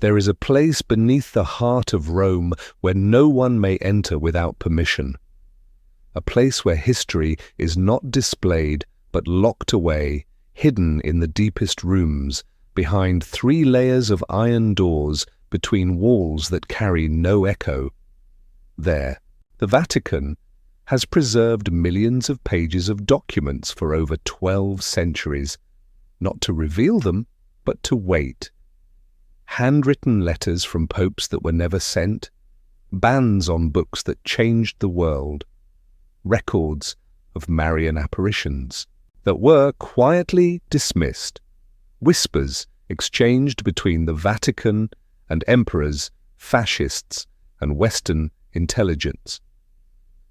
There is a place beneath the heart of Rome where no one may enter without permission. A place where history is not displayed but locked away, hidden in the deepest rooms, behind 3 layers of iron doors between walls that carry no echo. There, the Vatican has preserved millions of pages of documents for over 12 centuries, not to reveal them, but to wait. Handwritten letters from popes that were never sent, bans on books that changed the world, records of Marian apparitions that were quietly dismissed, whispers exchanged between the Vatican and emperors, fascists, and Western intelligence,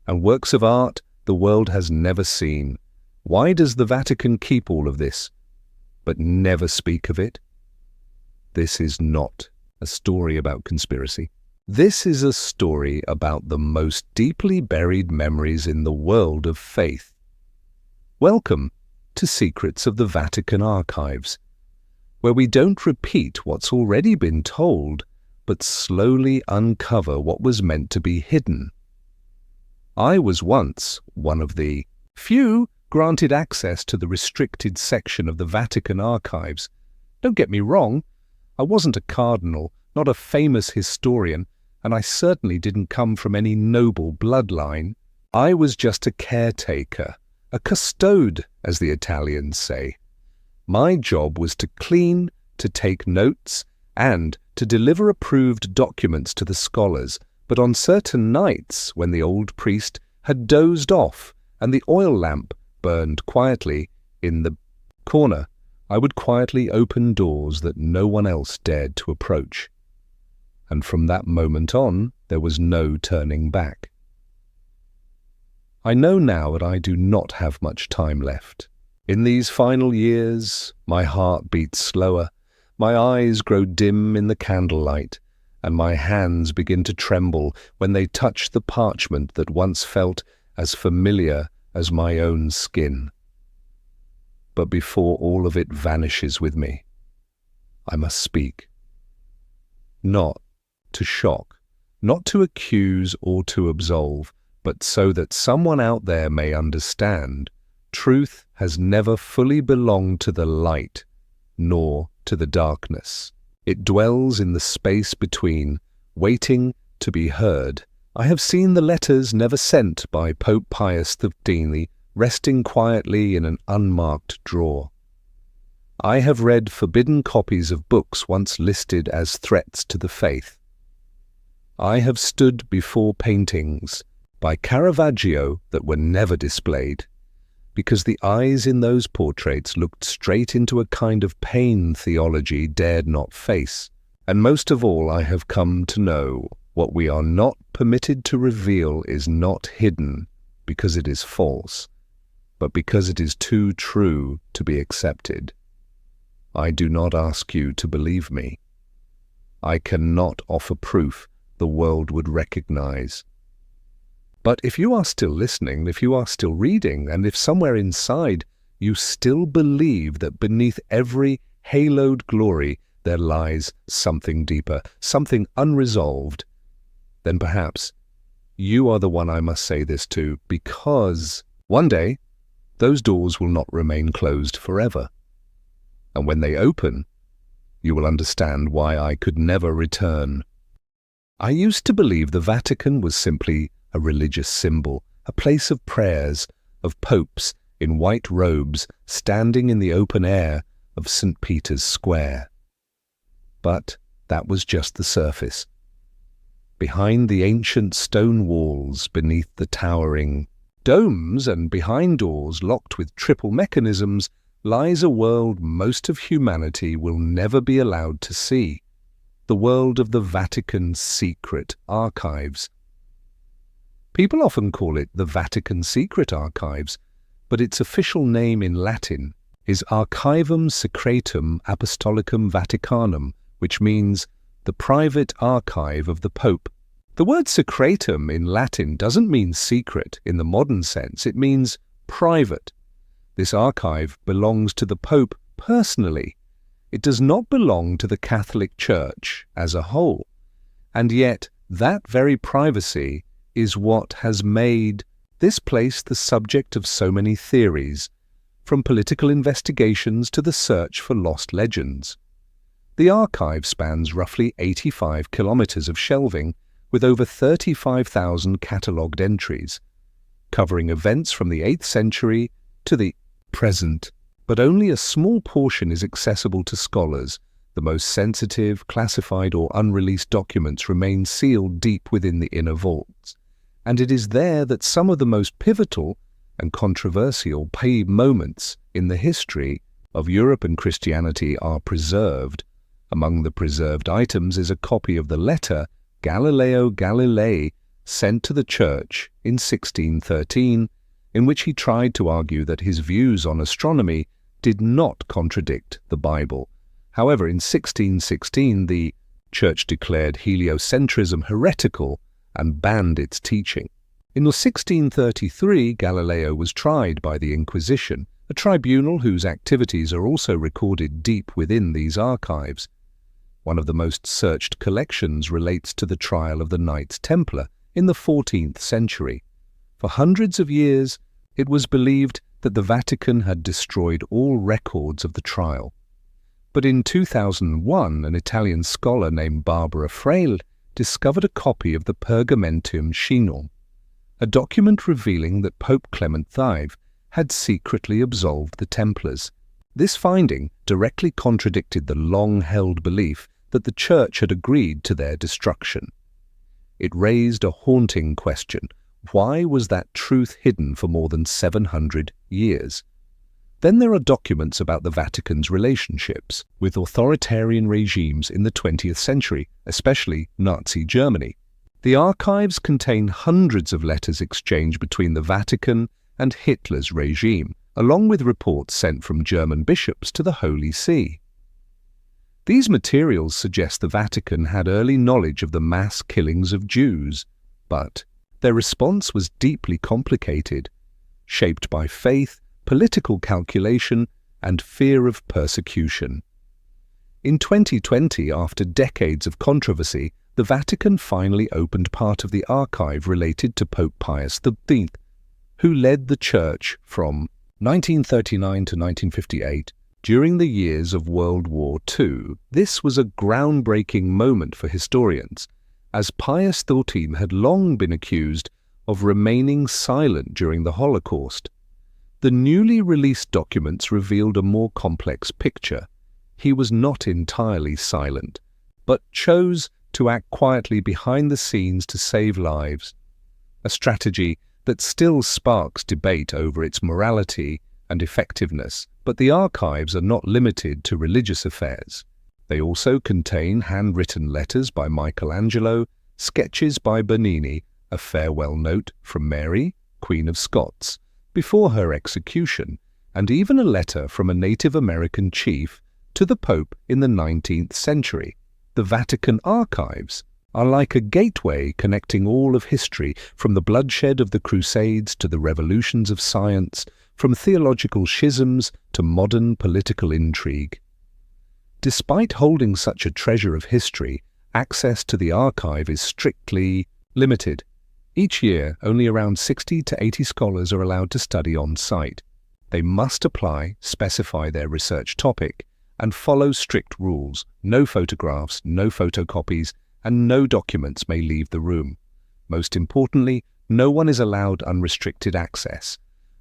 and works of art the world has never seen. Why does the Vatican keep all of this, but never speak of it? This is not a story about conspiracy. This is a story about the most deeply buried memories in the world of faith. Welcome to Secrets of the Vatican Archives, where we don't repeat what's already been told, but slowly uncover what was meant to be hidden. I was once one of the few granted access to the restricted section of the Vatican Archives. Don't get me wrong, I wasn't a cardinal, not a famous historian, and I certainly didn't come from any noble bloodline. I was just a caretaker, a custode, as the Italians say. My job was to clean, to take notes, and to deliver approved documents to the scholars. But on certain nights, when the old priest had dozed off and the oil lamp burned quietly in the corner, I would quietly open doors that no one else dared to approach. And from that moment on, there was no turning back. I know now that I do not have much time left. In these final years, my heart beats slower, my eyes grow dim in the candlelight, and my hands begin to tremble when they touch the parchment that once felt as familiar as my own skin. But before all of it vanishes with me, I must speak. Not to shock, not to accuse or to absolve, but so that someone out there may understand. Truth has never fully belonged to the light, nor to the darkness. It dwells in the space between, waiting to be heard. I have seen the letters never sent by Pope Pius XV resting quietly in an unmarked drawer. I have read forbidden copies of books once listed as threats to the faith. I have stood before paintings by Caravaggio that were never displayed, because the eyes in those portraits looked straight into a kind of pain theology dared not face. And most of all, I have come to know what we are not permitted to reveal is not hidden because it is false, but because it is too true to be accepted. I do not ask you to believe me. I cannot offer proof the world would recognize. But if you are still listening, if you are still reading, and if somewhere inside you still believe that beneath every haloed glory there lies something deeper, something unresolved, then perhaps you are the one I must say this to, because one day those doors will not remain closed forever. And when they open, you will understand why I could never return. I used to believe the Vatican was simply a religious symbol, a place of prayers, of popes in white robes standing in the open air of St. Peter's Square. But that was just the surface. Behind the ancient stone walls, beneath the towering domes, and behind doors locked with triple mechanisms, lies a world most of humanity will never be allowed to see. The world of the Vatican's secret archives. People often call it the Vatican Secret Archives, but its official name in Latin is Archivum Secretum Apostolicum Vaticanum, which means the private archive of the Pope. The word secretum in Latin doesn't mean secret in the modern sense, it means private. This archive belongs to the Pope personally, It does not belong to the Catholic Church as a whole, and yet that very privacy is what has made this place the subject of so many theories, from political investigations to the search for lost legends. The archive spans roughly 85 kilometers of shelving, with over 35,000 catalogued entries, covering events from the 8th century to the present. But only a small portion is accessible to scholars. The most sensitive, classified or unreleased documents remain sealed deep within the inner vaults, and it is there that some of the most pivotal and controversial moments in the history of Europe and Christianity are preserved. Among the preserved items is a copy of the letter Galileo Galilei sent to the Church in 1613, in which he tried to argue that his views on astronomy did not contradict the Bible. However, in 1616, the Church declared heliocentrism heretical and banned its teaching. In 1633, Galileo was tried by the Inquisition, a tribunal whose activities are also recorded deep within these archives. One of the most searched collections relates to the trial of the Knights Templar in the 14th century. For hundreds of years, it was believed that the Vatican had destroyed all records of the trial. But in 2001, an Italian scholar named Barbara Fraile discovered a copy of the Pergamentum Shinum, a document revealing that Pope Clement V had secretly absolved the Templars. This finding directly contradicted the long-held belief that the Church had agreed to their destruction. It raised a haunting question. Why was that truth hidden for more than 700 years? Then there are documents about the Vatican's relationships with authoritarian regimes in the 20th century, especially Nazi Germany. The archives contain hundreds of letters exchanged between the Vatican and Hitler's regime, along with reports sent from German bishops to the Holy See. These materials suggest the Vatican had early knowledge of the mass killings of Jews, but their response was deeply complicated, shaped by faith, political calculation, and fear of persecution. In 2020, after decades of controversy, the Vatican finally opened part of the archive related to Pope Pius XIII, who led the Church from 1939 to 1958 during the years of World War II. This was a groundbreaking moment for historians, as Pius XIII had long been accused of remaining silent during the Holocaust. The newly released documents revealed a more complex picture. He was not entirely silent, but chose to act quietly behind the scenes to save lives, a strategy that still sparks debate over its morality and effectiveness. But the archives are not limited to religious affairs. They also contain handwritten letters by Michelangelo, sketches by Bernini, a farewell note from Mary, Queen of Scots, before her execution, and even a letter from a Native American chief to the Pope in the 19th century. The Vatican Archives are like a gateway connecting all of history, from the bloodshed of the Crusades to the revolutions of science, from theological schisms to modern political intrigue. Despite holding such a treasure of history, access to the archive is strictly limited. Each year, only around 60 to 80 scholars are allowed to study on site. They must apply, specify their research topic, and follow strict rules. No photographs, no photocopies, and no documents may leave the room. Most importantly, no one is allowed unrestricted access.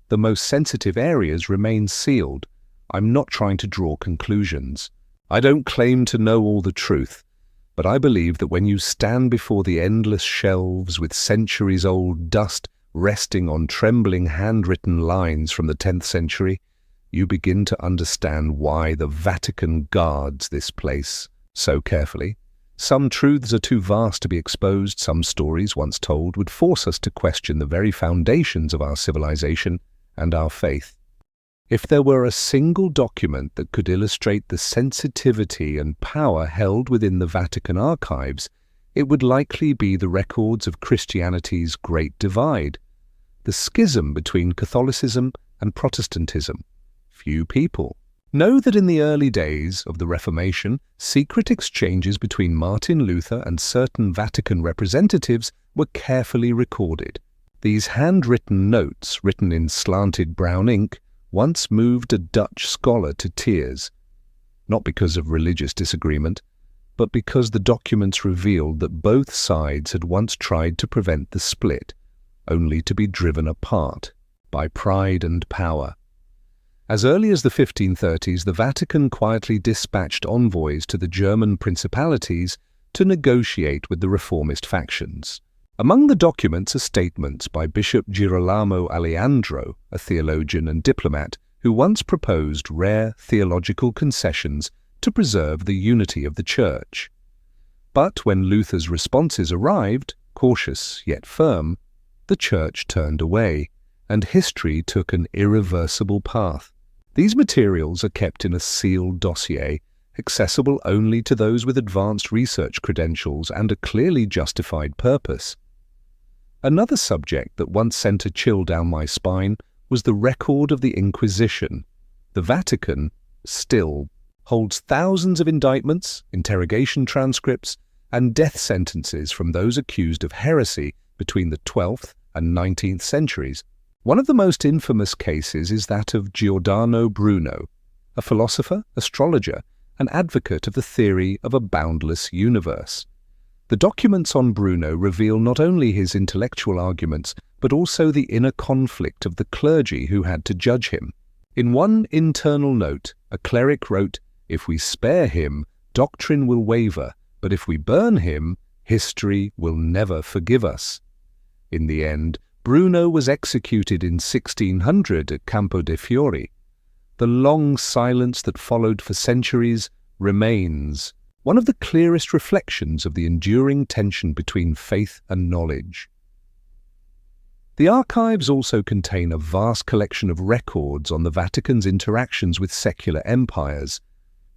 The most sensitive areas remain sealed. I'm not trying to draw conclusions. I don't claim to know all the truth, but I believe that when you stand before the endless shelves with centuries-old dust resting on trembling handwritten lines from the 10th century, you begin to understand why the Vatican guards this place so carefully. Some truths are too vast to be exposed. Some stories once told would force us to question the very foundations of our civilization and our faith. If there were a single document that could illustrate the sensitivity and power held within the Vatican archives, it would likely be the records of Christianity's Great Divide, the schism between Catholicism and Protestantism. Few people, Know that in the early days of the Reformation, secret exchanges between Martin Luther and certain Vatican representatives were carefully recorded. These handwritten notes, written in slanted brown ink, once moved a Dutch scholar to tears, not because of religious disagreement, but because the documents revealed that both sides had once tried to prevent the split, only to be driven apart by pride and power. As early as the 1530s, the Vatican quietly dispatched envoys to the German principalities to negotiate with the reformist factions. Among the documents are statements by Bishop Girolamo Aleandro, a theologian and diplomat, who once proposed rare theological concessions to preserve the unity of the Church. But when Luther's responses arrived, cautious yet firm, the Church turned away, and history took an irreversible path. These materials are kept in a sealed dossier, accessible only to those with advanced research credentials and a clearly justified purpose. Another subject that once sent a chill down my spine was the record of the Inquisition. The Vatican still holds thousands of indictments, interrogation transcripts, and death sentences from those accused of heresy between the 12th and 19th centuries. One of the most infamous cases is that of Giordano Bruno, a philosopher, astrologer, and advocate of the theory of a boundless universe. The documents on Bruno reveal not only his intellectual arguments, but also the inner conflict of the clergy who had to judge him. In one internal note, a cleric wrote, "If we spare him, doctrine will waver, but if we burn him, history will never forgive us." In the end, Bruno was executed in 1600 at Campo de' Fiori. The long silence that followed for centuries remains one of the clearest reflections of the enduring tension between faith and knowledge. The archives also contain a vast collection of records on the Vatican's interactions with secular empires,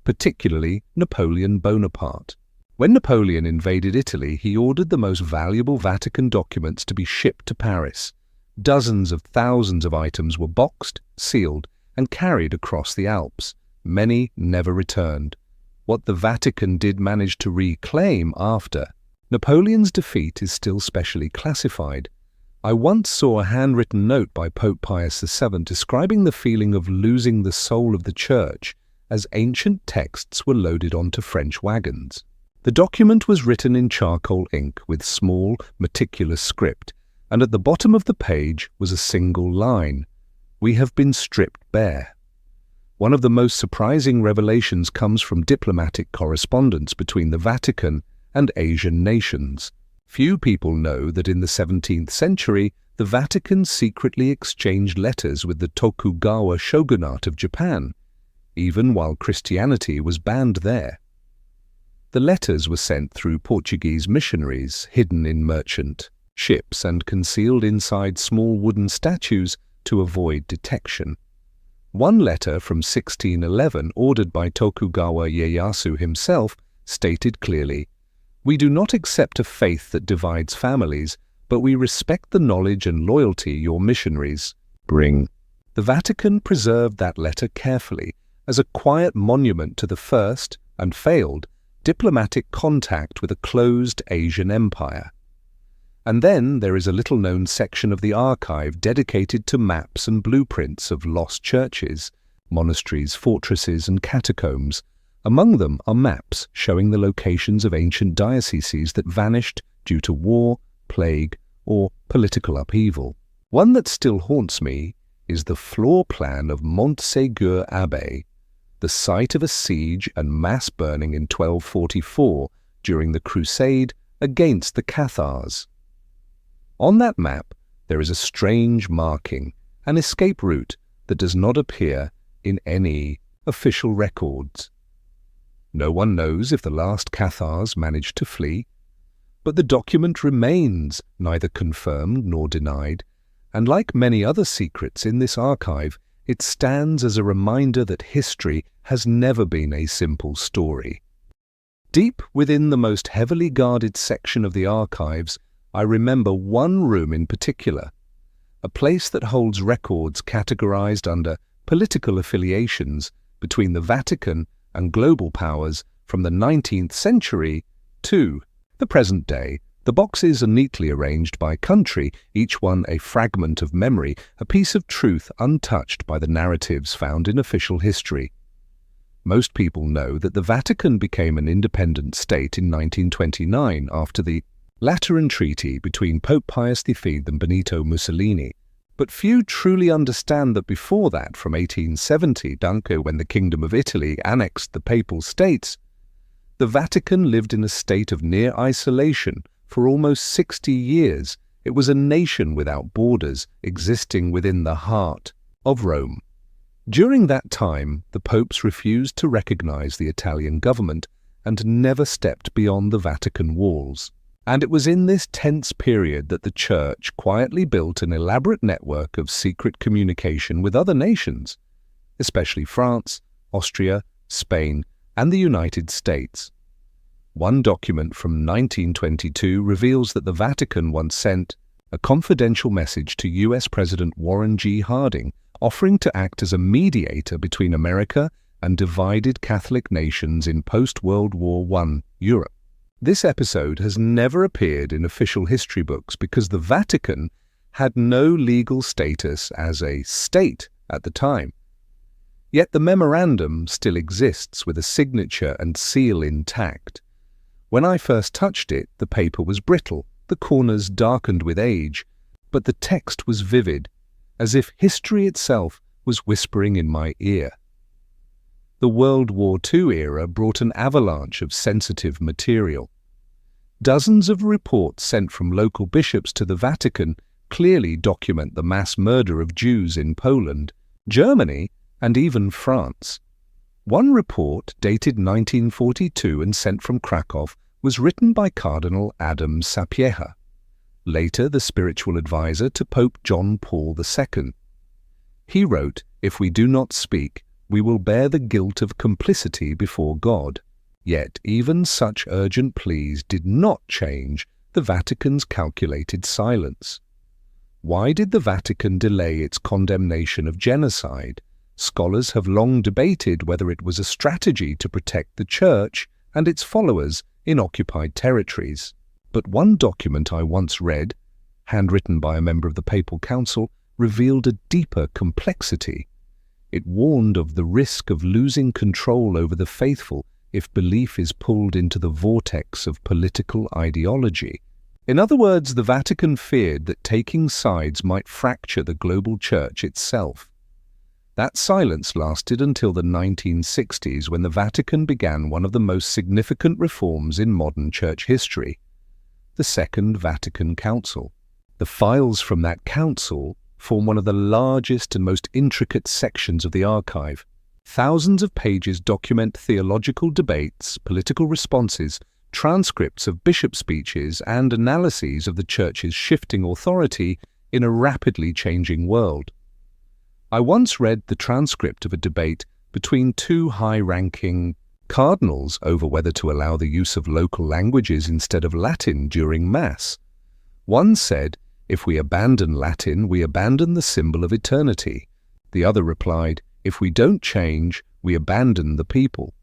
particularly Napoleon Bonaparte. When Napoleon invaded Italy, he ordered the most valuable Vatican documents to be shipped to Paris. Dozens of thousands of items were boxed, sealed, and carried across the Alps. Many never returned. What the Vatican did manage to reclaim after Napoleon's defeat is still specially classified. I once saw a handwritten note by Pope Pius VII describing the feeling of losing the soul of the Church as ancient texts were loaded onto French wagons. The document was written in charcoal ink with small, meticulous script, and at the bottom of the page was a single line: "We have been stripped bare." One of the most surprising revelations comes from diplomatic correspondence between the Vatican and Asian nations. Few people know that in the 17th century, the Vatican secretly exchanged letters with the Tokugawa shogunate of Japan, even while Christianity was banned there. The letters were sent through Portuguese missionaries, hidden in merchant ships and concealed inside small wooden statues to avoid detection. One letter from 1611, ordered by Tokugawa Ieyasu himself, stated clearly, "We do not accept a faith that divides families, but we respect the knowledge and loyalty your missionaries bring." The Vatican preserved that letter carefully as a quiet monument to the first, and failed, diplomatic contact with a closed Asian empire. And then there is a little-known section of the archive dedicated to maps and blueprints of lost churches, monasteries, fortresses, and catacombs. Among them are maps showing the locations of ancient dioceses that vanished due to war, plague, or political upheaval. One that still haunts me is the floor plan of Montségur Abbey, the site of a siege and mass burning in 1244 during the Crusade against the Cathars. On that map, there is a strange marking, an escape route that does not appear in any official records. No one knows if the last Cathars managed to flee, but the document remains neither confirmed nor denied, and like many other secrets in this archive, it stands as a reminder that history has never been a simple story. Deep within the most heavily guarded section of the archives, I remember one room in particular, a place that holds records categorized under political affiliations, between the Vatican and global powers from the 19th century to the present day. The boxes are neatly arranged by country, each one a fragment of memory, a piece of truth untouched by the narratives found in official history. Most people know that the Vatican became an independent state in 1929 after the Lateran Treaty between Pope Pius V and Benito Mussolini. But few truly understand that before that, from 1870, when the Kingdom of Italy annexed the Papal States, the Vatican lived in a state of near isolation for almost 60 years. It was a nation without borders, existing within the heart of Rome. During that time, the popes refused to recognize the Italian government and never stepped beyond the Vatican walls. And it was in this tense period that the Church quietly built an elaborate network of secret communication with other nations, especially France, Austria, Spain, and the United States. One document from 1922 reveals that the Vatican once sent a confidential message to U.S. President Warren G. Harding, offering to act as a mediator between America and divided Catholic nations in post-World War I Europe. This episode has never appeared in official history books because the Vatican had no legal status as a state at the time. Yet the memorandum still exists with a signature and seal intact. When I first touched it, the paper was brittle, the corners darkened with age, but the text was vivid, as if history itself was whispering in my ear. The World War II era brought an avalanche of sensitive material. Dozens of reports sent from local bishops to the Vatican clearly document the mass murder of Jews in Poland, Germany, and even France. One report, dated 1942 and sent from Krakow, was written by Cardinal Adam Sapieha, later the spiritual advisor to Pope John Paul II. He wrote, "If we do not speak, we will bear the guilt of complicity before God." Yet even such urgent pleas did not change the Vatican's calculated silence. Why did the Vatican delay its condemnation of genocide? Scholars have long debated whether it was a strategy to protect the Church and its followers in occupied territories. But one document I once read, handwritten by a member of the Papal Council, revealed a deeper complexity. It warned of the risk of losing control over the faithful if belief is pulled into the vortex of political ideology. In other words, the Vatican feared that taking sides might fracture the global Church itself. That silence lasted until the 1960s, when the Vatican began one of the most significant reforms in modern Church history, the Second Vatican Council. The files from that council form one of the largest and most intricate sections of the archive. Thousands of pages document theological debates, political responses, transcripts of bishop speeches, and analyses of the Church's shifting authority in a rapidly changing world. I once read the transcript of a debate between two high-ranking cardinals over whether to allow the use of local languages instead of Latin during Mass. One said, "If we abandon Latin, we abandon the symbol of eternity." The other replied, "If we don't change, we abandon the people."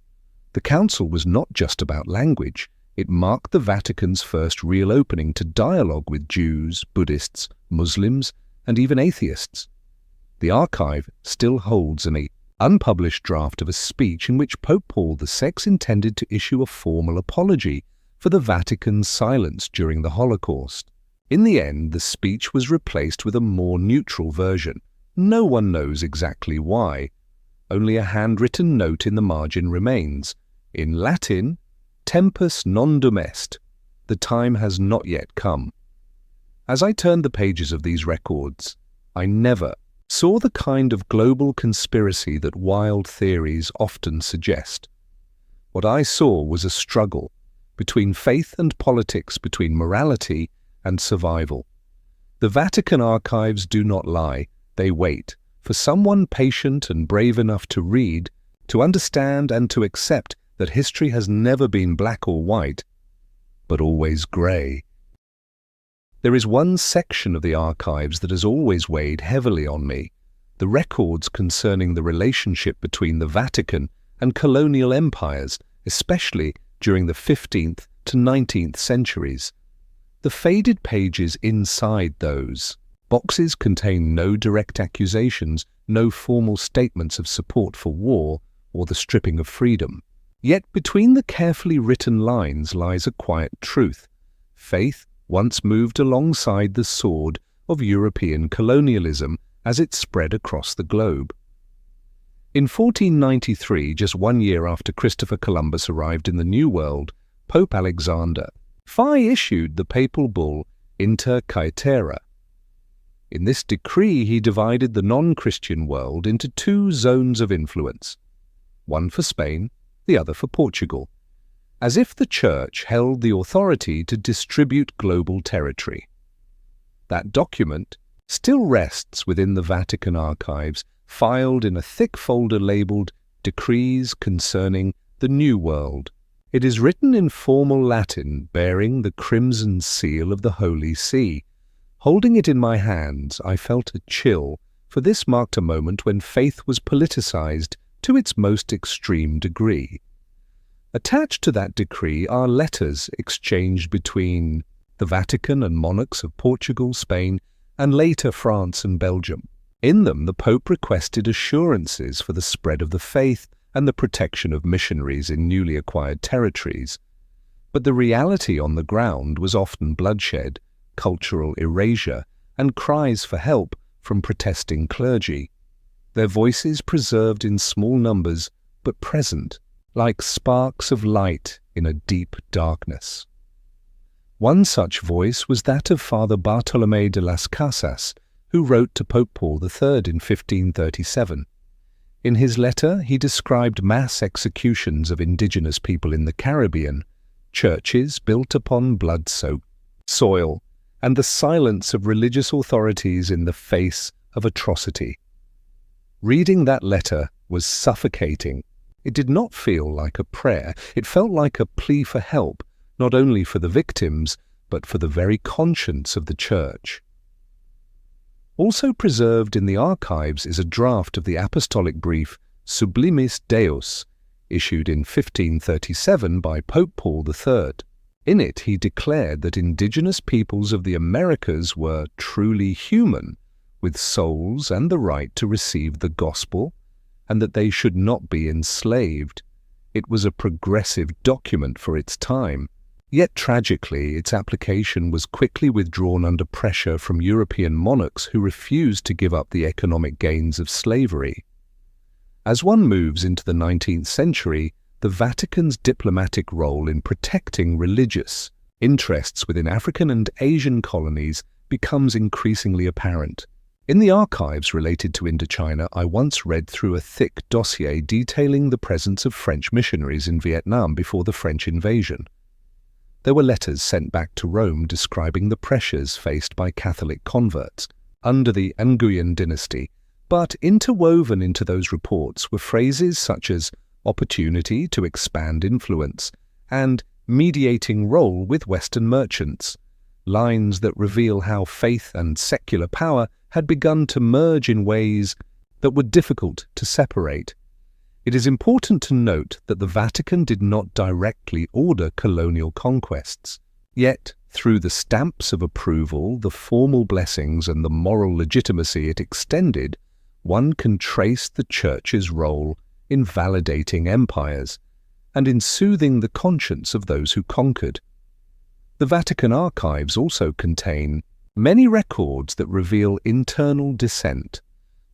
The council was not just about language. It marked the Vatican's first real opening to dialogue with Jews, Buddhists, Muslims, and even atheists. The archive still holds an unpublished draft of a speech in which Pope Paul VI intended to issue a formal apology for the Vatican's silence during the Holocaust. In the end, the speech was replaced with a more neutral version. No one knows exactly why. Only a handwritten note in the margin remains. In Latin, "Tempus non dum est." The time has not yet come. As I turned the pages of these records, I never saw the kind of global conspiracy that wild theories often suggest. What I saw was a struggle between faith and politics, between morality and survival. The Vatican Archives do not lie. They wait for someone patient and brave enough to read, to understand and to accept that history has never been black or white, but always grey. There is one section of the archives that has always weighed heavily on me, the records concerning the relationship between the Vatican and colonial empires, especially during the 15th to 19th centuries. The faded pages inside those boxes contain no direct accusations, no formal statements of support for war or the stripping of freedom. Yet between the carefully written lines lies a quiet truth. Faith once moved alongside the sword of European colonialism as it spread across the globe. In 1493, just 1 year after Christopher Columbus arrived in the New World, Pope Alexander V issued the papal bull Inter Caetera. In this decree, he divided the non-Christian world into two zones of influence, one for Spain, the other for Portugal, as if the Church held the authority to distribute global territory. That document still rests within the Vatican Archives, filed in a thick folder labeled Decrees Concerning the New World. It is written in formal Latin, bearing the crimson seal of the Holy See. Holding it in my hands, I felt a chill, for this marked a moment when faith was politicized to its most extreme degree. Attached to that decree are letters exchanged between the Vatican and monarchs of Portugal, Spain, and later France and Belgium. In them, the Pope requested assurances for the spread of the faith and the protection of missionaries in newly acquired territories. But the reality on the ground was often bloodshed, cultural erasure, and cries for help from protesting clergy. Their voices preserved in small numbers, but present, like sparks of light in a deep darkness. One such voice was that of Father Bartolomé de las Casas, who wrote to Pope Paul III in 1537. In his letter, he described mass executions of indigenous people in the Caribbean, churches built upon blood-soaked soil, and the silence of religious authorities in the face of atrocity. Reading that letter was suffocating. It did not feel like a prayer. It felt like a plea for help, not only for the victims, but for the very conscience of the Church. Also preserved in the archives is a draft of the apostolic brief Sublimis Deus, issued in 1537 by Pope Paul III. In it, he declared that indigenous peoples of the Americas were truly human, with souls and the right to receive the gospel, and that they should not be enslaved. It was a progressive document for its time. Yet tragically, its application was quickly withdrawn under pressure from European monarchs who refused to give up the economic gains of slavery. As one moves into the 19th century, the Vatican's diplomatic role in protecting religious interests within African and Asian colonies becomes increasingly apparent. In the archives related to Indochina, I once read through a thick dossier detailing the presence of French missionaries in Vietnam before the French invasion. There were letters sent back to Rome describing the pressures faced by Catholic converts under the Nguyen dynasty, but interwoven into those reports were phrases such as opportunity to expand influence and mediating role with Western merchants, lines that reveal how faith and secular power had begun to merge in ways that were difficult to separate. It is important to note that the Vatican did not directly order colonial conquests. Yet, through the stamps of approval, the formal blessings, and the moral legitimacy it extended, one can trace the Church's role in validating empires and in soothing the conscience of those who conquered. The Vatican Archives also contain many records that reveal internal dissent.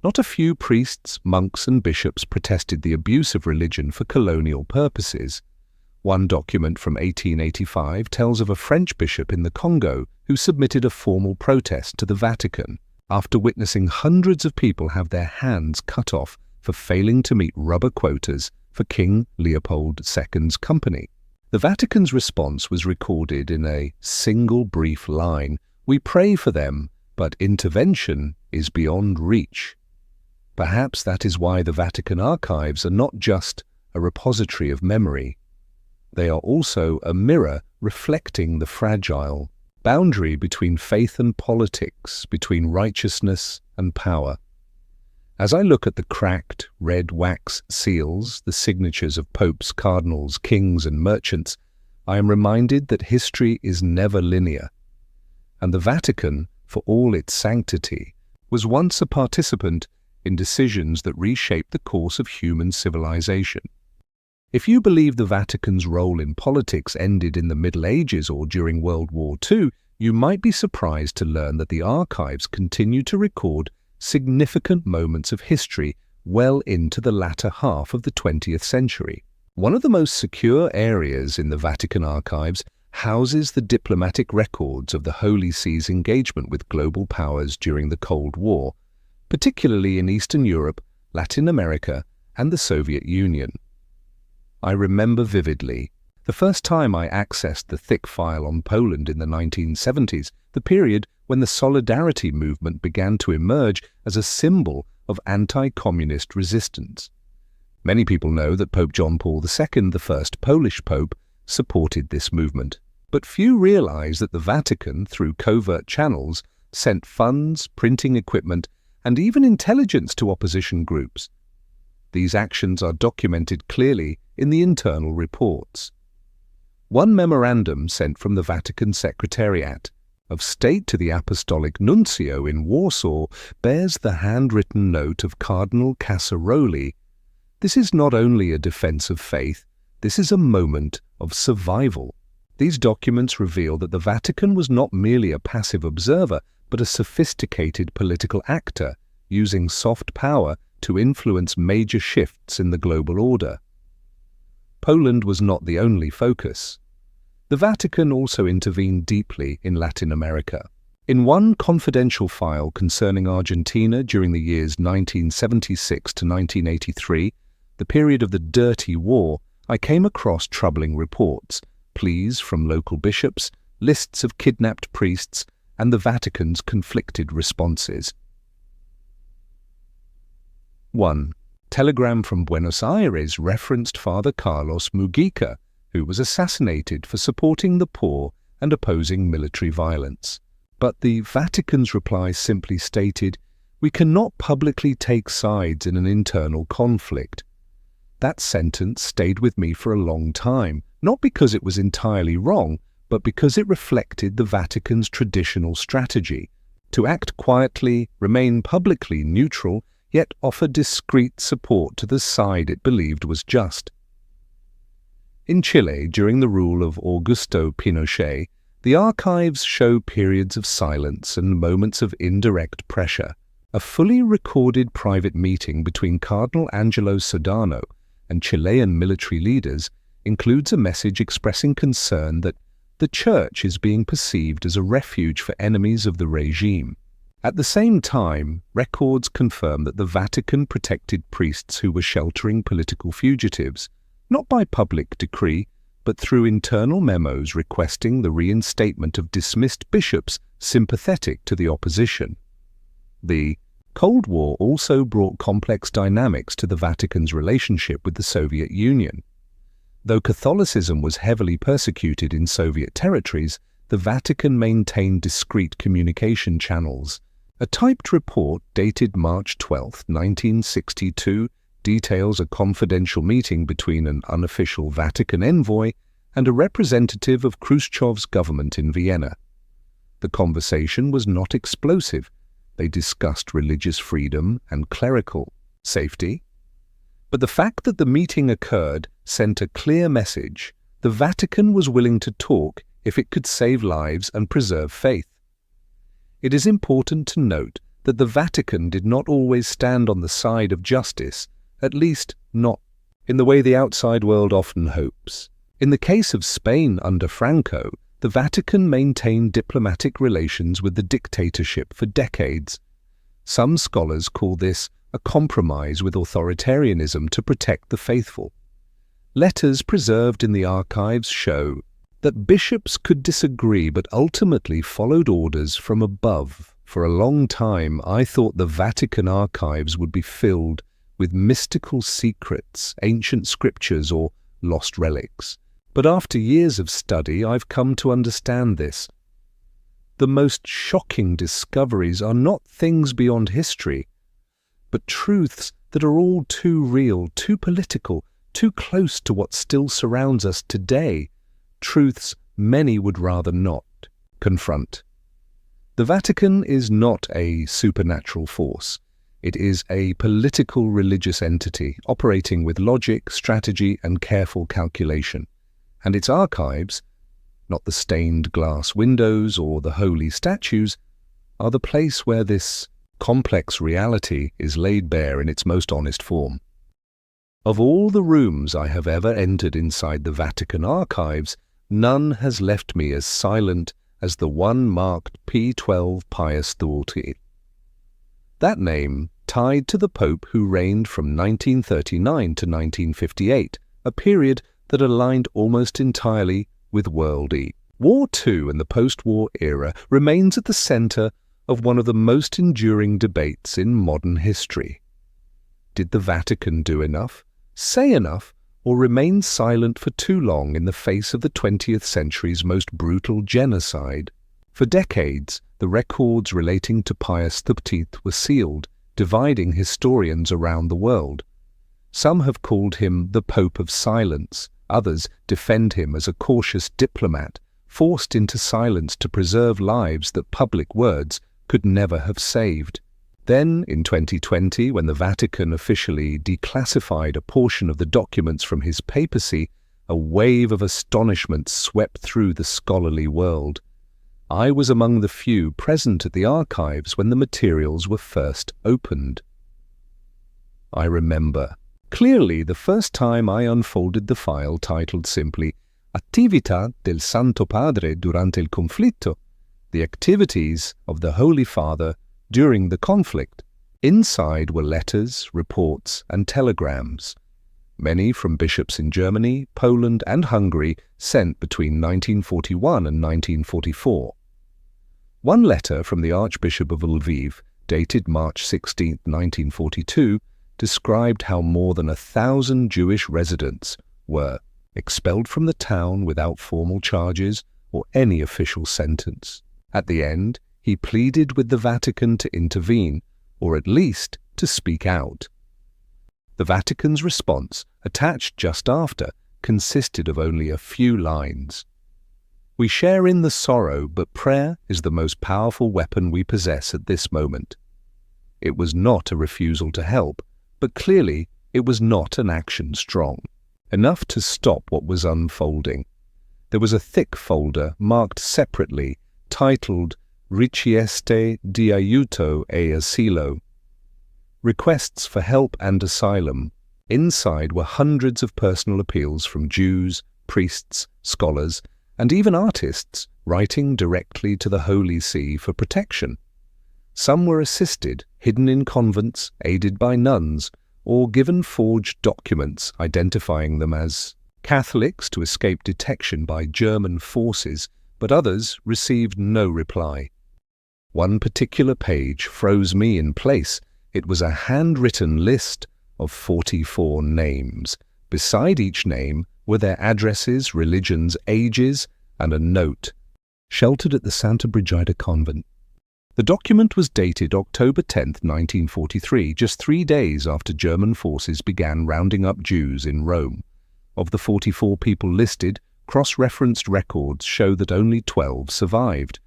Not a few priests, monks, and bishops protested the abuse of religion for colonial purposes. One document from 1885 tells of a French bishop in the Congo who submitted a formal protest to the Vatican after witnessing hundreds of people have their hands cut off for failing to meet rubber quotas for King Leopold II's company. The Vatican's response was recorded in a single brief line: "We pray for them, but intervention is beyond reach." Perhaps that is why the Vatican Archives are not just a repository of memory. They are also a mirror reflecting the fragile boundary between faith and politics, between righteousness and power. As I look at the cracked, red wax seals, the signatures of popes, cardinals, kings, and merchants, I am reminded that history is never linear, and the Vatican, for all its sanctity, was once a participant in decisions that reshaped the course of human civilization. If you believe the Vatican's role in politics ended in the Middle Ages or during World War II, you might be surprised to learn that the archives continue to record significant moments of history well into the latter half of the 20th century. One of the most secure areas in the Vatican Archives houses the diplomatic records of the Holy See's engagement with global powers during the Cold War, particularly in Eastern Europe, Latin America, and the Soviet Union. I remember vividly the first time I accessed the thick file on Poland in the 1970s, the period when the Solidarity movement began to emerge as a symbol of anti-communist resistance. Many people know that Pope John Paul II, the first Polish pope, supported this movement, but few realize that the Vatican, through covert channels, sent funds, printing equipment, and even intelligence to opposition groups. These actions are documented clearly in the internal reports. One memorandum sent from the Vatican Secretariat of State to the Apostolic Nuncio in Warsaw bears the handwritten note of Cardinal Casaroli. This is not only a defense of faith, this is a moment of survival. These documents reveal that the Vatican was not merely a passive observer, but a sophisticated political actor, using soft power to influence major shifts in the global order. Poland was not the only focus. The Vatican also intervened deeply in Latin America. In one confidential file concerning Argentina during the years 1976 to 1983, the period of the Dirty War, I came across troubling reports, pleas from local bishops, lists of kidnapped priests, and the Vatican's conflicted responses. 1. Telegram from Buenos Aires referenced Father Carlos Mujica, who was assassinated for supporting the poor and opposing military violence. But the Vatican's reply simply stated, "We cannot publicly take sides in an internal conflict." That sentence stayed with me for a long time, not because it was entirely wrong, but because it reflected the Vatican's traditional strategy, to act quietly, remain publicly neutral, yet offer discreet support to the side it believed was just. In Chile, during the rule of Augusto Pinochet, the archives show periods of silence and moments of indirect pressure. A fully recorded private meeting between Cardinal Angelo Sodano and Chilean military leaders includes a message expressing concern that the Church is being perceived as a refuge for enemies of the regime. At the same time, records confirm that the Vatican protected priests who were sheltering political fugitives, not by public decree, but through internal memos requesting the reinstatement of dismissed bishops sympathetic to the opposition. The Cold War also brought complex dynamics to the Vatican's relationship with the Soviet Union. Though Catholicism was heavily persecuted in Soviet territories, the Vatican maintained discreet communication channels. A typed report dated March 12, 1962, details a confidential meeting between an unofficial Vatican envoy and a representative of Khrushchev's government in Vienna. The conversation was not explosive. They discussed religious freedom and clerical safety. But the fact that the meeting occurred sent a clear message. The Vatican was willing to talk if it could save lives and preserve faith. It is important to note that the Vatican did not always stand on the side of justice, at least not in the way the outside world often hopes. In the case of Spain under Franco, the Vatican maintained diplomatic relations with the dictatorship for decades. Some scholars call this a compromise with authoritarianism to protect the faithful. Letters preserved in the archives show that bishops could disagree but ultimately followed orders from above. For a long time, I thought the Vatican archives would be filled with mystical secrets, ancient scriptures, or lost relics. But after years of study, I've come to understand this. The most shocking discoveries are not things beyond history, but truths that are all too real, too political, too close to what still surrounds us today, truths many would rather not confront. The Vatican is not a supernatural force. It is a political religious entity operating with logic, strategy, and careful calculation. And its archives, not the stained glass windows or the holy statues, are the place where this complex reality is laid bare in its most honest form. Of all the rooms I have ever entered inside the Vatican Archives, none has left me as silent as the one marked P12 Pius XII. That name tied to the Pope who reigned from 1939 to 1958, a period that aligned almost entirely with World E. War II and the post-war era remains at the center of one of the most enduring debates in modern history. Did the Vatican do enough, say enough, or remain silent for too long in the face of the 20th century's most brutal genocide? For decades, the records relating to Pius XII were sealed, dividing historians around the world. Some have called him the Pope of Silence. Others defend him as a cautious diplomat, forced into silence to preserve lives that public words could never have saved. Then, in 2020, when the Vatican officially declassified a portion of the documents from his papacy, a wave of astonishment swept through the scholarly world. I was among the few present at the archives when the materials were first opened. I remember clearly the first time I unfolded the file titled simply Attività del Santo Padre durante il conflitto, the activities of the Holy Father during the conflict. Inside were letters, reports, and telegrams, many from bishops in Germany, Poland, and Hungary, sent between 1941 and 1944. One letter from the Archbishop of Lviv, dated March 16, 1942, described how more than 1,000 Jewish residents were expelled from the town without formal charges or any official sentence. At the end, he pleaded with the Vatican to intervene, or at least to speak out. The Vatican's response, attached just after, consisted of only a few lines. We share in the sorrow, but prayer is the most powerful weapon we possess at this moment. It was not a refusal to help, but clearly it was not an action strong enough to stop what was unfolding. There was a thick folder marked separately, titled Richieste di aiuto e asilo, requests for help and asylum. Inside were hundreds of personal appeals from Jews, priests, scholars, and even artists writing directly to the Holy See for protection. Some were assisted, hidden in convents, aided by nuns, or given forged documents identifying them as Catholics to escape detection by German forces, but others received no reply. One particular page froze me in place. It was a handwritten list of 44 names. Beside each name were their addresses, religions, ages, and a note, sheltered at the Santa Brigida convent. The document was dated October 10, 1943, just 3 days after German forces began rounding up Jews in Rome. Of the 44 people listed, cross-referenced records show that only 12 survived.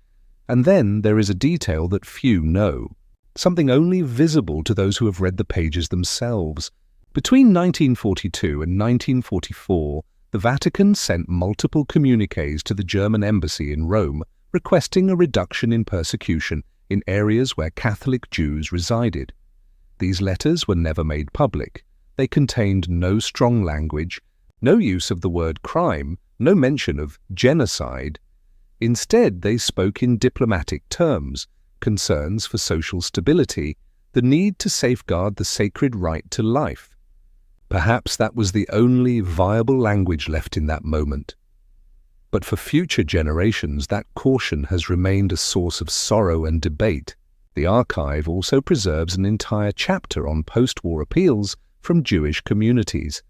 And then there is a detail that few know, something only visible to those who have read the pages themselves. Between 1942 and 1944, the Vatican sent multiple communiques to the German embassy in Rome requesting a reduction in persecution in areas where Catholic Jews resided. These letters were never made public. They contained no strong language, no use of the word crime, no mention of genocide. Instead, they spoke in diplomatic terms, concerns for social stability, the need to safeguard the sacred right to life. Perhaps that was the only viable language left in that moment. But for future generations, that caution has remained a source of sorrow and debate. The archive also preserves an entire chapter on post-war appeals from Jewish communities.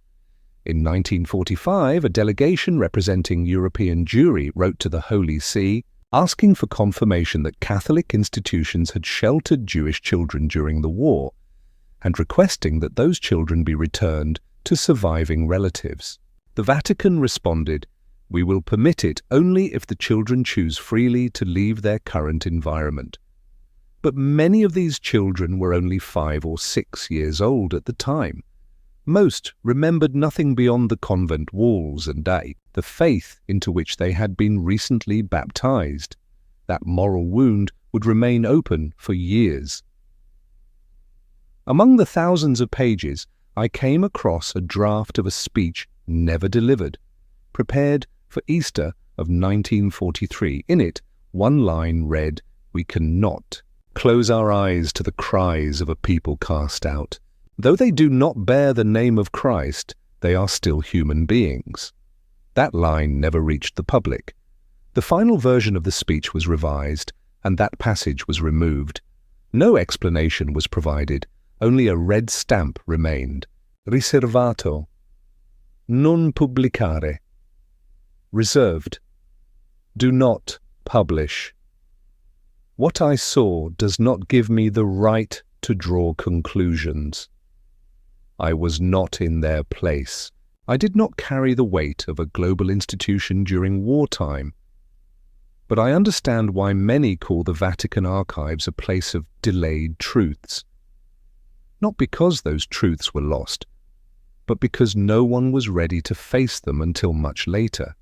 In 1945, a delegation representing European Jewry wrote to the Holy See, asking for confirmation that Catholic institutions had sheltered Jewish children during the war, and requesting that those children be returned to surviving relatives. The Vatican responded, "We will permit it only if the children choose freely to leave their current environment." But many of these children were only 5 or 6 years old at the time. Most remembered nothing beyond the convent walls and the faith into which they had been recently baptized. That moral wound would remain open for years. Among the thousands of pages, I came across a draft of a speech never delivered, prepared for Easter of 1943. In it, one line read, "We cannot close our eyes to the cries of a people cast out. Though they do not bear the name of Christ, they are still human beings." That line never reached the public. The final version of the speech was revised, and that passage was removed. No explanation was provided, only a red stamp remained. Riservato. Non pubblicare. Reserved. Do not publish. What I saw does not give me the right to draw conclusions. I was not in their place. I did not carry the weight of a global institution during wartime. But I understand why many call the Vatican Archives a place of delayed truths. Not because those truths were lost, but because no one was ready to face them until much later.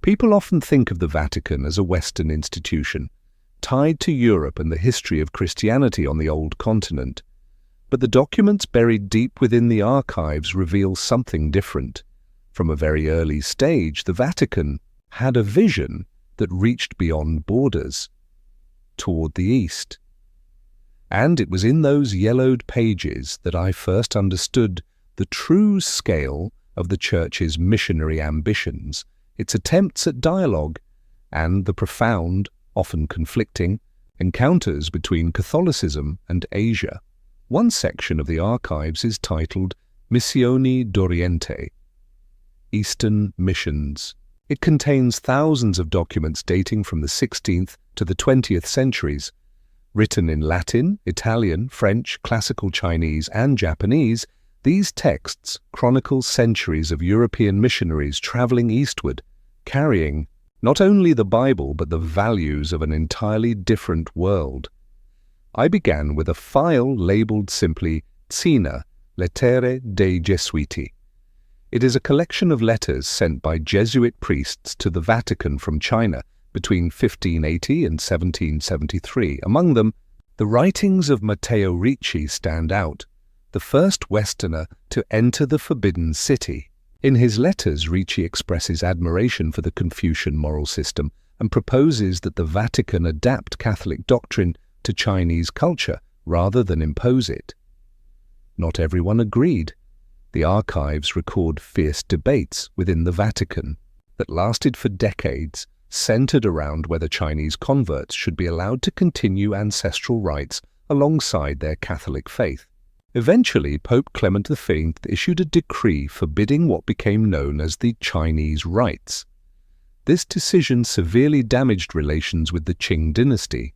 People often think of the Vatican as a Western institution, tied to Europe and the history of Christianity on the old continent. But the documents buried deep within the archives reveal something different. From a very early stage, the Vatican had a vision that reached beyond borders, toward the East. And it was in those yellowed pages that I first understood the true scale of the Church's missionary ambitions, its attempts at dialogue, and the profound, often conflicting, encounters between Catholicism and Asia. One section of the archives is titled Missioni d'Oriente, Eastern Missions. It contains thousands of documents dating from the 16th to the 20th centuries. Written in Latin, Italian, French, Classical Chinese, and Japanese, these texts chronicle centuries of European missionaries traveling eastward, carrying not only the Bible but the values of an entirely different world. I began with a file labeled simply Cina, Lettere dei Gesuiti. It is a collection of letters sent by Jesuit priests to the Vatican from China between 1580 and 1773. Among them, the writings of Matteo Ricci stand out, the first Westerner to enter the Forbidden City. In his letters, Ricci expresses admiration for the Confucian moral system and proposes that the Vatican adapt Catholic doctrine to Chinese culture rather than impose it. Not everyone agreed. The archives record fierce debates within the Vatican that lasted for decades, centered around whether Chinese converts should be allowed to continue ancestral rites alongside their Catholic faith. Eventually, Pope Clement V issued a decree forbidding what became known as the Chinese rites. This decision severely damaged relations with the Qing dynasty,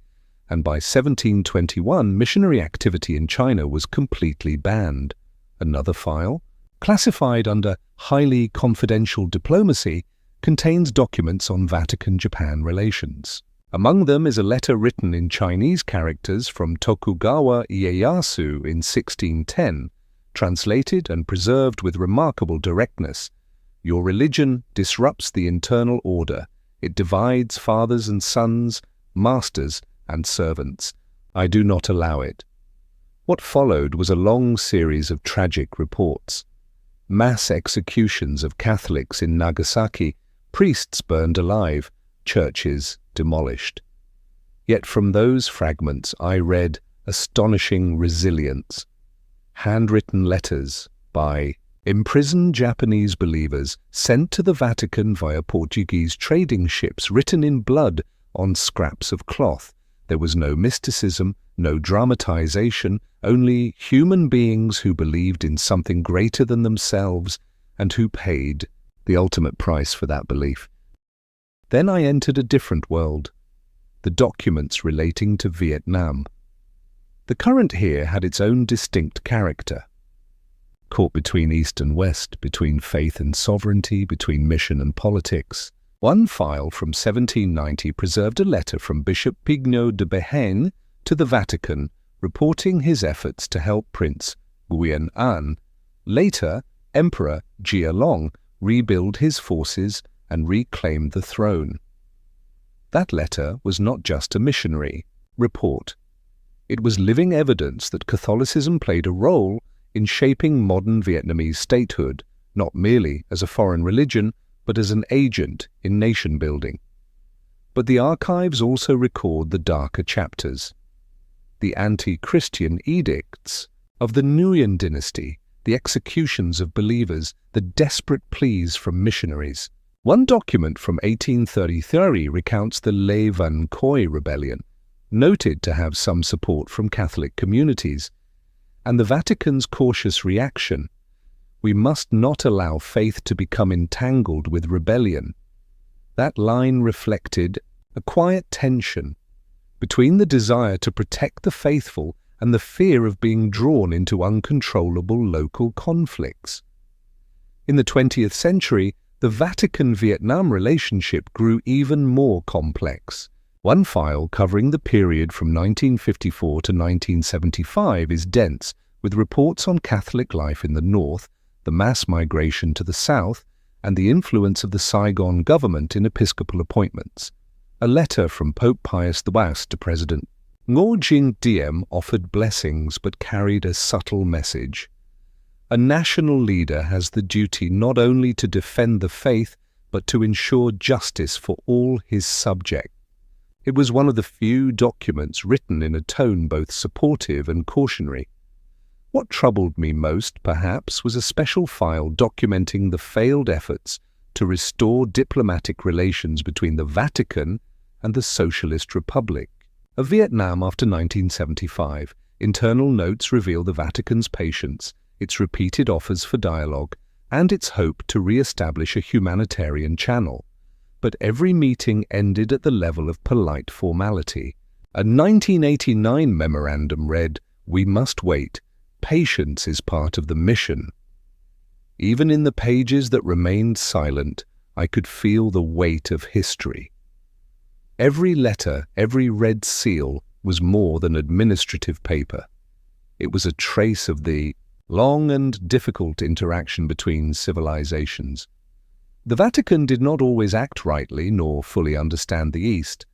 and by 1721 missionary activity in China was completely banned. Another file, classified under highly confidential diplomacy, contains documents on Vatican-Japan relations. Among them is a letter written in Chinese characters from Tokugawa Ieyasu in 1610, translated and preserved with remarkable directness. "Your religion disrupts the internal order. It divides fathers and sons, masters and servants. I do not allow it." What followed was a long series of tragic reports. Mass executions of Catholics in Nagasaki, priests burned alive, churches demolished. Yet from those fragments I read astonishing resilience. Handwritten letters by imprisoned Japanese believers sent to the Vatican via Portuguese trading ships, written in blood on scraps of cloth. There was no mysticism, no dramatization, only human beings who believed in something greater than themselves and who paid the ultimate price for that belief. Then I entered a different world, the documents relating to Vietnam. The current here had its own distinct character. Caught between East and West, between faith and sovereignty, between mission and politics, one file from 1790 preserved a letter from Bishop Pignot de Béhaine to the Vatican reporting his efforts to help Prince Nguyen An, later Emperor Jia Long, rebuild his forces and reclaim the throne. That letter was not just a missionary report. It was living evidence that Catholicism played a role in shaping modern Vietnamese statehood, not merely as a foreign religion, but as an agent in nation-building. But the archives also record the darker chapters. The anti-Christian edicts of the Nguyen dynasty, the executions of believers, the desperate pleas from missionaries. One document from 1833 recounts the Le Van Khoi rebellion, noted to have some support from Catholic communities, and the Vatican's cautious reaction: "We must not allow faith to become entangled with rebellion." That line reflected a quiet tension between the desire to protect the faithful and the fear of being drawn into uncontrollable local conflicts. In the 20th century, the Vatican-Vietnam relationship grew even more complex. One file covering the period from 1954 to 1975 is dense, with reports on Catholic life in the north, the mass migration to the south, and the influence of the Saigon government in episcopal appointments. A letter from Pope Pius I to President Ngo Dinh Diem offered blessings but carried a subtle message. A national leader has the duty not only to defend the faith, but to ensure justice for all his subjects. It was one of the few documents written in a tone both supportive and cautionary. What troubled me most, perhaps, was a special file documenting the failed efforts to restore diplomatic relations between the Vatican and the Socialist Republic of Vietnam after 1975. Internal notes reveal the Vatican's patience, its repeated offers for dialogue, and its hope to re-establish a humanitarian channel. But every meeting ended at the level of polite formality. A 1989 memorandum read, "We must wait. Patience is part of the mission." Even in the pages that remained silent, I could feel the weight of history. Every letter, every red seal, was more than administrative paper. It was a trace of the long and difficult interaction between civilizations. The Vatican did not always act rightly nor fully understand the East,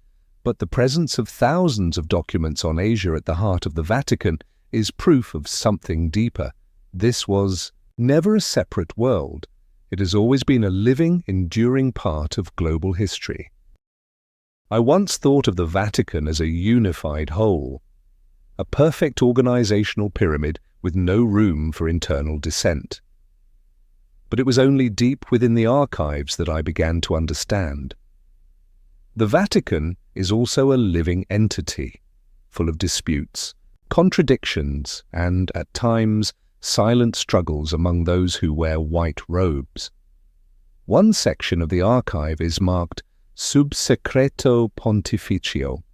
but the presence of thousands of documents on Asia at the heart of the Vatican is proof of something deeper. This was never a separate world. It has always been a living, enduring part of global history. I once thought of the Vatican as a unified whole, a perfect organizational pyramid with no room for internal dissent. But it was only deep within the archives that I began to understand. The Vatican is also a living entity, full of disputes, contradictions, and, at times, silent struggles among those who wear white robes. One section of the archive is marked Sub Secreto Pontificio,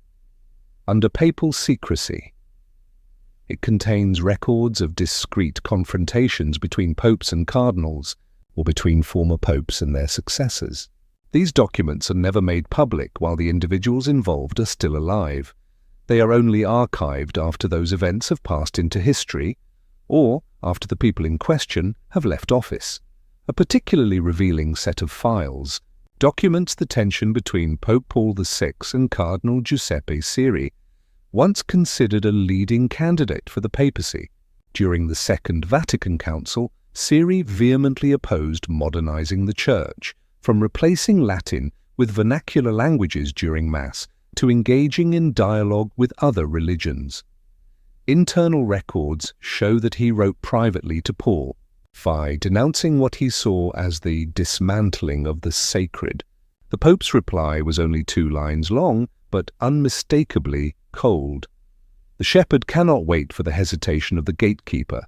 under papal secrecy. It contains records of discreet confrontations between popes and cardinals, or between former popes and their successors. These documents are never made public while the individuals involved are still alive. They are only archived after those events have passed into history, or after the people in question have left office. A particularly revealing set of files documents the tension between Pope Paul VI and Cardinal Giuseppe Siri, once considered a leading candidate for the papacy. During the Second Vatican Council, Siri vehemently opposed modernizing the Church, from replacing Latin with vernacular languages during Mass to engaging in dialogue with other religions. Internal records show that he wrote privately to Paul, denouncing what he saw as the dismantling of the sacred. The Pope's reply was only 2 lines long, but unmistakably cold. The shepherd cannot wait for the hesitation of the gatekeeper.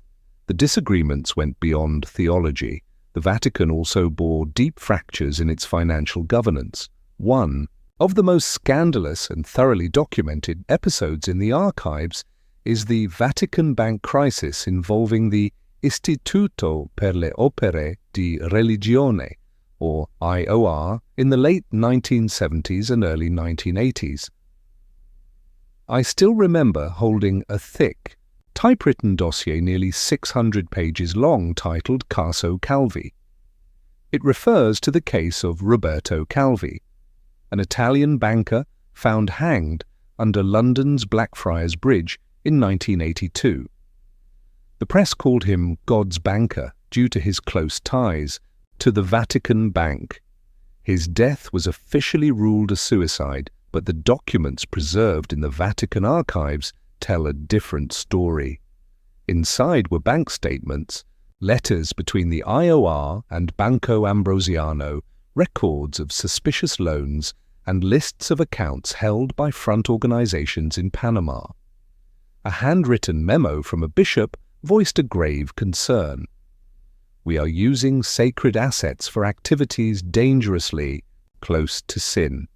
The disagreements went beyond theology. The Vatican also bore deep fractures in its financial governance. One of the most scandalous and thoroughly documented episodes in the archives is the Vatican Bank crisis involving the Istituto per le Opere di Religione, or IOR, in the late 1970s and early 1980s. I still remember holding a thick, typewritten dossier nearly 600 pages long titled Caso Calvi. It refers to the case of Roberto Calvi, an Italian banker found hanged under London's Blackfriars Bridge in 1982. The press called him God's banker due to his close ties to the Vatican Bank. His death was officially ruled a suicide, but the documents preserved in the Vatican Archives tell a different story. Inside were bank statements, letters between the IOR and Banco Ambrosiano, records of suspicious loans, and lists of accounts held by front organizations in Panama. A handwritten memo from a bishop voiced a grave concern. We are using sacred assets for activities dangerously close to sin.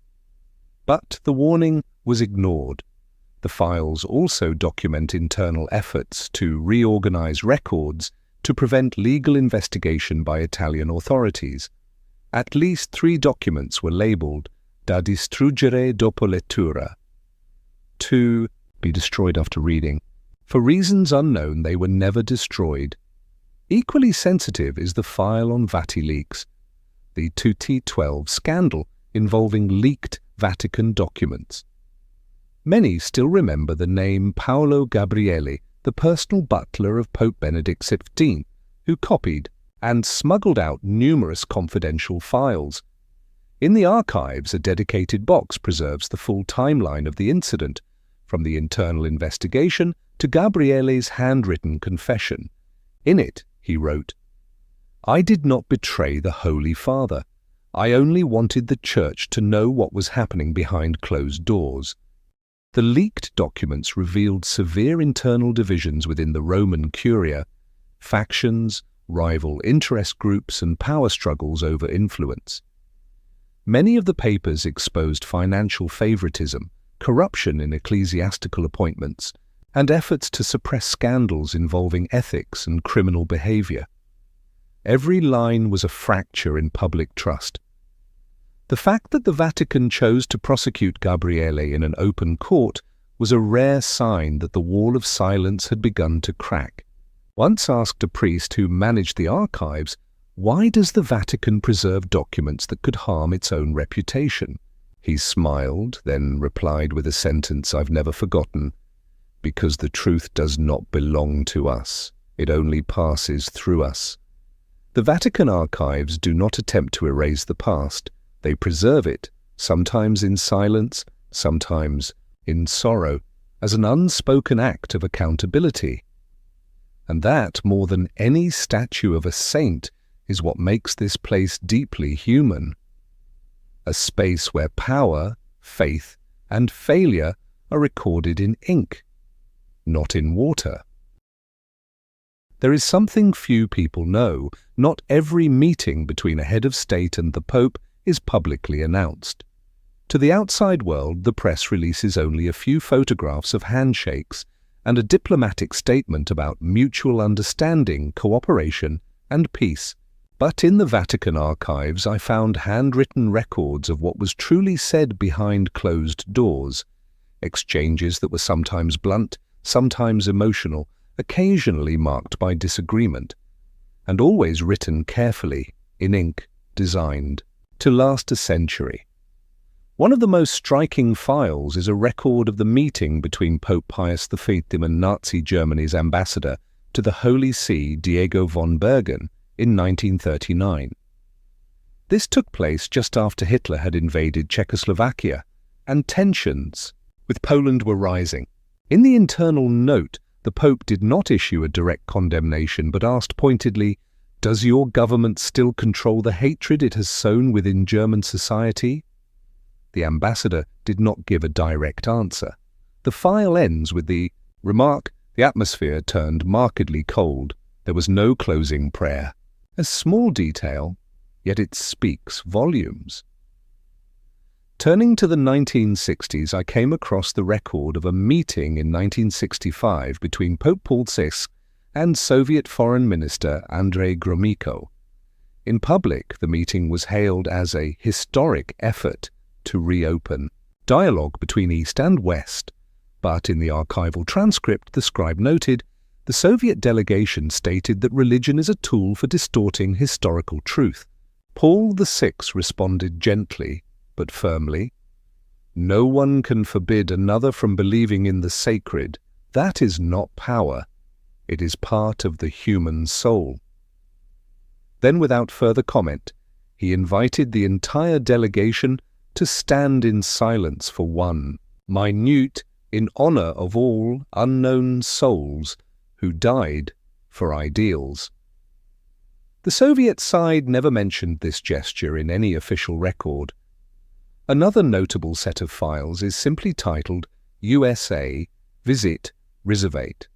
But the warning was ignored. The files also document internal efforts to reorganize records to prevent legal investigation by Italian authorities. At least 3 documents were labeled da distruggere dopo lettura, to be destroyed after reading. For reasons unknown, they were never destroyed. Equally sensitive is the file on VatiLeaks, the Tutti 12 scandal involving leaked Vatican documents. Many still remember the name Paolo Gabrielli, the personal butler of Pope Benedict XV, who copied and smuggled out numerous confidential files. In the archives, a dedicated box preserves the full timeline of the incident, from the internal investigation to Gabrielli's handwritten confession. In it, he wrote, "I did not betray the Holy Father. I only wanted the Church to know what was happening behind closed doors." The leaked documents revealed severe internal divisions within the Roman Curia, factions, rival interest groups, and power struggles over influence. Many of the papers exposed financial favoritism, corruption in ecclesiastical appointments, and efforts to suppress scandals involving ethics and criminal behavior. Every line was a fracture in public trust. The fact that the Vatican chose to prosecute Gabriele in an open court was a rare sign that the wall of silence had begun to crack. Once asked a priest who managed the archives, why does the Vatican preserve documents that could harm its own reputation? He smiled, then replied with a sentence I've never forgotten, "Because the truth does not belong to us. It only passes through us." The Vatican Archives do not attempt to erase the past. They preserve it, sometimes in silence, sometimes in sorrow, as an unspoken act of accountability. And that, more than any statue of a saint, is what makes this place deeply human. A space where power, faith, and failure are recorded in ink, not in water. There is something few people know. Not every meeting between a head of state and the Pope is publicly announced. To the outside world, the press releases only a few photographs of handshakes and a diplomatic statement about mutual understanding, cooperation, and peace. But in the Vatican Archives, I found handwritten records of what was truly said behind closed doors, exchanges that were sometimes blunt, sometimes emotional, occasionally marked by disagreement, and always written carefully, in ink, designed to last a century. One of the most striking files is a record of the meeting between Pope Pius V and Nazi Germany's ambassador to the Holy See, Diego von Bergen, in 1939. This took place just after Hitler had invaded Czechoslovakia, and tensions with Poland were rising. In the internal note, the Pope did not issue a direct condemnation, but asked pointedly, "Does your government still control the hatred it has sown within German society?" The ambassador did not give a direct answer. The file ends with the remark, "The atmosphere turned markedly cold. There was no closing prayer." A small detail, yet it speaks volumes. Turning to the 1960s, I came across the record of a meeting in 1965 between Pope Paul VI and Soviet Foreign Minister Andrei Gromyko. In public, the meeting was hailed as a historic effort to reopen dialogue between East and West, but in the archival transcript, the scribe noted, the Soviet delegation stated that religion is a tool for distorting historical truth. Paul VI responded gently but firmly, "No one can forbid another from believing in the sacred. That is not power. It is part of the human soul." Then, without further comment, he invited the entire delegation to stand in silence for 1 minute in honor of all unknown souls who died for ideals. The Soviet side never mentioned this gesture in any official record. Another notable set of files is simply titled USA Visit Reservate.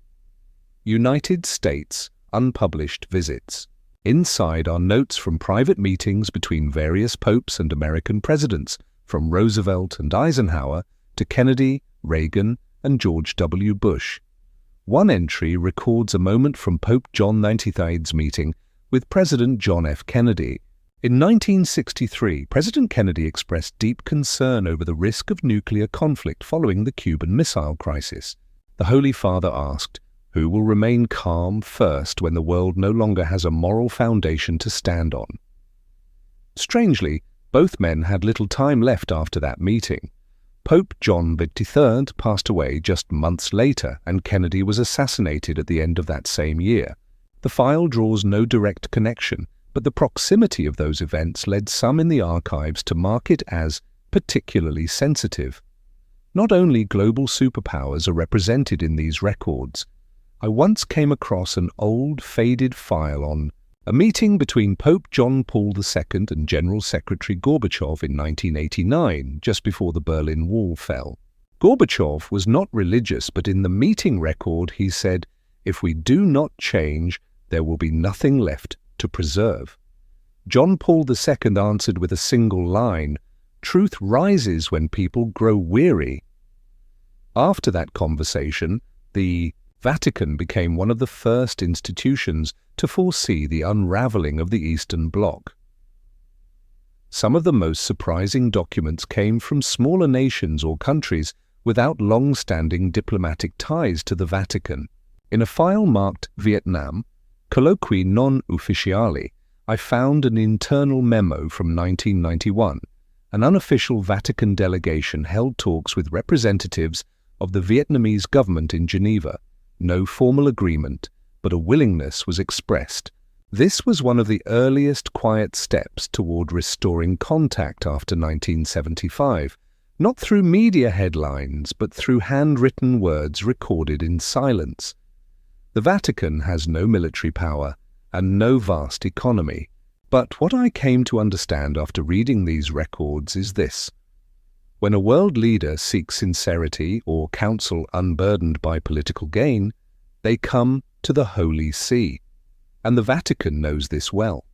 United States Unpublished Visits. Inside are notes from private meetings between various popes and American presidents, from Roosevelt and Eisenhower to Kennedy, Reagan, and George W. Bush. One entry records a moment from Pope John XXIII's meeting with President John F. Kennedy. In 1963, President Kennedy expressed deep concern over the risk of nuclear conflict following the Cuban Missile Crisis. The Holy Father asked, "Who will remain calm first when the world no longer has a moral foundation to stand on?" Strangely, both men had little time left after that meeting. Pope John XXIII passed away just months later, and Kennedy was assassinated at the end of that same year. The file draws no direct connection, but the proximity of those events led some in the archives to mark it as particularly sensitive. Not only global superpowers are represented in these records. I once came across an old, faded file on a meeting between Pope John Paul II and General Secretary Gorbachev in 1989, just before the Berlin Wall fell. Gorbachev was not religious, but in the meeting record he said, "If we do not change, there will be nothing left to preserve." John Paul II answered with a single line, "Truth rises when people grow weary." After that conversation, the Vatican became one of the first institutions to foresee the unraveling of the Eastern Bloc. Some of the most surprising documents came from smaller nations or countries without long-standing diplomatic ties to the Vatican. In a file marked Vietnam, Colloqui non ufficiali, I found an internal memo from 1991. An unofficial Vatican delegation held talks with representatives of the Vietnamese government in Geneva. No formal agreement, but a willingness was expressed. This was one of the earliest quiet steps toward restoring contact after 1975, not through media headlines, but through handwritten words recorded in silence. The Vatican has no military power and no vast economy, but what I came to understand after reading these records is this. When a world leader seeks sincerity or counsel unburdened by political gain, they come to the Holy See, and the Vatican knows this well.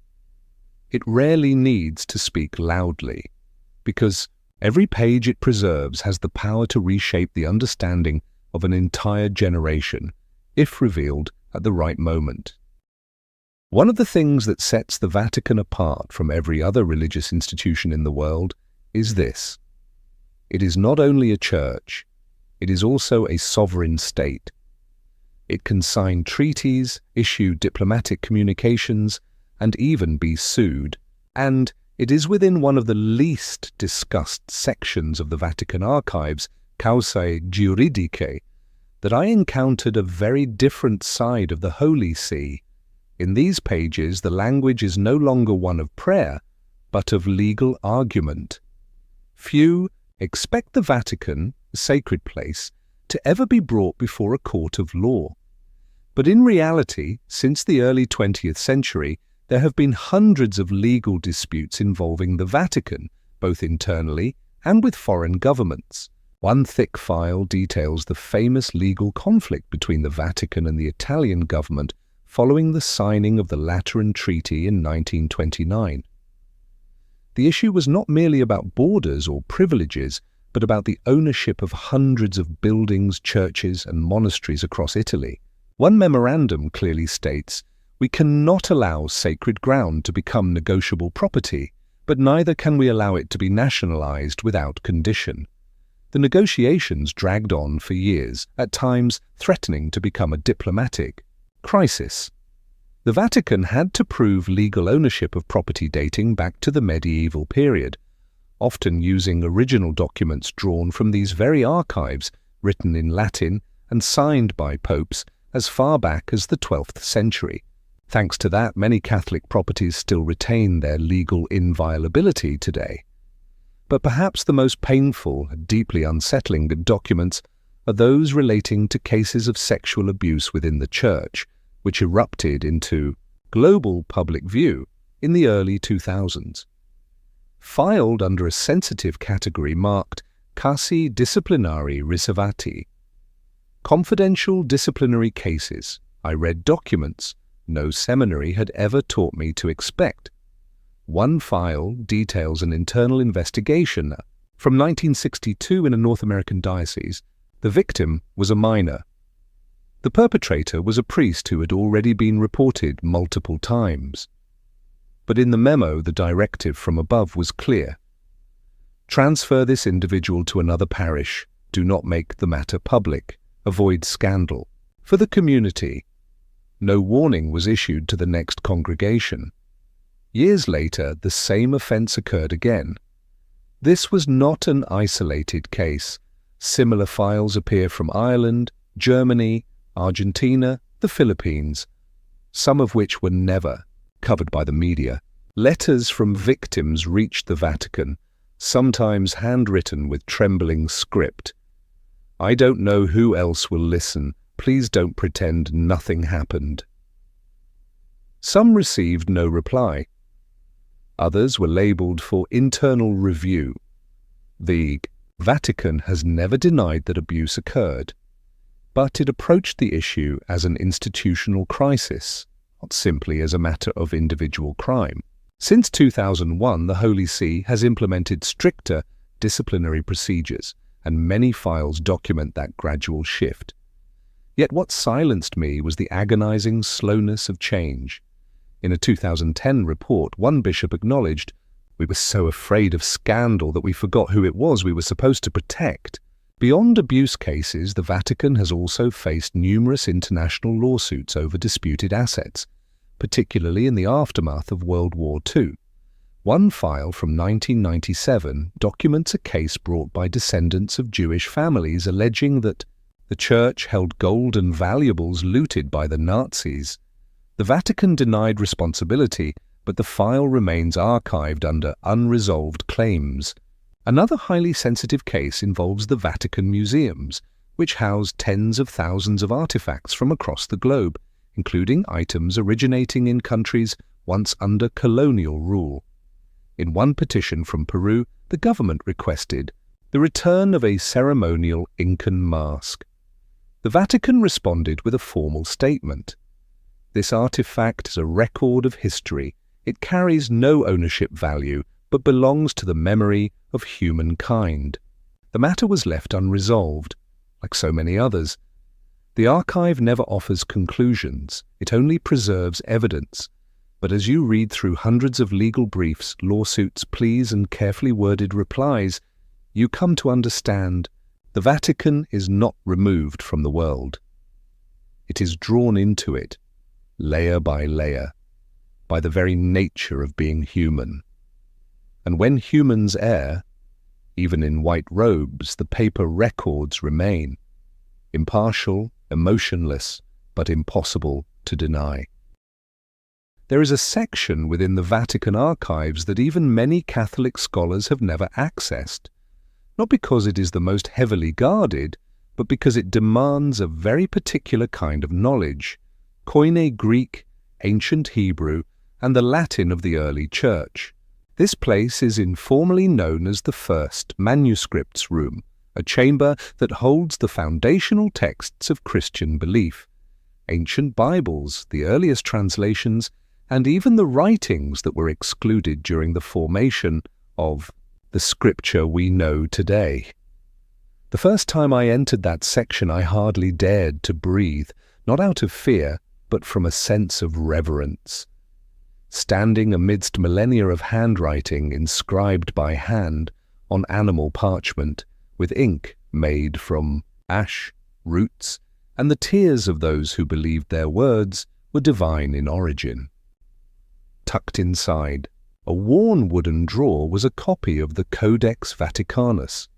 It rarely needs to speak loudly, because every page it preserves has the power to reshape the understanding of an entire generation, if revealed at the right moment. One of the things that sets the Vatican apart from every other religious institution in the world is this. It is not only a church, it is also a sovereign state. It can sign treaties, issue diplomatic communications, and even be sued. And it is within one of the least discussed sections of the Vatican Archives, Causae Juridicae, that I encountered a very different side of the Holy See. In these pages, the language is no longer one of prayer, but of legal argument. Few expect the Vatican, a sacred place, to ever be brought before a court of law. But in reality, since the early 20th century, there have been hundreds of legal disputes involving the Vatican, both internally and with foreign governments. One thick file details the famous legal conflict between the Vatican and the Italian government following the signing of the Lateran Treaty in 1929. The issue was not merely about borders or privileges, but about the ownership of hundreds of buildings, churches, and monasteries across Italy. One memorandum clearly states, "We cannot allow sacred ground to become negotiable property, but neither can we allow it to be nationalized without condition." The negotiations dragged on for years, at times threatening to become a diplomatic crisis. The Vatican had to prove legal ownership of property dating back to the medieval period, often using original documents drawn from these very archives, written in Latin and signed by popes as far back as the 12th century. Thanks to that, many Catholic properties still retain their legal inviolability today. But perhaps the most painful and deeply unsettling documents are those relating to cases of sexual abuse within the Church, which erupted into global public view in the early 2000s. Filed under a sensitive category marked Casi Disciplinari Riservati. Confidential disciplinary cases. I read documents no seminary had ever taught me to expect. One file details an internal investigation. From 1962 in a North American diocese, the victim was a minor. The perpetrator was a priest who had already been reported multiple times. But in the memo, the directive from above was clear. Transfer this individual to another parish. Do not make the matter public. Avoid scandal. For the community, no warning was issued to the next congregation. Years later, the same offence occurred again. This was not an isolated case. Similar files appear from Ireland, Germany, Argentina, the Philippines, some of which were never covered by the media. Letters from victims reached the Vatican, sometimes handwritten with trembling script. "I don't know who else will listen. Please don't pretend nothing happened." Some received no reply. Others were labelled for internal review. The Vatican has never denied that abuse occurred, but it approached the issue as an institutional crisis, not simply as a matter of individual crime. Since 2001, the Holy See has implemented stricter disciplinary procedures, and many files document that gradual shift. Yet what silenced me was the agonizing slowness of change. In a 2010 report, one bishop acknowledged, "We were so afraid of scandal that we forgot who it was we were supposed to protect." Beyond abuse cases, the Vatican has also faced numerous international lawsuits over disputed assets, particularly in the aftermath of World War II. One file from 1997 documents a case brought by descendants of Jewish families alleging that the Church held gold and valuables looted by the Nazis. The Vatican denied responsibility, but the file remains archived under unresolved claims. Another highly sensitive case involves the Vatican museums, which house tens of thousands of artifacts from across the globe, including items originating in countries once under colonial rule. In one petition from Peru, the government requested the return of a ceremonial Incan mask. The Vatican responded with a formal statement. This artifact is a record of history. It carries no ownership value, but belongs to the memory of humankind. The matter was left unresolved, like so many others. The archive never offers conclusions. It only preserves evidence. But as you read through hundreds of legal briefs, lawsuits, pleas, and carefully worded replies, you come to understand the Vatican is not removed from the world. It is drawn into it, layer by layer, by the very nature of being human. And when humans err, even in white robes, the paper records remain, impartial, emotionless, but impossible to deny. There is a section within the Vatican Archives that even many Catholic scholars have never accessed, not because it is the most heavily guarded, but because it demands a very particular kind of knowledge, Koine Greek, ancient Hebrew, and the Latin of the early Church. This place is informally known as the First Manuscripts Room, a chamber that holds the foundational texts of Christian belief. Ancient Bibles, the earliest translations, and even the writings that were excluded during the formation of the scripture we know today. The first time I entered that section, I hardly dared to breathe, not out of fear, but from a sense of reverence. Standing amidst millennia of handwriting inscribed by hand on animal parchment, with ink made from ash, roots, and the tears of those who believed their words were divine in origin. Tucked inside a worn wooden drawer was a copy of the Codex Vaticanus,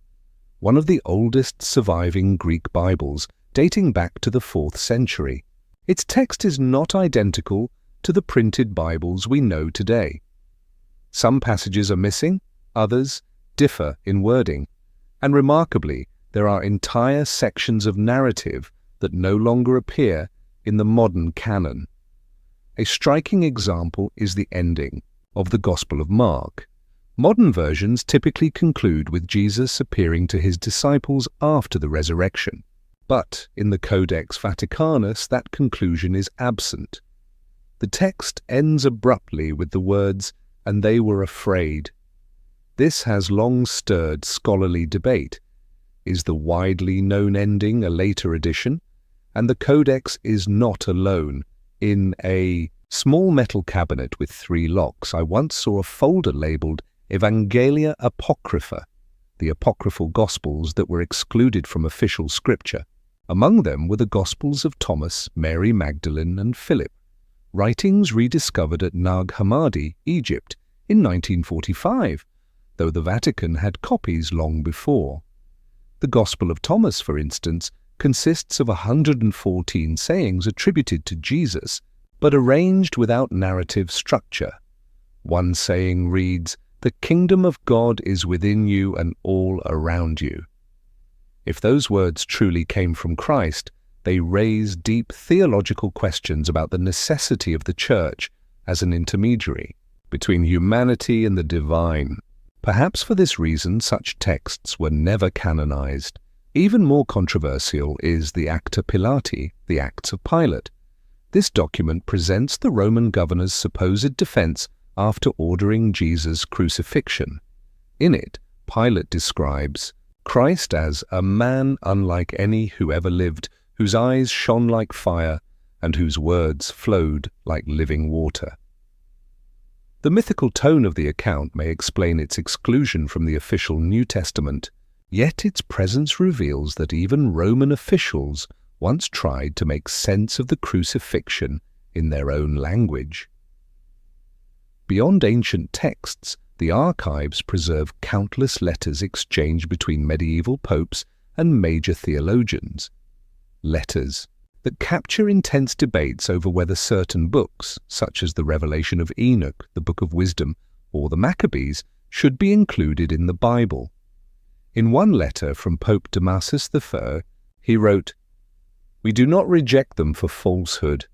one of the oldest surviving Greek Bibles dating back to the 4th century. Its text is not identical to the printed Bibles we know today. Some passages are missing, others differ in wording, and remarkably, there are entire sections of narrative that no longer appear in the modern canon. A striking example is the ending of the Gospel of Mark. Modern versions typically conclude with Jesus appearing to his disciples after the resurrection, but in the Codex Vaticanus that conclusion is absent. The text ends abruptly with the words, "and they were afraid." This has long stirred scholarly debate. Is the widely known ending a later addition? And the Codex is not alone. In a small metal cabinet with 3 locks, I once saw a folder labelled Evangelia Apocrypha, the apocryphal Gospels that were excluded from official scripture. Among them were the Gospels of Thomas, Mary Magdalene, and Philip, writings rediscovered at Nag Hammadi, Egypt, in 1945, though the Vatican had copies long before. The Gospel of Thomas, for instance, consists of 114 sayings attributed to Jesus, but arranged without narrative structure. One saying reads, "The kingdom of God is within you and all around you." If those words truly came from Christ, they raise deep theological questions about the necessity of the Church as an intermediary between humanity and the divine. Perhaps for this reason such texts were never canonized. Even more controversial is the Acta Pilati, the Acts of Pilate. This document presents the Roman governor's supposed defense after ordering Jesus' crucifixion. In it, Pilate describes Christ as a man unlike any who ever lived, whose eyes shone like fire and whose words flowed like living water. The mythical tone of the account may explain its exclusion from the official New Testament, yet its presence reveals that even Roman officials once tried to make sense of the crucifixion in their own language. Beyond ancient texts, the archives preserve countless letters exchanged between medieval popes and major theologians. Letters that capture intense debates over whether certain books, such as the Revelation of Enoch, the Book of Wisdom, or the Maccabees, should be included in the Bible. In one letter from Pope Damasus III, he wrote, "We do not reject them for falsehood,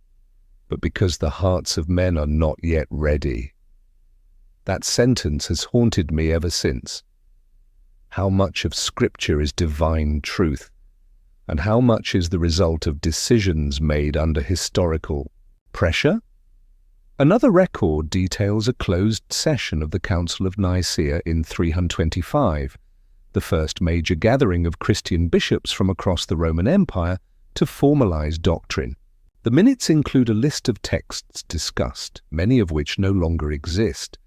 but because the hearts of men are not yet ready." That sentence has haunted me ever since. How much of Scripture is divine truth, and how much is the result of decisions made under historical pressure? Another record details a closed session of the Council of Nicaea in 325, the first major gathering of Christian bishops from across the Roman Empire to formalize doctrine. The minutes include a list of texts discussed, many of which no longer exist.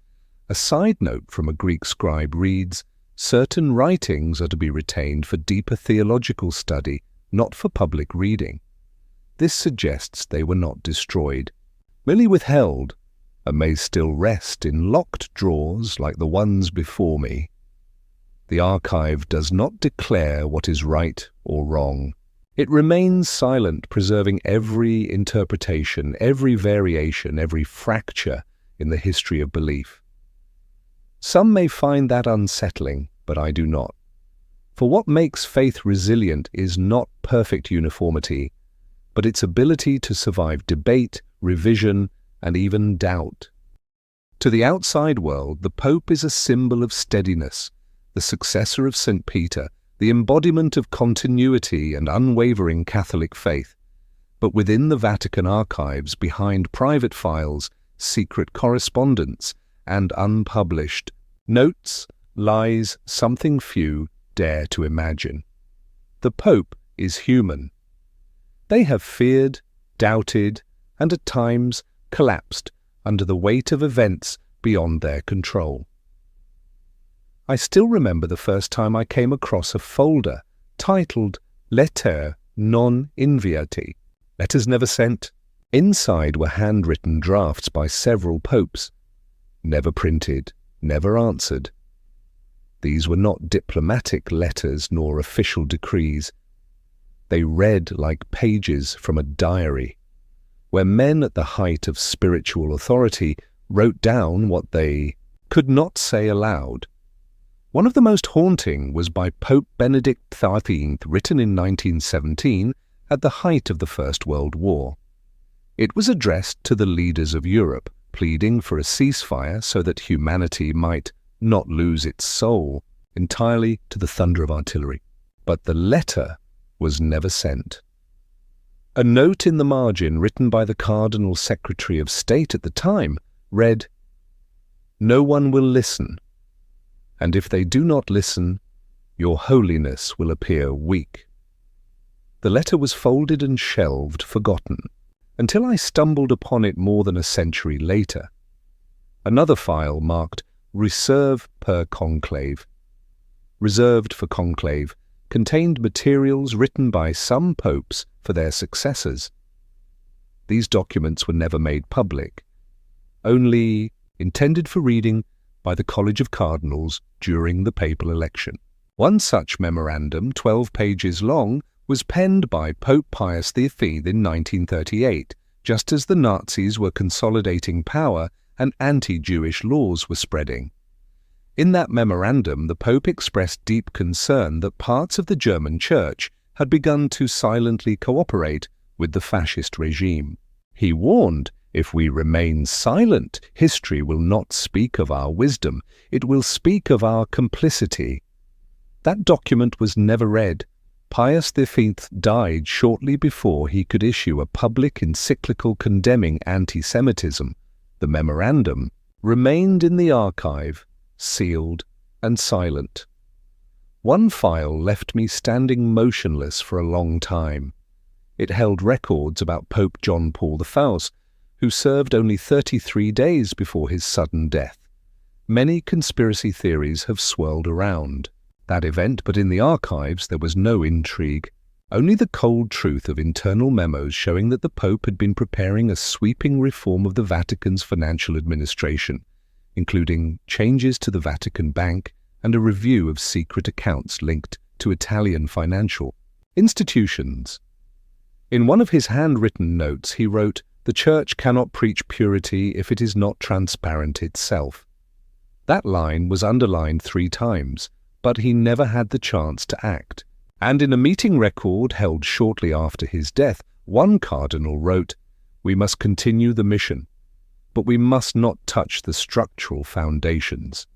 A side note from a Greek scribe reads, "Certain writings are to be retained for deeper theological study, not for public reading." This suggests they were not destroyed, merely withheld, and may still rest in locked drawers like the ones before me. The archive does not declare what is right or wrong. It remains silent, preserving every interpretation, every variation, every fracture in the history of belief. Some may find that unsettling, but I do not. For what makes faith resilient is not perfect uniformity, but its ability to survive debate, revision, and even doubt. To the outside world, the Pope is a symbol of steadiness, the successor of St. Peter, the embodiment of continuity and unwavering Catholic faith. But within the Vatican Archives, behind private files, secret correspondence, and unpublished notes lies something few dare to imagine. The Pope is human. They have feared, doubted, and at times collapsed under the weight of events beyond their control. I still remember the first time I came across a folder titled Lettere non inviate, letters never sent. Inside were handwritten drafts by several popes, never printed, never answered. These were not diplomatic letters nor official decrees. They read like pages from a diary, where men at the height of spiritual authority wrote down what they could not say aloud. One of the most haunting was by Pope Benedict XIII, written in 1917 at the height of the First World War. It was addressed to the leaders of Europe, pleading for a ceasefire so that humanity might not lose its soul entirely to the thunder of artillery. But the letter was never sent. A note in the margin written by the Cardinal Secretary of State at the time read, "No one will listen, and if they do not listen, your holiness will appear weak." The letter was folded and shelved, forgotten, until I stumbled upon it more than a century later. Another file marked Reserve per Conclave. Reserved for conclave contained materials written by some popes for their successors. These documents were never made public, only intended for reading by the College of Cardinals during the papal election. One such memorandum, 12 pages long, was penned by Pope Pius V in 1938, just as the Nazis were consolidating power and anti-Jewish laws were spreading. In that memorandum, the Pope expressed deep concern that parts of the German Church had begun to silently cooperate with the fascist regime. He warned, if we remain silent, history will not speak of our wisdom, it will speak of our complicity. That document was never read. Pius V died shortly before he could issue a public encyclical condemning anti-Semitism. The memorandum remained in the archive, sealed and silent. One file left me standing motionless for a long time. It held records about Pope John Paul I, who served only 33 days before his sudden death. Many conspiracy theories have swirled around that event, but in the archives there was no intrigue, only the cold truth of internal memos showing that the Pope had been preparing a sweeping reform of the Vatican's financial administration, including changes to the Vatican Bank and a review of secret accounts linked to Italian financial institutions. In one of his handwritten notes he wrote, "The Church cannot preach purity if it is not transparent itself." That line was underlined 3 times, but he never had the chance to act. And in a meeting record held shortly after his death, one cardinal wrote, "We must continue the mission, but we must not touch the structural foundations."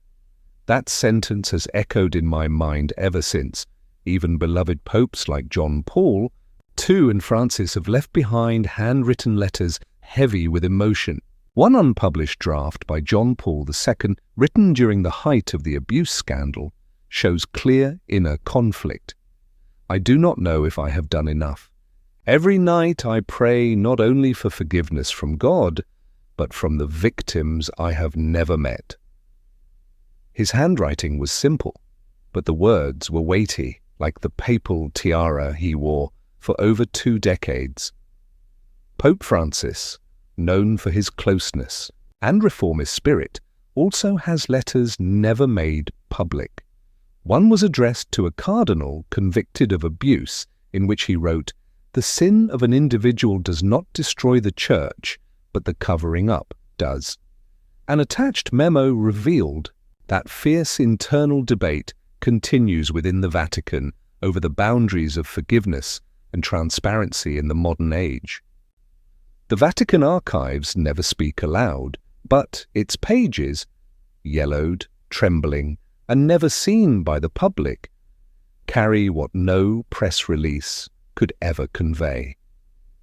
That sentence has echoed in my mind ever since. Even beloved popes like John Paul II and Francis have left behind handwritten letters heavy with emotion. One unpublished draft by John Paul II, written during the height of the abuse scandal, shows clear inner conflict. "I do not know if I have done enough. Every night I pray not only for forgiveness from God, but from the victims I have never met." His handwriting was simple, but the words were weighty, like the papal tiara he wore for over 2 decades. Pope Francis, known for his closeness and reformist spirit, also has letters never made public. One was addressed to a cardinal convicted of abuse, in which he wrote, "The sin of an individual does not destroy the Church, but the covering up does." An attached memo revealed that fierce internal debate continues within the Vatican over the boundaries of forgiveness and transparency in the modern age. The Vatican Archives never speak aloud, but its pages, yellowed, trembling, and never seen by the public, carry what no press release could ever convey: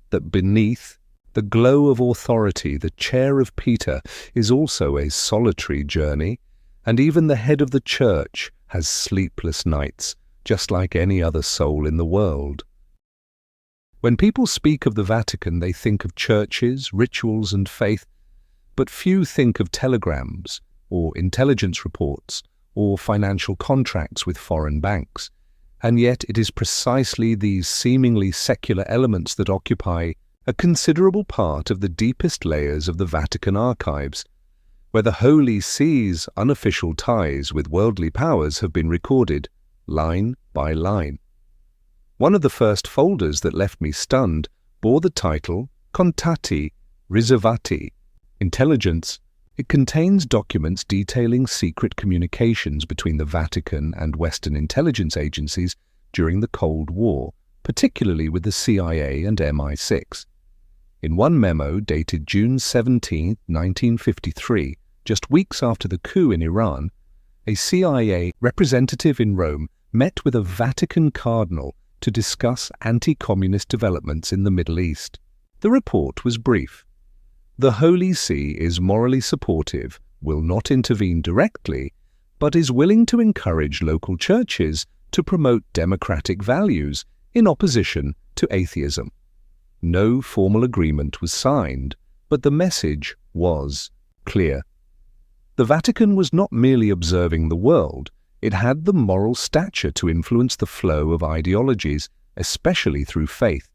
that beneath The glow of authority, the chair of Peter, is also a solitary journey, and even the head of the church has sleepless nights, just like any other soul in the world. When people speak of the Vatican, they think of churches, rituals, and faith, but few think of telegrams, or intelligence reports, or financial contracts with foreign banks. And yet it is precisely these seemingly secular elements that occupy a considerable part of the deepest layers of the Vatican Archives, where the Holy See's unofficial ties with worldly powers have been recorded, line by line. One of the first folders that left me stunned bore the title Contatti Riservati, Intelligence. It contains documents detailing secret communications between the Vatican and Western intelligence agencies during the Cold War, particularly with the CIA and MI6. In one memo dated June 17, 1953, just weeks after the coup in Iran, a CIA representative in Rome met with a Vatican cardinal to discuss anti-communist developments in the Middle East. The report was brief. The Holy See is morally supportive, will not intervene directly, but is willing to encourage local churches to promote democratic values in opposition to atheism. No formal agreement was signed, but the message was clear. The Vatican was not merely observing the world, it had the moral stature to influence the flow of ideologies, especially through faith.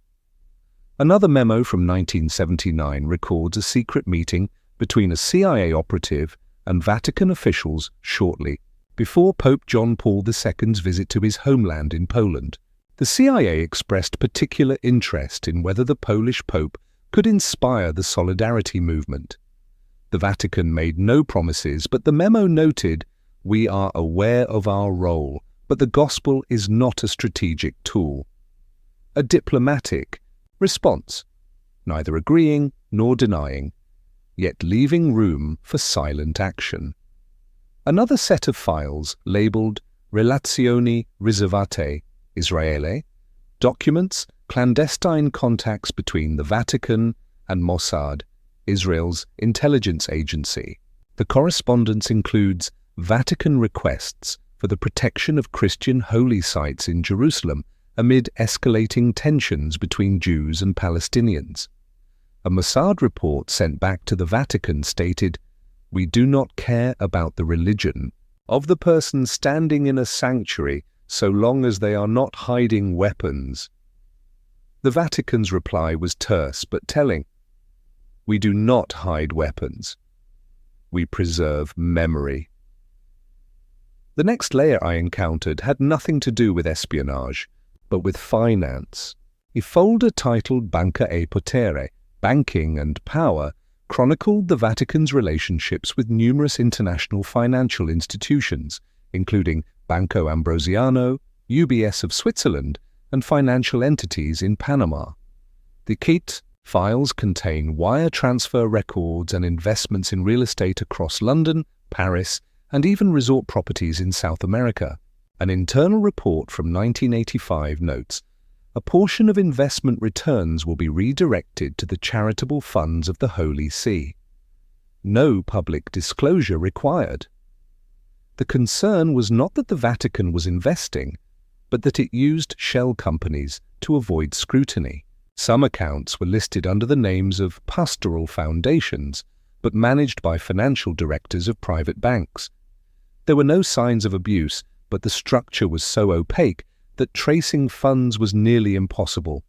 Another memo from 1979 records a secret meeting between a CIA operative and Vatican officials shortly before Pope John Paul II's visit to his homeland in Poland. The CIA expressed particular interest in whether the Polish Pope could inspire the Solidarity movement. The Vatican made no promises, but the memo noted, "We are aware of our role, but the gospel is not a strategic tool." A diplomatic response, neither agreeing nor denying, yet leaving room for silent action. Another set of files labeled Relazioni Riservate Israele, documents clandestine contacts between the Vatican and Mossad, Israel's intelligence agency. The correspondence includes Vatican requests for the protection of Christian holy sites in Jerusalem amid escalating tensions between Jews and Palestinians. A Mossad report sent back to the Vatican stated, "We do not care about the religion of the person standing in a sanctuary so long as they are not hiding weapons." The Vatican's reply was terse but telling. "We do not hide weapons. We preserve memory." The next layer I encountered had nothing to do with espionage, but with finance. A folder titled Banca e Potere, Banking and Power, chronicled the Vatican's relationships with numerous international financial institutions, including Banco Ambrosiano, UBS of Switzerland, and financial entities in Panama. The KIT files contain wire transfer records and investments in real estate across London, Paris, and even resort properties in South America. An internal report from 1985 notes, "A portion of investment returns will be redirected to the charitable funds of the Holy See. No public disclosure required." The concern was not that the Vatican was investing, but that it used shell companies to avoid scrutiny. Some accounts were listed under the names of pastoral foundations, but managed by financial directors of private banks. There were no signs of abuse, but the structure was so opaque that tracing funds was nearly impossible.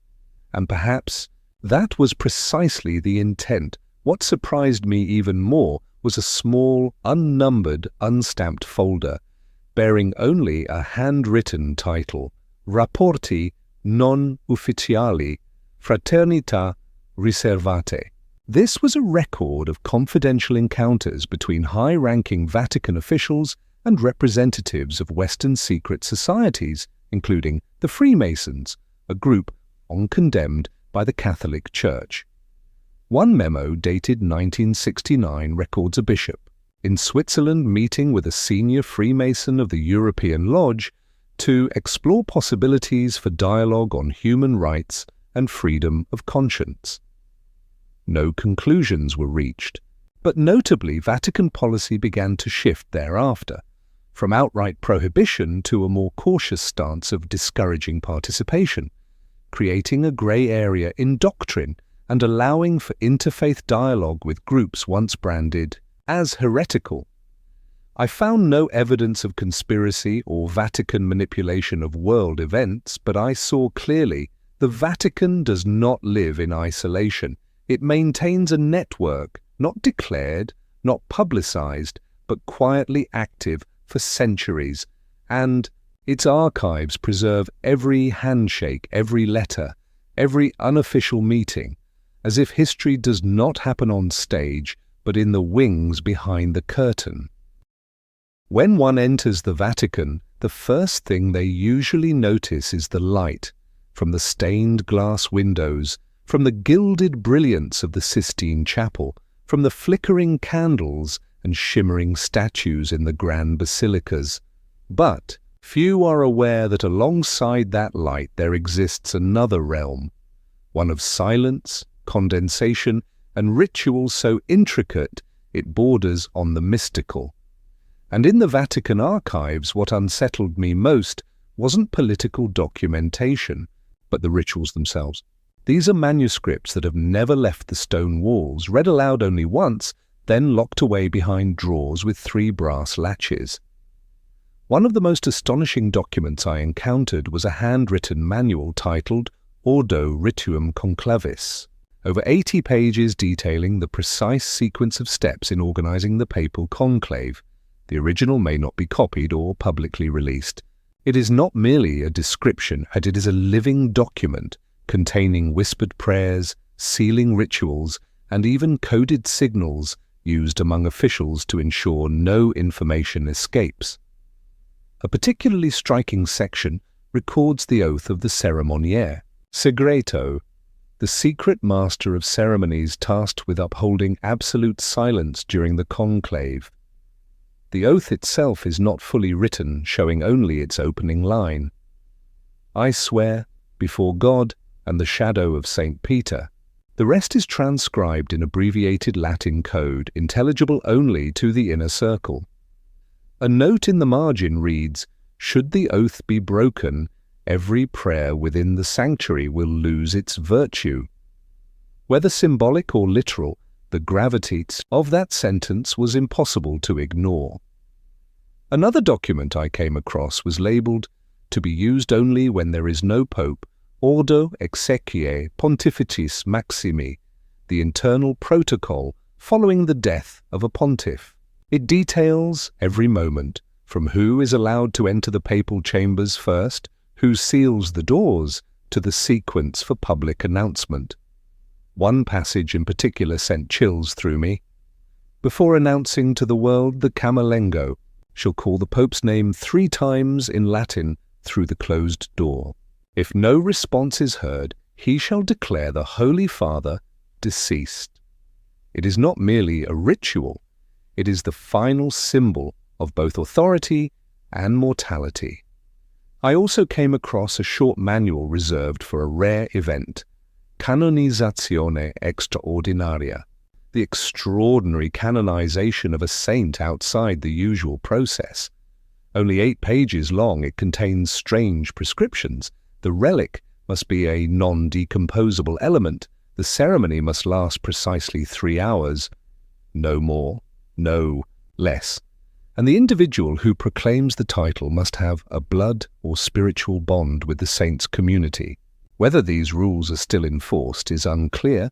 And perhaps that was precisely the intent. What surprised me even more was a small, unnumbered, unstamped folder bearing only a handwritten title, Rapporti non ufficiali Fraternità Riservate. This was a record of confidential encounters between high-ranking Vatican officials and representatives of Western secret societies, including the Freemasons, a group long condemned by the Catholic Church. One memo dated 1969 records a bishop in Switzerland meeting with a senior Freemason of the European Lodge to explore possibilities for dialogue on human rights and freedom of conscience. no conclusions were reached. But notably, Vatican policy began to shift thereafter, from outright prohibition to a more cautious stance of discouraging participation, creating a grey area in doctrine and allowing for interfaith dialogue with groups once branded as heretical. I found no evidence of conspiracy or Vatican manipulation of world events, but I saw clearly the Vatican does not live in isolation. It maintains a network, not declared, not publicized, but quietly active for centuries, and its archives preserve every handshake, every letter, every unofficial meeting, as if history does not happen on stage, but in the wings behind the curtain. When one enters the Vatican, the first thing they usually notice is the light, from the stained glass windows, from the gilded brilliance of the Sistine Chapel, from the flickering candles and shimmering statues in the grand basilicas. But few are aware that alongside that light there exists another realm, one of silence, condensation, and ritual so intricate it borders on the mystical. And in the Vatican Archives, what unsettled me most wasn't political documentation, but the rituals themselves. These are manuscripts that have never left the stone walls, read aloud only once, then locked away behind drawers with 3 brass latches. One of the most astonishing documents I encountered was a handwritten manual titled Ordo Rituum Conclavis, over 80 pages detailing the precise sequence of steps in organizing the papal conclave. The original may not be copied or publicly released. It is not merely a description, but it is a living document containing whispered prayers, sealing rituals, and even coded signals used among officials to ensure no information escapes. A particularly striking section records the oath of the ceremoniere, Segreto, the secret master of ceremonies tasked with upholding absolute silence during the conclave. The oath itself is not fully written, showing only its opening line. I swear, before God and the shadow of St. Peter. The rest is transcribed in abbreviated Latin code, intelligible only to the inner circle. A note in the margin reads, "Should the oath be broken, every prayer within the sanctuary will lose its virtue." Whether symbolic or literal, the gravity of that sentence was impossible to ignore. Another document I came across was labeled, "To be used only when there is no pope, Ordo Exequiae Pontificis Maximi," the internal protocol following the death of a pontiff. It details every moment, from who is allowed to enter the papal chambers first, who seals the doors, to the sequence for public announcement. One passage in particular sent chills through me. Before announcing to the world, the Camerlengo shall call the Pope's name 3 times in Latin through the closed door. If no response is heard, he shall declare the Holy Father deceased. It is not merely a ritual, it is the final symbol of both authority and mortality. I also came across a short manual reserved for a rare event, Canonizzazione Extraordinaria, the extraordinary canonization of a saint outside the usual process. Only 8 pages long, it contains strange prescriptions. The relic must be a non-decomposable element. The ceremony must last precisely 3 hours. No more, no less. And the individual who proclaims the title must have a blood or spiritual bond with the saint's community. Whether these rules are still enforced is unclear,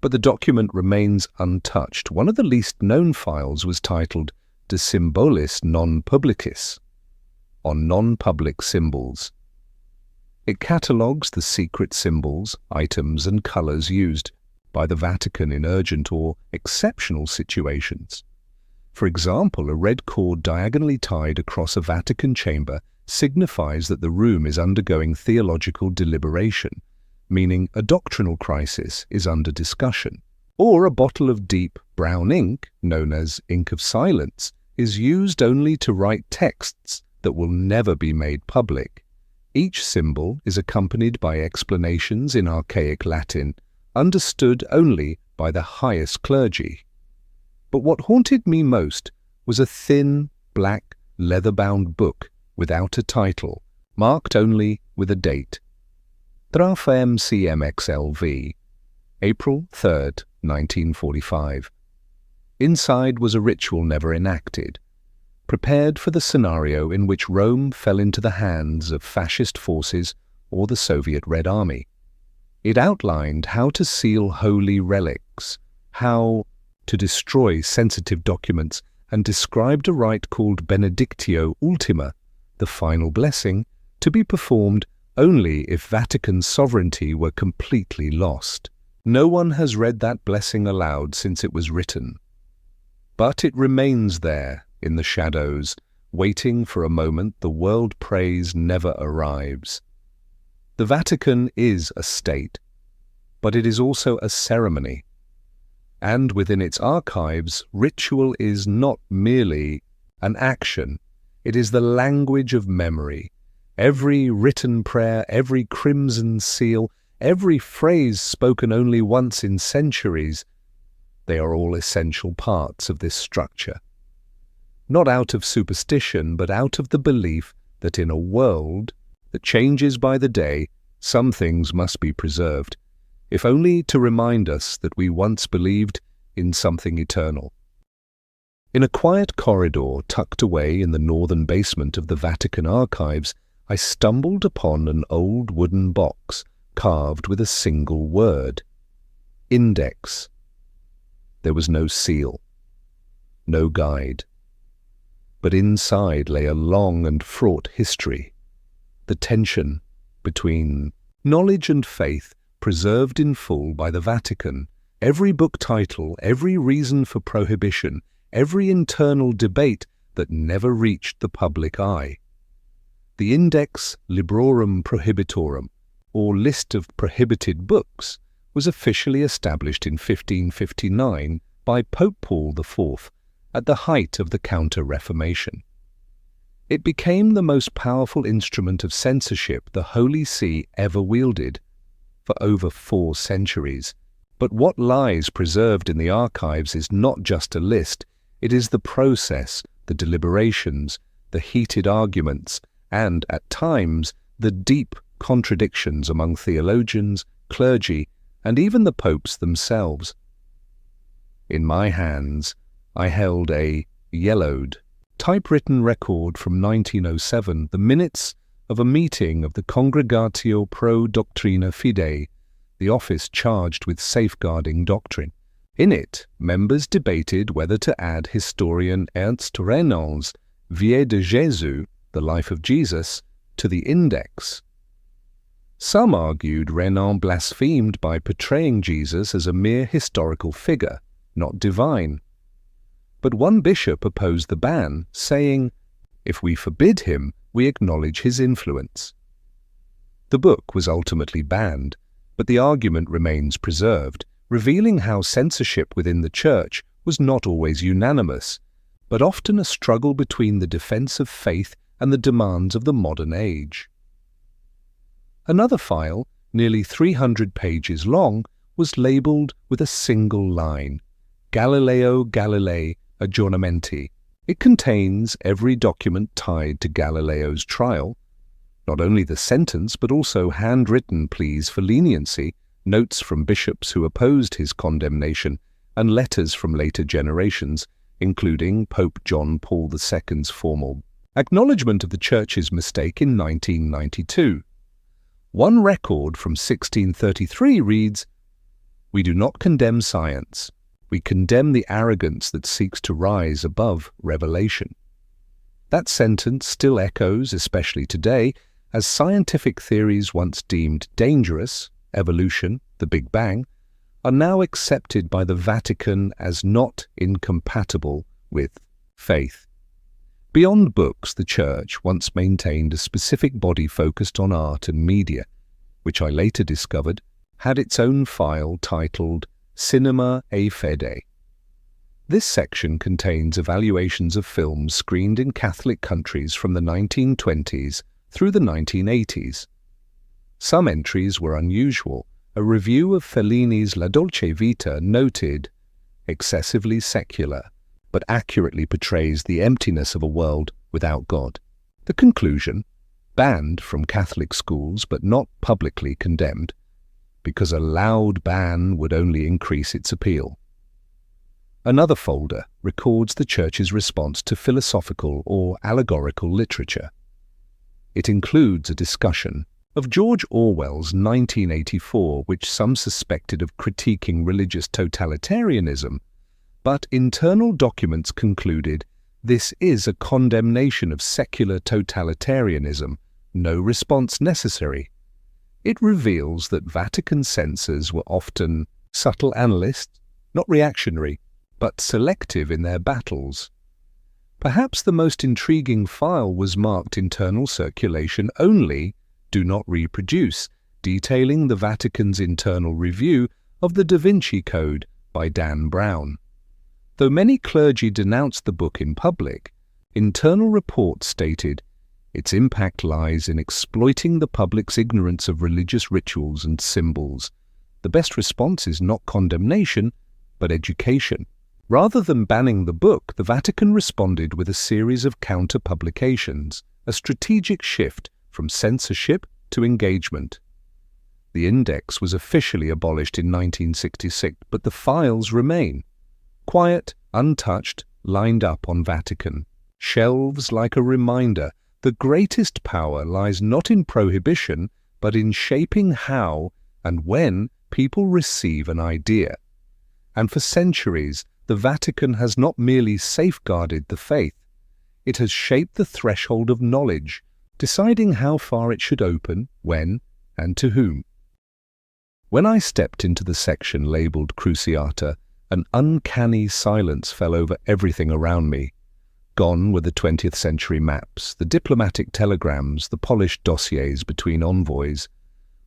but the document remains untouched. One of the least known files was titled De Symbolis Non Publicis, on non-public symbols. It catalogues the secret symbols, items, and colors used by the Vatican in urgent or exceptional situations. For example, a red cord diagonally tied across a Vatican chamber signifies that the room is undergoing theological deliberation, meaning a doctrinal crisis is under discussion. Or a bottle of deep brown ink, known as ink of silence, is used only to write texts that will never be made public. Each symbol is accompanied by explanations in archaic Latin, understood only by the highest clergy. But what haunted me most was a thin, black, leather-bound book without a title, marked only with a date. Trafem CMXLV, April 3rd, 1945. Inside was a ritual never enacted, prepared for the scenario in which Rome fell into the hands of fascist forces or the Soviet Red Army. It outlined how to seal holy relics, how to destroy sensitive documents, and described a rite called Benedictio Ultima, the final blessing, to be performed only if Vatican sovereignty were completely lost. No one has read that blessing aloud since it was written. But it remains there, in the shadows, waiting for a moment the world prays never arrives. The Vatican is a state, but it is also a ceremony. And within its archives, ritual is not merely an action, it is the language of memory. Every written prayer, every crimson seal, every phrase spoken only once in centuries, they are all essential parts of this structure. Not out of superstition, but out of the belief that in a world that changes by the day, some things must be preserved, if only to remind us that we once believed in something eternal. In a quiet corridor tucked away in the northern basement of the Vatican Archives, I stumbled upon an old wooden box carved with a single word: Index. There was no seal, no guide. But inside lay a long and fraught history, the tension between knowledge and faith preserved in full by the Vatican, every book title, every reason for prohibition, every internal debate that never reached the public eye. The Index Librorum Prohibitorum, or List of Prohibited Books, was officially established in 1559 by Pope Paul IV at the height of the Counter-Reformation. It became the most powerful instrument of censorship the Holy See ever wielded for over 4 centuries. But what lies preserved in the archives is not just a list, it is the process, the deliberations, the heated arguments, and, at times, the deep contradictions among theologians, clergy, and even the popes themselves. In my hands, I held a yellowed, typewritten record from 1907, the minutes of a meeting of the Congregatio Pro Doctrina Fidei, the office charged with safeguarding doctrine. In it, members debated whether to add historian Ernst Renan's Vie de Jésus, the life of Jesus, to the index. Some argued Renan blasphemed by portraying Jesus as a mere historical figure, not divine. But one bishop opposed the ban, saying, "If we forbid him, we acknowledge his influence." The book was ultimately banned, but the argument remains preserved, revealing how censorship within the Church was not always unanimous, but often a struggle between the defense of faith and the demands of the modern age. Another file, nearly 300 pages long, was labelled with a single line, Galileo Galilei Aggiornamenti. It contains every document tied to Galileo's trial, not only the sentence but also handwritten pleas for leniency, notes from bishops who opposed his condemnation, and letters from later generations, including Pope John Paul II's formal acknowledgement of the Church's mistake in 1992. One record from 1633 reads, "We do not condemn science. We condemn the arrogance that seeks to rise above revelation." That sentence still echoes, especially today, as scientific theories once deemed dangerous, evolution, the Big Bang, are now accepted by the Vatican as not incompatible with faith. Beyond books, the Church once maintained a specific body focused on art and media, which I later discovered had its own file titled Cinema e Fede. This section contains evaluations of films screened in Catholic countries from the 1920s through the 1980s. Some entries were unusual A review of Fellini's La Dolce Vita noted, excessively secular, but accurately portrays the emptiness of a world without God. The conclusion, banned from Catholic schools but not publicly condemned, because a loud ban would only increase its appeal. Another folder records the Church's response to philosophical or allegorical literature. It includes a discussion of George Orwell's 1984, which some suspected of critiquing religious totalitarianism, but internal documents concluded this is a condemnation of secular totalitarianism, no response necessary. It reveals that Vatican censors were often subtle analysts, not reactionary, but selective in their battles. Perhaps the most intriguing file was marked internal circulation only, do not reproduce, detailing the Vatican's internal review of the Da Vinci Code by Dan Brown. Though many clergy denounced the book in public, internal reports stated its impact lies in exploiting the public's ignorance of religious rituals and symbols. The best response is not condemnation, but education. Rather than banning the book, the Vatican responded with a series of counter-publications, a strategic shift from censorship to engagement. The index was officially abolished in 1966, but the files remain. Quiet, untouched, lined up on Vatican. Shelves like a reminder, the greatest power lies not in prohibition, but in shaping how and when people receive an idea. And for centuries, the Vatican has not merely safeguarded the faith, it has shaped the threshold of knowledge, deciding how far it should open, when, and to whom. When I stepped into the section labelled Cruciata, an uncanny silence fell over everything around me. Gone were the 20th century maps, the diplomatic telegrams, the polished dossiers between envoys.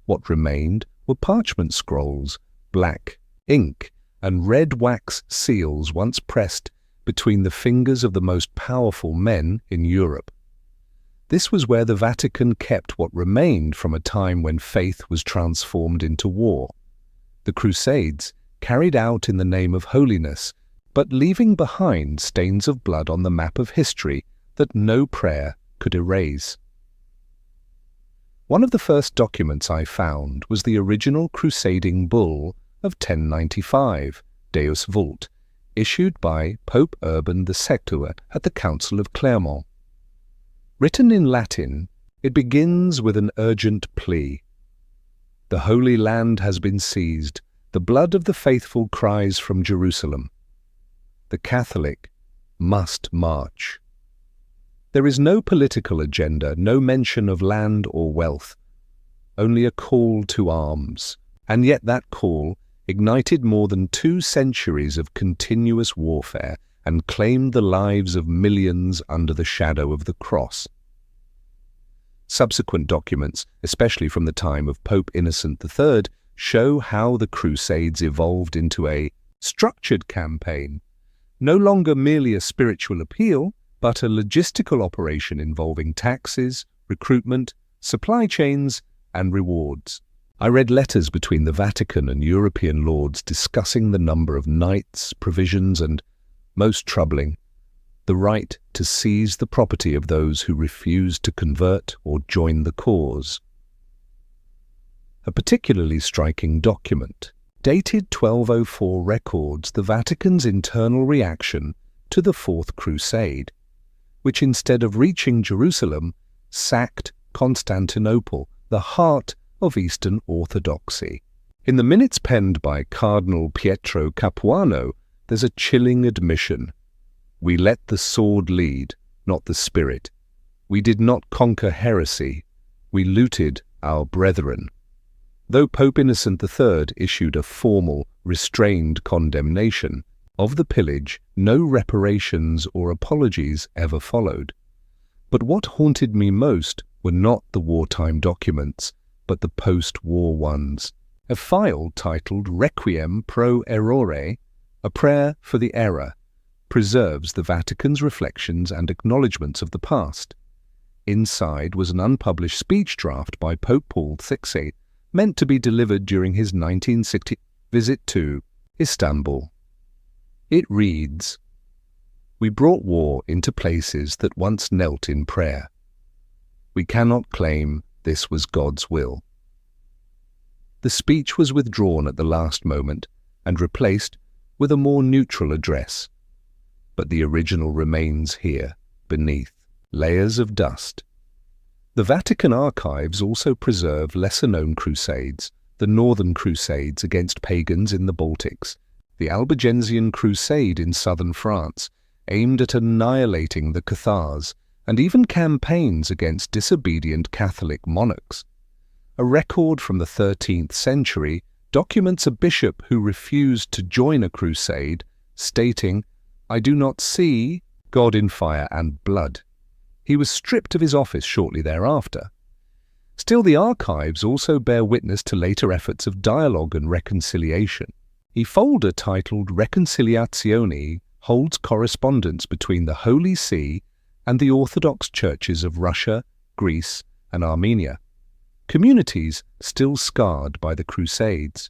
What remained were parchment scrolls, black ink, and red wax seals once pressed between the fingers of the most powerful men in Europe. This was where the Vatican kept what remained from a time when faith was transformed into war. The Crusades, carried out in the name of holiness, but leaving behind stains of blood on the map of history that no prayer could erase. One of the first documents I found was the original crusading bull of 1095, Deus Vult, issued by Pope Urban II at the Council of Clermont. Written in Latin, it begins with an urgent plea. The Holy Land has been seized. The blood of the faithful cries from Jerusalem. The Catholic must march. There is no political agenda, no mention of land or wealth, only a call to arms. And yet that call ignited more than 2 centuries of continuous warfare and claimed the lives of millions under the shadow of the cross. Subsequent documents, especially from the time of Pope Innocent III, show how the Crusades evolved into a structured campaign, no longer merely a spiritual appeal, but a logistical operation involving taxes, recruitment, supply chains, and rewards. I read letters between the Vatican and European lords discussing the number of knights, provisions, and, most troubling, the right to seize the property of those who refused to convert or join the cause. A particularly striking document, dated 1204, records the Vatican's internal reaction to the Fourth Crusade, which instead of reaching Jerusalem, sacked Constantinople, the heart of Eastern Orthodoxy. In the minutes penned by Cardinal Pietro Capuano, there's a chilling admission. We let the sword lead, not the spirit. We did not conquer heresy. We looted our brethren. Though Pope Innocent III issued a formal, restrained condemnation of the pillage, no reparations or apologies ever followed. But what haunted me most were not the wartime documents, but the post-war ones. A file titled Requiem pro Errore, a prayer for the error, preserves the Vatican's reflections and acknowledgements of the past. Inside was an unpublished speech draft by Pope Paul VI, meant to be delivered during his 1960 visit to Istanbul. It reads, "We brought war into places that once knelt in prayer. We cannot claim this was God's will." The speech was withdrawn at the last moment and replaced with a more neutral address, but the original remains here, beneath layers of dust. The Vatican Archives also preserve lesser-known crusades, the Northern Crusades against pagans in the Baltics, the Albigensian Crusade in southern France, aimed at annihilating the Cathars, and even campaigns against disobedient Catholic monarchs. A record from the 13th century documents a bishop who refused to join a crusade, stating, "I do not see God in fire and blood." He was stripped of his office shortly thereafter. Still, the archives also bear witness to later efforts of dialogue and reconciliation. A folder titled Reconciliazioni holds correspondence between the Holy See and the Orthodox churches of Russia, Greece, and Armenia, communities still scarred by the Crusades.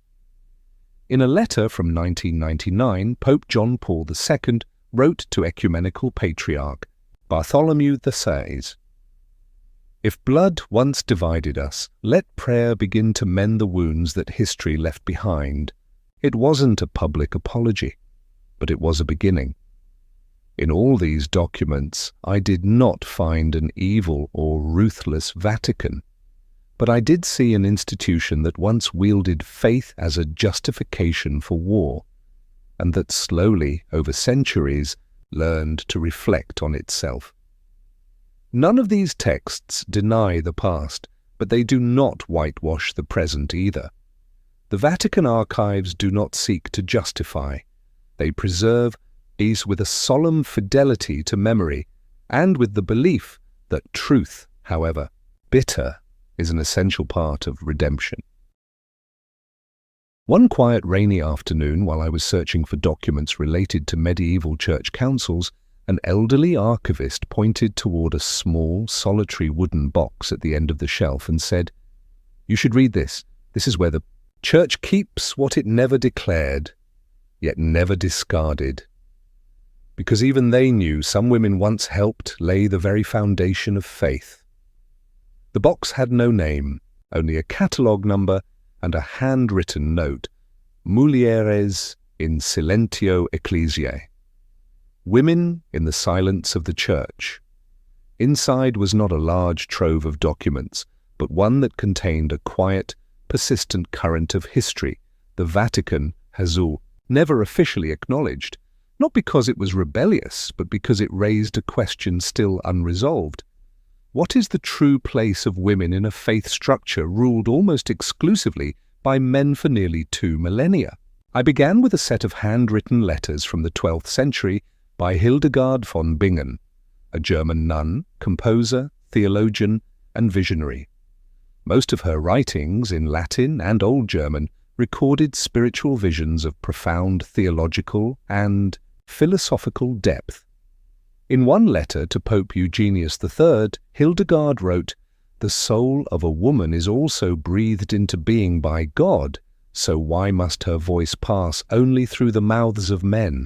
In a letter from 1999, Pope John Paul II wrote to Ecumenical Patriarch Bartholomew VI, "If blood once divided us, let prayer begin to mend the wounds that history left behind. It wasn't a public apology, but it was a beginning. In all these documents, I did not find an evil or ruthless Vatican, but I did see an institution that once wielded faith as a justification for war, and that slowly, over centuries, learned to reflect on itself." None of these texts deny the past, but they do not whitewash the present either. The Vatican Archives do not seek to justify. They preserve these with a solemn fidelity to memory, and with the belief that truth, however bitter, is an essential part of redemption. One quiet rainy afternoon, while I was searching for documents related to medieval church councils, an elderly archivist pointed toward a small, solitary wooden box at the end of the shelf and said, "You should read this. This is where the church keeps what it never declared, yet never discarded." Because even they knew some women once helped lay the very foundation of faith. The box had no name, only a catalogue number and a handwritten note, "Mulieres in silentio ecclesiae." Women in the silence of the church. Inside was not a large trove of documents, but one that contained a quiet, persistent current of history the Vatican has never officially acknowledged, not because it was rebellious, but because it raised a question still unresolved. What is the true place of women in a faith structure ruled almost exclusively by men for nearly 2 millennia? I began with a set of handwritten letters from the 12th century by Hildegard von Bingen, a German nun, composer, theologian, and visionary. Most of her writings, in Latin and Old German, recorded spiritual visions of profound theological and philosophical depth. In one letter to Pope Eugenius III, Hildegard wrote, "The soul of a woman is also breathed into being by God, so why must her voice pass only through the mouths of men?"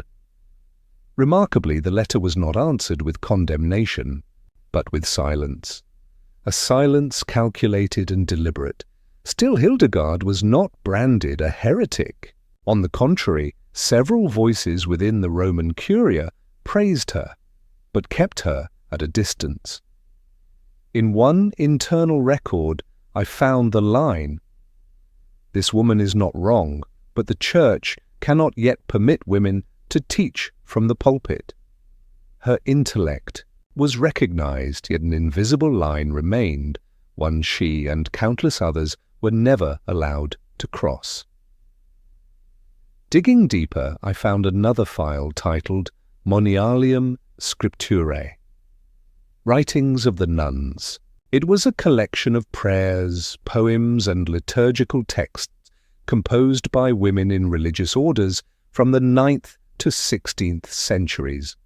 Remarkably, the letter was not answered with condemnation, but with silence. A silence calculated and deliberate. Still, Hildegard was not branded a heretic. On the contrary, several voices within the Roman Curia praised her, but kept her at a distance. In one internal record, I found the line, "This woman is not wrong, but the Church cannot yet permit women to teach from the pulpit." Her intellect was recognized, yet an invisible line remained, one she and countless others were never allowed to cross. Digging deeper, I found another file titled Monialium Scripturae, Writings of the Nuns. It was a collection of prayers, poems, and liturgical texts composed by women in religious orders from the 9th to 16th centuries.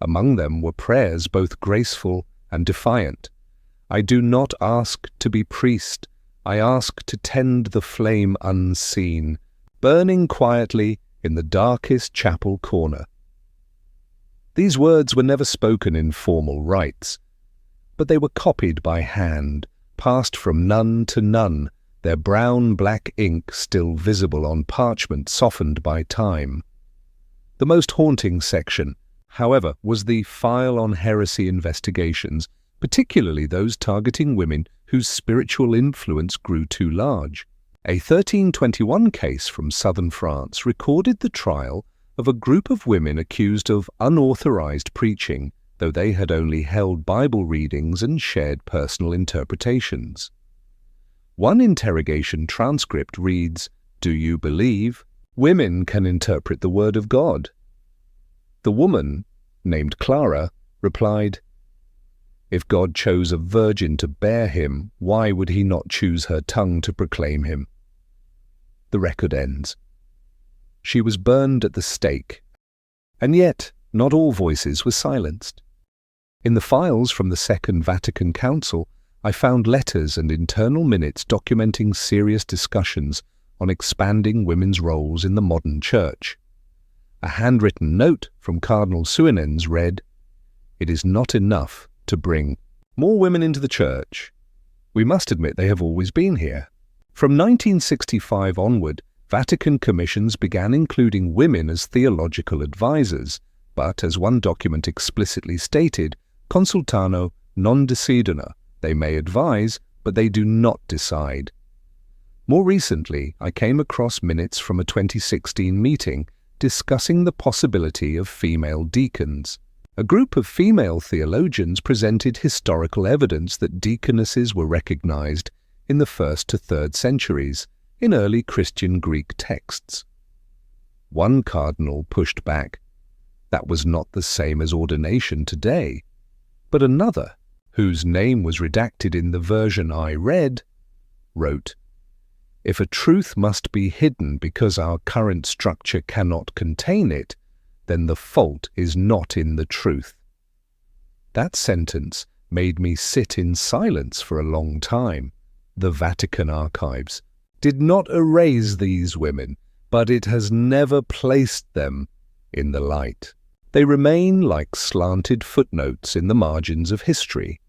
Among them were prayers both graceful and defiant. "I do not ask to be priest, I ask to tend the flame unseen, burning quietly in the darkest chapel corner." These words were never spoken in formal rites, but they were copied by hand, passed from nun to nun, their brown-black ink still visible on parchment softened by time. The most haunting section, however, was the file on heresy investigations, particularly those targeting women whose spiritual influence grew too large. A 1321 case from southern France recorded the trial of a group of women accused of unauthorized preaching, though they had only held Bible readings and shared personal interpretations. One interrogation transcript reads, "Do you believe women can interpret the Word of God?" The woman, named Clara, replied, "If God chose a virgin to bear him, why would he not choose her tongue to proclaim him?" The record ends. She was burned at the stake, and yet not all voices were silenced. In the files from the Second Vatican Council, I found letters and internal minutes documenting serious discussions on expanding women's roles in the modern Church. A handwritten note from Cardinal Suinens read, "It is not enough to bring more women into the Church. We must admit they have always been here." From 1965 onward, Vatican commissions began including women as theological advisors, but, as one document explicitly stated, consultano non decidono, they may advise, but they do not decide. More recently, I came across minutes from a 2016 meeting discussing the possibility of female deacons. A group of female theologians presented historical evidence that deaconesses were recognized in the 1st to 3rd centuries in early Christian Greek texts. One cardinal pushed back. That was not the same as ordination today. But another, whose name was redacted in the version I read, wrote, "If a truth must be hidden because our current structure cannot contain it, then the fault is not in the truth." That sentence made me sit in silence for a long time. The Vatican Archives did not erase these women, but it has never placed them in the light. They remain like slanted footnotes in the margins of history,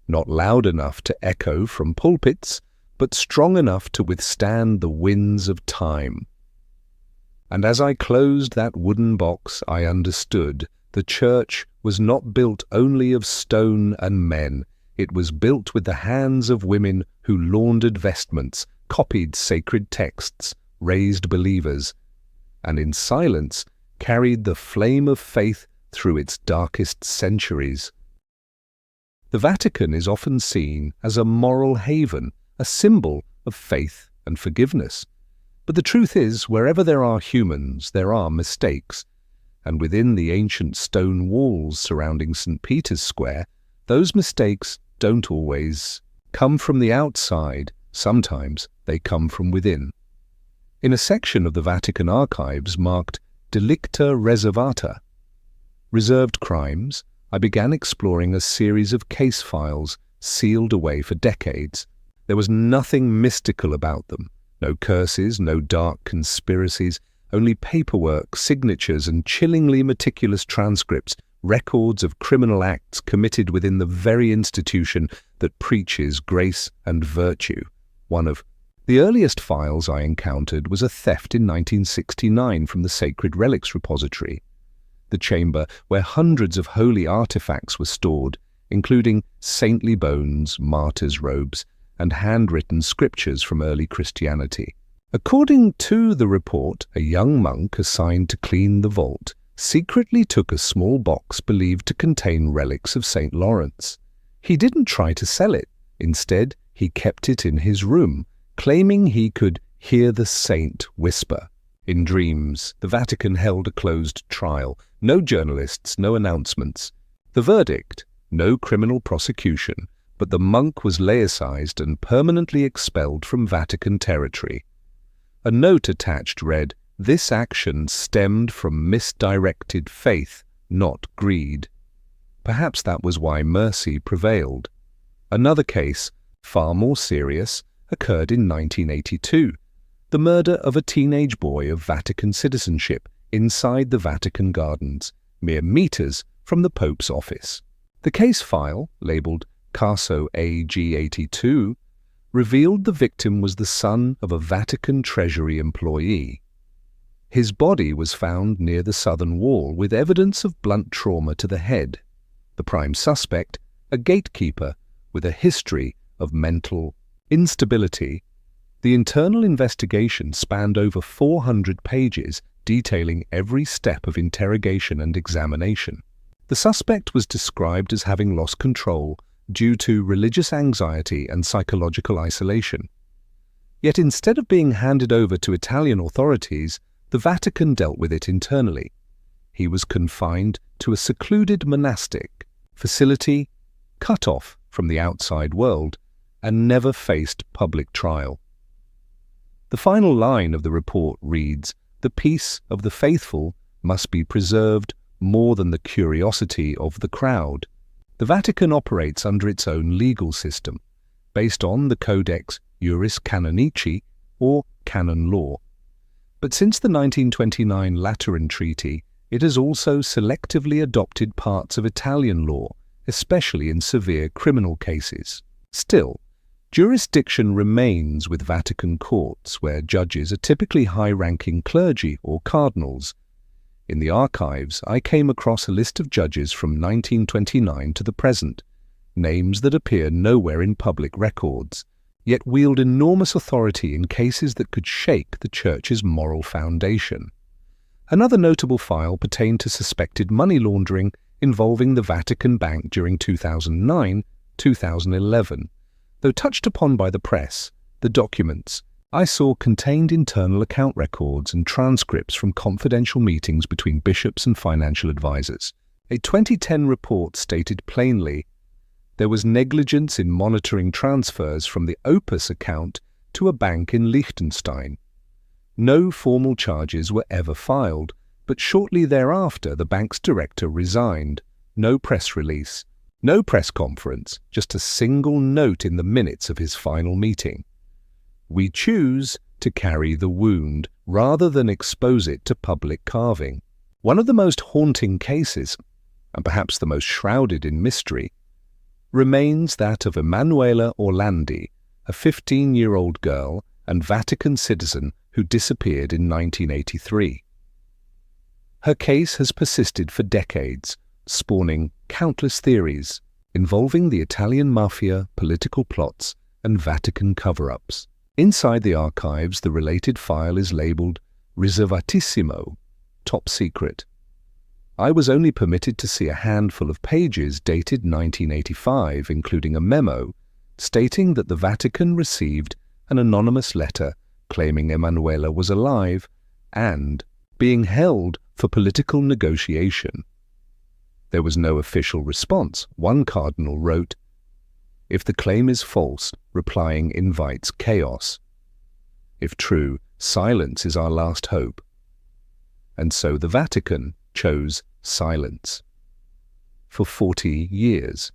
not loud enough to echo from pulpits, but strong enough to withstand the winds of time. And as I closed that wooden box, I understood the Church was not built only of stone and men. It was built with the hands of women who laundered vestments, copied sacred texts, raised believers, and in silence carried the flame of faith through its darkest centuries. The Vatican is often seen as a moral haven, a symbol of faith and forgiveness. But the truth is, wherever there are humans, there are mistakes. And within the ancient stone walls surrounding St. Peter's Square, those mistakes don't always come from the outside. Sometimes they come from within. In a section of the Vatican Archives marked Delicta Reservata, reserved crimes, I began exploring a series of case files sealed away for decades. There was nothing mystical about them. No curses, no dark conspiracies, only paperwork, signatures, and chillingly meticulous transcripts, records of criminal acts committed within the very institution that preaches grace and virtue. One of the earliest files I encountered was a theft in 1969 from the Sacred Relics Repository, the chamber where hundreds of holy artifacts were stored, including saintly bones, martyrs' robes, and handwritten scriptures from early Christianity. According to the report, a young monk assigned to clean the vault secretly took a small box believed to contain relics of St. Lawrence. He didn't try to sell it. Instead, he kept it in his room, claiming he could hear the saint whisper. In dreams, the Vatican held a closed trial. No journalists, no announcements. The verdict: no criminal prosecution, but the monk was laicized and permanently expelled from Vatican territory. A note attached read, "This action stemmed from misdirected faith, not greed." Perhaps that was why mercy prevailed. Another case, far more serious, occurred in 1982, the murder of a teenage boy of Vatican citizenship inside the Vatican gardens, mere meters from the Pope's office. The case file, labelled Caso AG82, revealed the victim was the son of a Vatican Treasury employee. His body was found near the southern wall with evidence of blunt trauma to the head. The prime suspect, a gatekeeper with a history of mental instability. The internal investigation spanned over 400 pages, detailing every step of interrogation and examination. The suspect was described as having lost control due to religious anxiety and psychological isolation. Yet instead of being handed over to Italian authorities, the Vatican dealt with it internally. He was confined to a secluded monastic facility, cut off from the outside world, and never faced public trial. The final line of the report reads, "The peace of the faithful must be preserved more than the curiosity of the crowd." The Vatican operates under its own legal system, based on the Codex Juris Canonici, or canon law. But since the 1929 Lateran Treaty, it has also selectively adopted parts of Italian law, especially in severe criminal cases. Still, jurisdiction remains with Vatican courts, where judges are typically high-ranking clergy or cardinals. In the archives, I came across a list of judges from 1929 to the present, names that appear nowhere in public records, yet wield enormous authority in cases that could shake the Church's moral foundation. Another notable file pertained to suspected money laundering involving the Vatican Bank during 2009-2011. Though touched upon by the press, the documents I saw contained internal account records and transcripts from confidential meetings between bishops and financial advisors. A 2010 report stated plainly, there was negligence in monitoring transfers from the Opus account to a bank in Liechtenstein. No formal charges were ever filed, but shortly thereafter the bank's director resigned. No press release, no press conference, just a single note in the minutes of his final meeting. We choose to carry the wound rather than expose it to public carving. One of the most haunting cases, and perhaps the most shrouded in mystery, remains that of Emanuela Orlandi, a 15-year-old girl and Vatican citizen who disappeared in 1983. Her case has persisted for decades, spawning countless theories involving the Italian mafia, political plots, and Vatican cover-ups. Inside the archives, the related file is labelled Riservatissimo, top secret. I was only permitted to see a handful of pages dated 1985, including a memo stating that the Vatican received an anonymous letter claiming Emanuela was alive and being held for political negotiation. There was no official response. One cardinal wrote, "If the claim is false, replying invites chaos. If true, silence is our last hope." And so the Vatican chose silence. For 40 years.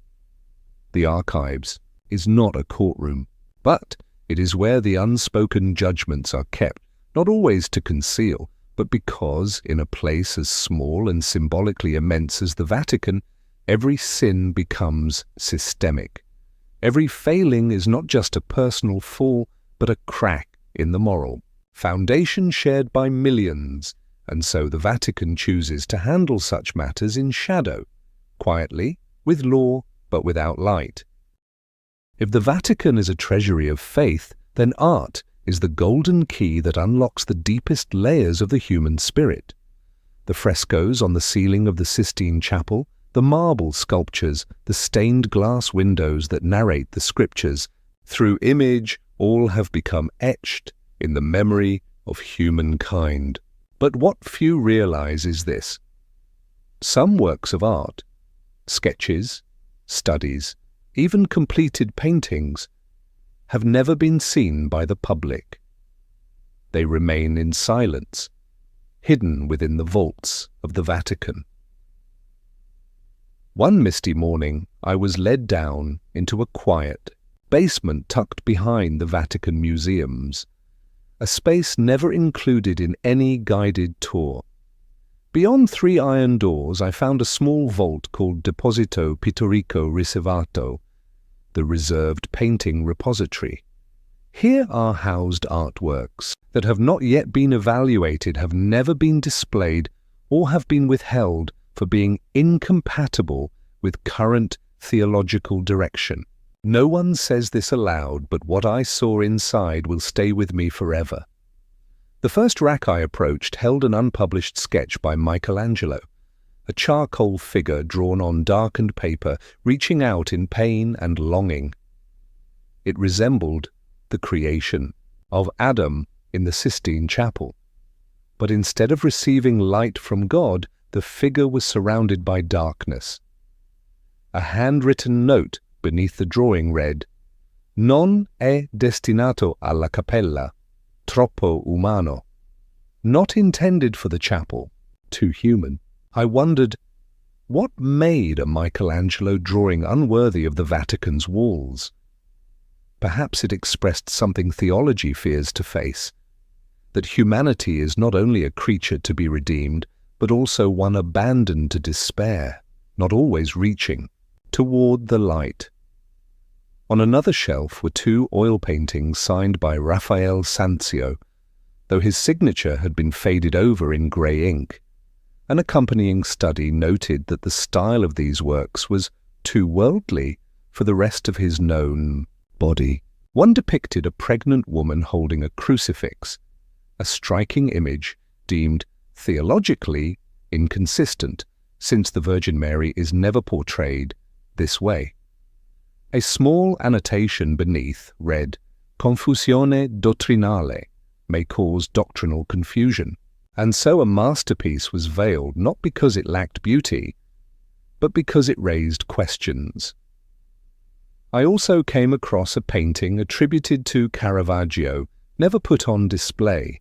The archives is not a courtroom, but it is where the unspoken judgments are kept, not always to conceal, but because in a place as small and symbolically immense as the Vatican, every sin becomes systemic. Every failing is not just a personal fall, but a crack in the moral foundation shared by millions, and so the Vatican chooses to handle such matters in shadow, quietly, with law, but without light. If the Vatican is a treasury of faith, then art is the golden key that unlocks the deepest layers of the human spirit. The frescoes on the ceiling of the Sistine Chapel, the marble sculptures, the stained glass windows that narrate the scriptures, through image, all have become etched in the memory of humankind. But what few realize is this. Some works of art, sketches, studies, even completed paintings, have never been seen by the public. They remain in silence, hidden within the vaults of the Vatican. One misty morning, I was led down into a quiet, basement tucked behind the Vatican museums, a space never included in any guided tour. Beyond 3 iron doors, I found a small vault called Deposito Pittorico Riservato, the reserved painting repository. Here are housed artworks that have not yet been evaluated, have never been displayed, or have been withheld for being incompatible with current theological direction. No one says this aloud, but what I saw inside will stay with me forever. The first rack I approached held an unpublished sketch by Michelangelo, a charcoal figure drawn on darkened paper, reaching out in pain and longing. It resembled the creation of Adam in the Sistine Chapel. But instead of receiving light from God, the figure was surrounded by darkness. A handwritten note beneath the drawing read, "Non è destinato alla cappella, troppo umano." Not intended for the chapel, too human. I wondered, what made a Michelangelo drawing unworthy of the Vatican's walls? Perhaps it expressed something theology fears to face, that humanity is not only a creature to be redeemed, but also one abandoned to despair, not always reaching toward the light. On another shelf were 2 oil paintings signed by Raphael Sanzio, though his signature had been faded over in grey ink. An accompanying study noted that the style of these works was too worldly for the rest of his known body. One depicted a pregnant woman holding a crucifix, a striking image deemed theologically inconsistent, since the Virgin Mary is never portrayed this way. A small annotation beneath read, "Confusione dottrinale," may cause doctrinal confusion, and so a masterpiece was veiled not because it lacked beauty, but because it raised questions. I also came across a painting attributed to Caravaggio, never put on display.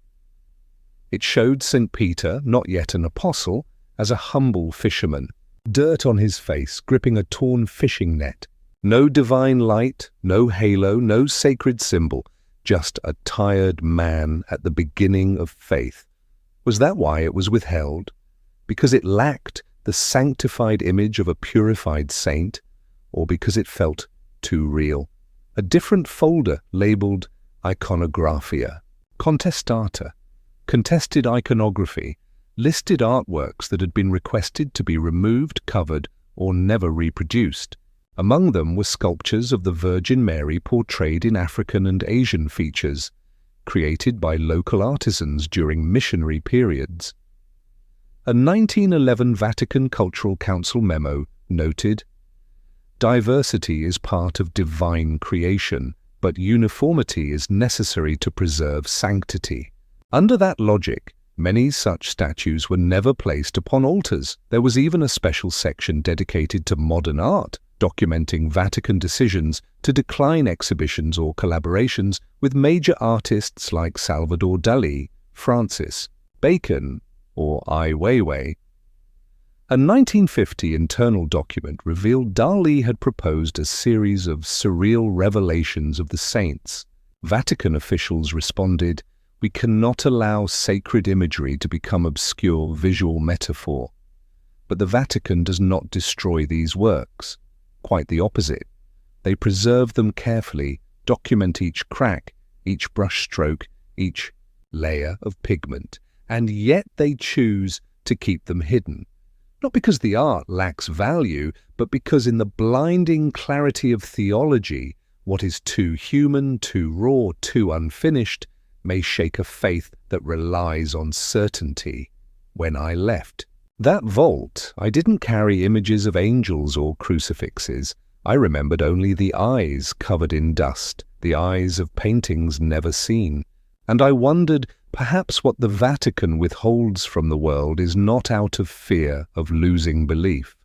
It showed St. Peter, not yet an apostle, as a humble fisherman, dirt on his face, gripping a torn fishing net. No divine light, no halo, no sacred symbol, just a tired man at the beginning of faith. Was that why it was withheld? Because it lacked the sanctified image of a purified saint, or because it felt too real? A different folder labeled Iconographia, Contestata, contested iconography, listed artworks that had been requested to be removed, covered, or never reproduced. Among them were sculptures of the Virgin Mary portrayed in African and Asian features, created by local artisans during missionary periods. A 1911 Vatican Cultural Council memo noted, "Diversity is part of divine creation, but uniformity is necessary to preserve sanctity." Under that logic, many such statues were never placed upon altars. There was even a special section dedicated to modern art, documenting Vatican decisions to decline exhibitions or collaborations with major artists like Salvador Dalí, Francis Bacon, or Ai Weiwei. A 1950 internal document revealed Dalí had proposed a series of surreal revelations of the saints. Vatican officials responded, "We cannot allow sacred imagery to become obscure visual metaphor." But the Vatican does not destroy these works. Quite the opposite. They preserve them carefully, document each crack, each brushstroke, each layer of pigment, and yet they choose to keep them hidden. Not because the art lacks value, but because in the blinding clarity of theology, what is too human, too raw, too unfinished, may shake a faith that relies on certainty. When I left that vault, I didn't carry images of angels or crucifixes. I remembered only the eyes covered in dust, the eyes of paintings never seen. And I wondered, perhaps what the Vatican withholds from the world is not out of fear of losing belief,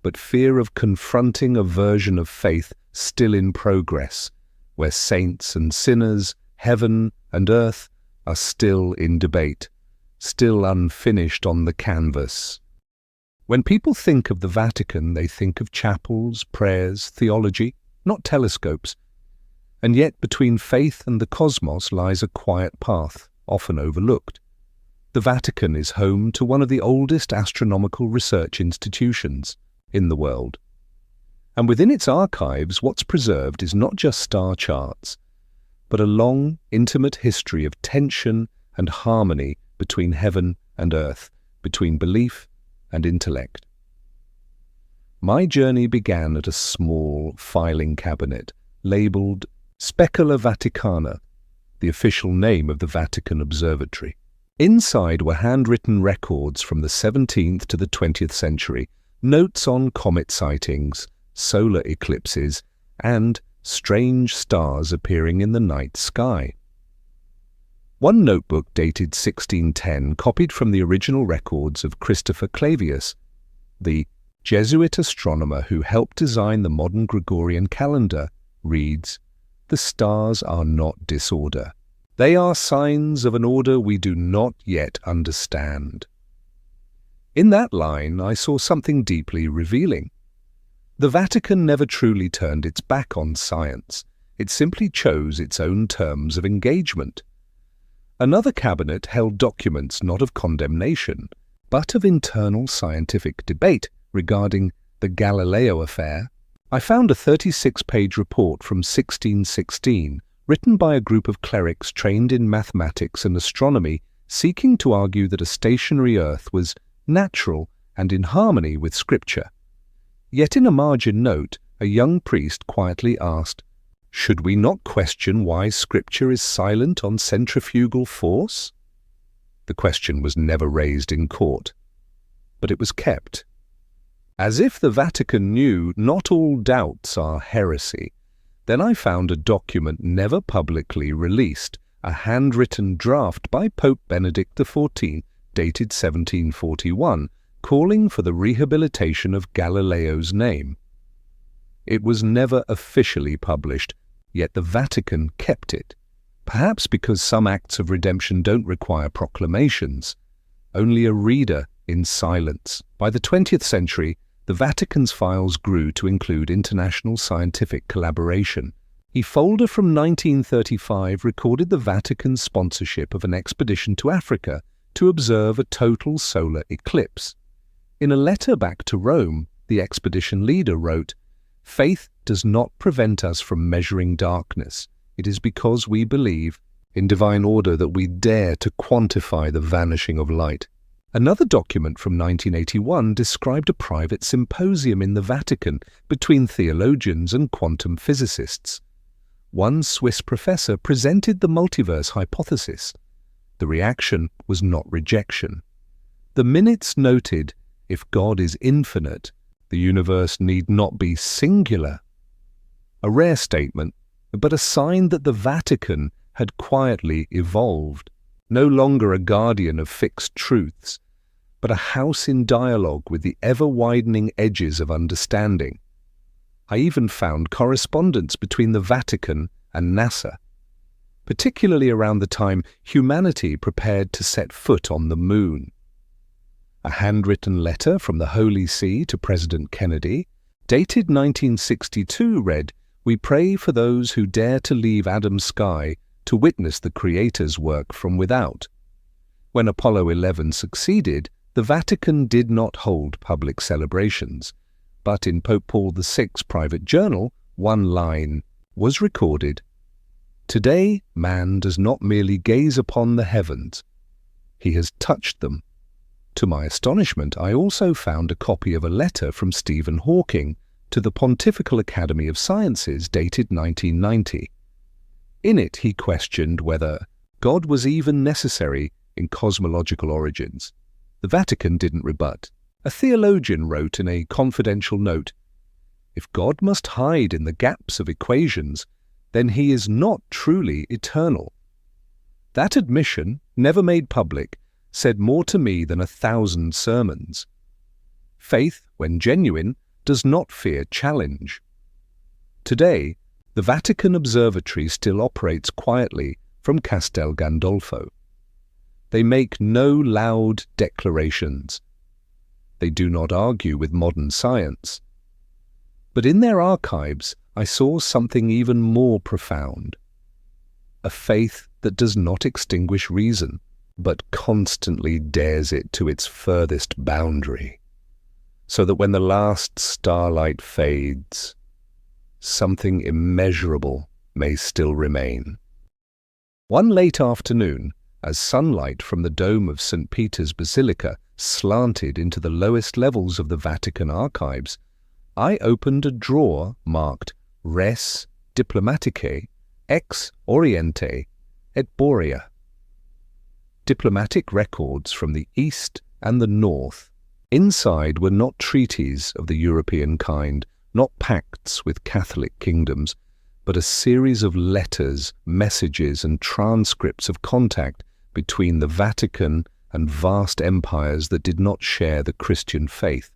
but fear of confronting a version of faith still in progress, where saints and sinners, heaven and earth, are still in debate, still unfinished on the canvas. When people think of the Vatican, they think of chapels, prayers, theology, not telescopes. And yet between faith and the cosmos lies a quiet path, often overlooked. The Vatican is home to one of the oldest astronomical research institutions in the world. And within its archives, what's preserved is not just star charts, but a long, intimate history of tension and harmony between heaven and earth, between belief and intellect. My journey began at a small filing cabinet labelled Specula Vaticana, the official name of the Vatican Observatory. Inside were handwritten records from the 17th to the 20th century, notes on comet sightings, solar eclipses, and strange stars appearing in the night sky. One notebook dated 1610, copied from the original records of Christopher Clavius, the Jesuit astronomer who helped design the modern Gregorian calendar, reads, "The stars are not disorder. They are signs of an order we do not yet understand." In that line, I saw something deeply revealing. The Vatican never truly turned its back on science. It simply chose its own terms of engagement. Another cabinet held documents not of condemnation, but of internal scientific debate regarding the Galileo affair. I found a 36-page report from 1616, written by a group of clerics trained in mathematics and astronomy, seeking to argue that a stationary Earth was natural and in harmony with Scripture. Yet in a margin note, a young priest quietly asked, "Should we not question why Scripture is silent on centrifugal force?" The question was never raised in court, but it was kept. As if the Vatican knew not all doubts are heresy, then I found a document never publicly released, a handwritten draft by Pope Benedict XIV, dated 1741, calling for the rehabilitation of Galileo's name. It was never officially published, yet the Vatican kept it, perhaps because some acts of redemption don't require proclamations, only a reader in silence. By the 20th century, the Vatican's files grew to include international scientific collaboration. A folder from 1935 recorded the Vatican's sponsorship of an expedition to Africa to observe a total solar eclipse. In a letter back to Rome, the expedition leader wrote, "Faith does not prevent us from measuring darkness. It is because we believe in divine order that we dare to quantify the vanishing of light." Another document from 1981 described a private symposium in the Vatican between theologians and quantum physicists. One Swiss professor presented the multiverse hypothesis. The reaction was not rejection. The minutes noted, if God is infinite, the universe need not be singular. A rare statement, but a sign that the Vatican had quietly evolved, no longer a guardian of fixed truths, but a house in dialogue with the ever-widening edges of understanding. I even found correspondence between the Vatican and NASA, particularly around the time humanity prepared to set foot on the moon. A handwritten letter from the Holy See to President Kennedy, dated 1962, read, "We pray for those who dare to leave Adam's sky to witness the Creator's work from without." When Apollo 11 succeeded, the Vatican did not hold public celebrations, but in Pope Paul VI's private journal, one line was recorded, "Today man does not merely gaze upon the heavens, he has touched them." To my astonishment, I also found a copy of a letter from Stephen Hawking to the Pontifical Academy of Sciences dated 1990. In it he questioned whether God was even necessary in cosmological origins. The Vatican didn't rebut. A theologian wrote in a confidential note, "If God must hide in the gaps of equations, then he is not truly eternal." That admission, never made public, said more to me than 1,000 sermons. Faith, when genuine, does not fear challenge. Today, the Vatican Observatory still operates quietly from Castel Gandolfo. They make no loud declarations. They do not argue with modern science. But in their archives I saw something even more profound. A faith that does not extinguish reason, but constantly dares it to its furthest boundary, so that when the last starlight fades, something immeasurable may still remain. One late afternoon, as sunlight from the dome of St. Peter's Basilica slanted into the lowest levels of the Vatican Archives, I opened a drawer marked Res Diplomaticae ex Oriente et Borea. Diplomatic records from the East and the North. Inside were not treaties of the European kind, not pacts with Catholic kingdoms, but a series of letters, messages, and transcripts of contact between the Vatican and vast empires that did not share the Christian faith,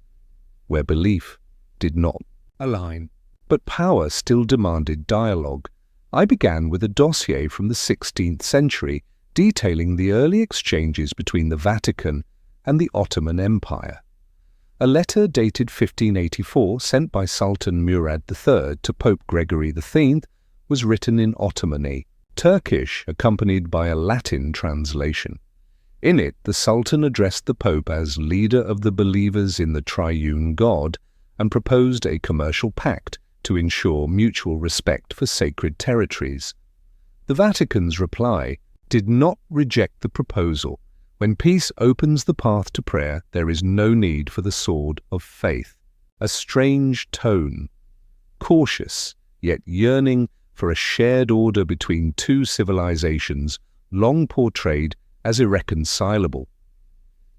where belief did not align. But power still demanded dialogue. I began with a dossier from the 16th century detailing the early exchanges between the Vatican and the Ottoman Empire. A letter dated 1584, sent by Sultan Murad III to Pope Gregory X, was written in Ottomani, Turkish, accompanied by a Latin translation. In it, the Sultan addressed the Pope as leader of the believers in the triune God and proposed a commercial pact to ensure mutual respect for sacred territories. The Vatican's reply did not reject the proposal. When peace opens the path to prayer, there is no need for the sword of faith. A strange tone, cautious, yet yearning for a shared order between two civilizations, long portrayed as irreconcilable.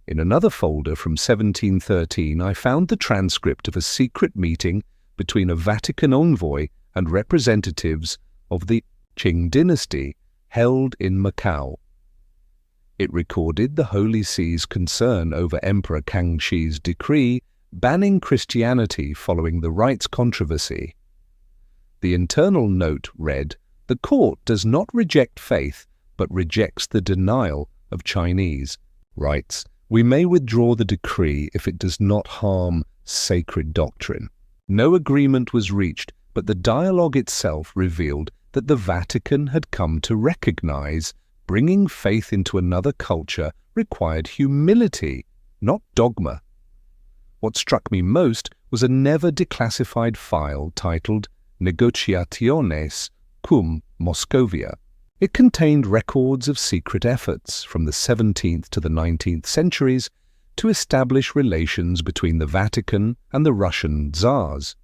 In another folder from 1713, I found the transcript of a secret meeting between a Vatican envoy and representatives of the Qing dynasty held in Macau. It recorded the Holy See's concern over Emperor Kangxi's decree banning Christianity following the rights controversy. The internal note read, "The court does not reject faith, but rejects the denial of Chinese rights. We may withdraw the decree if it does not harm sacred doctrine." No agreement was reached, but the dialogue itself revealed that the Vatican had come to recognize bringing faith into another culture required humility, not dogma. What struck me most was a never declassified file titled Negotiationes cum Moscovia. It contained records of secret efforts from the 17th to the 19th centuries to establish relations between the Vatican and the Russian Tsars.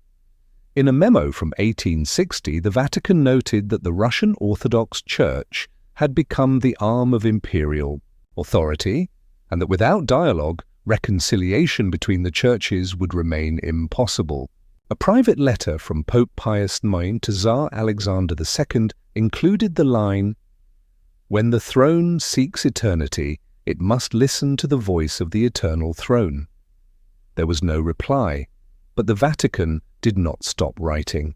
In a memo from 1860, the Vatican noted that the Russian Orthodox Church had become the arm of imperial authority, and that without dialogue, reconciliation between the churches would remain impossible. A private letter from Pope Pius IX to Tsar Alexander II included the line, "When the throne seeks eternity, it must listen to the voice of the eternal throne." There was no reply, but the Vatican did not stop writing.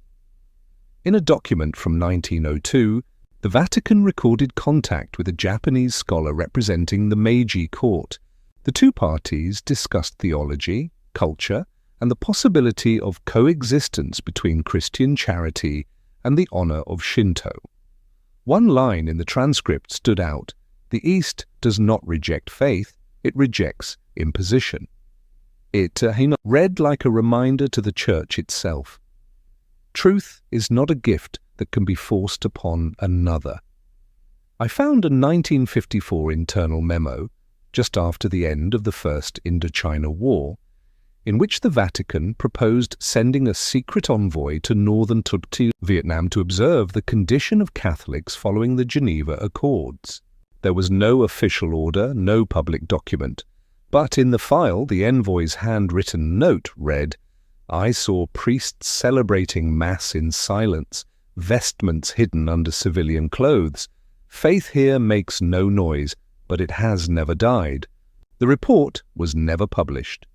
In a document from 1902, the Vatican recorded contact with a Japanese scholar representing the Meiji court. The two parties discussed theology, culture, and the possibility of coexistence between Christian charity and the honor of Shinto. One line in the transcript stood out: "The East does not reject faith, it rejects imposition." It read like a reminder to the Church itself. Truth is not a gift that can be forced upon another. I found a 1954 internal memo, just after the end of the First Indochina War, in which the Vatican proposed sending a secret envoy to northern Vietnam to observe the condition of Catholics following the Geneva Accords. There was no official order, no public document, but in the file the envoy's handwritten note read, "I saw priests celebrating Mass in silence, vestments hidden under civilian clothes. Faith here makes no noise, but it has never died." The report was never published.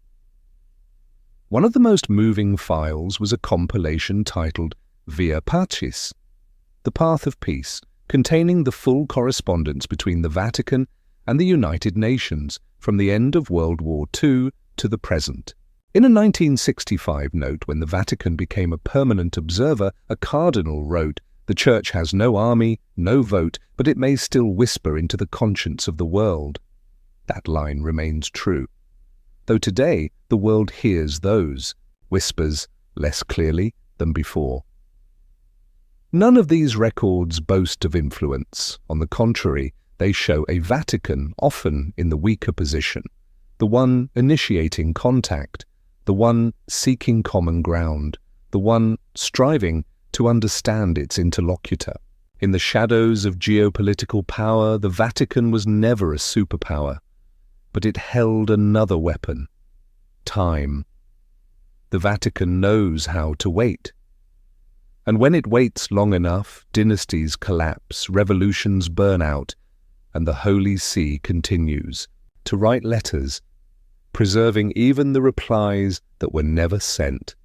One of the most moving files was a compilation titled Via Pacis, The Path of Peace, containing the full correspondence between the Vatican and the United Nations from the end of World War II to the present. In a 1965 note, when the Vatican became a permanent observer, a cardinal wrote, "The Church has no army, no vote, but it may still whisper into the conscience of the world." That line remains true, though today the world hears those whispers less clearly than before. None of these records boast of influence. On the contrary, they show a Vatican often in the weaker position, the one initiating contact, the one seeking common ground, the one striving to understand its interlocutor. In the shadows of geopolitical power, the Vatican was never a superpower, but it held another weapon: time. The Vatican knows how to wait. And when it waits long enough, dynasties collapse, revolutions burn out, and the Holy See continues to write letters, preserving even the replies that were never sent.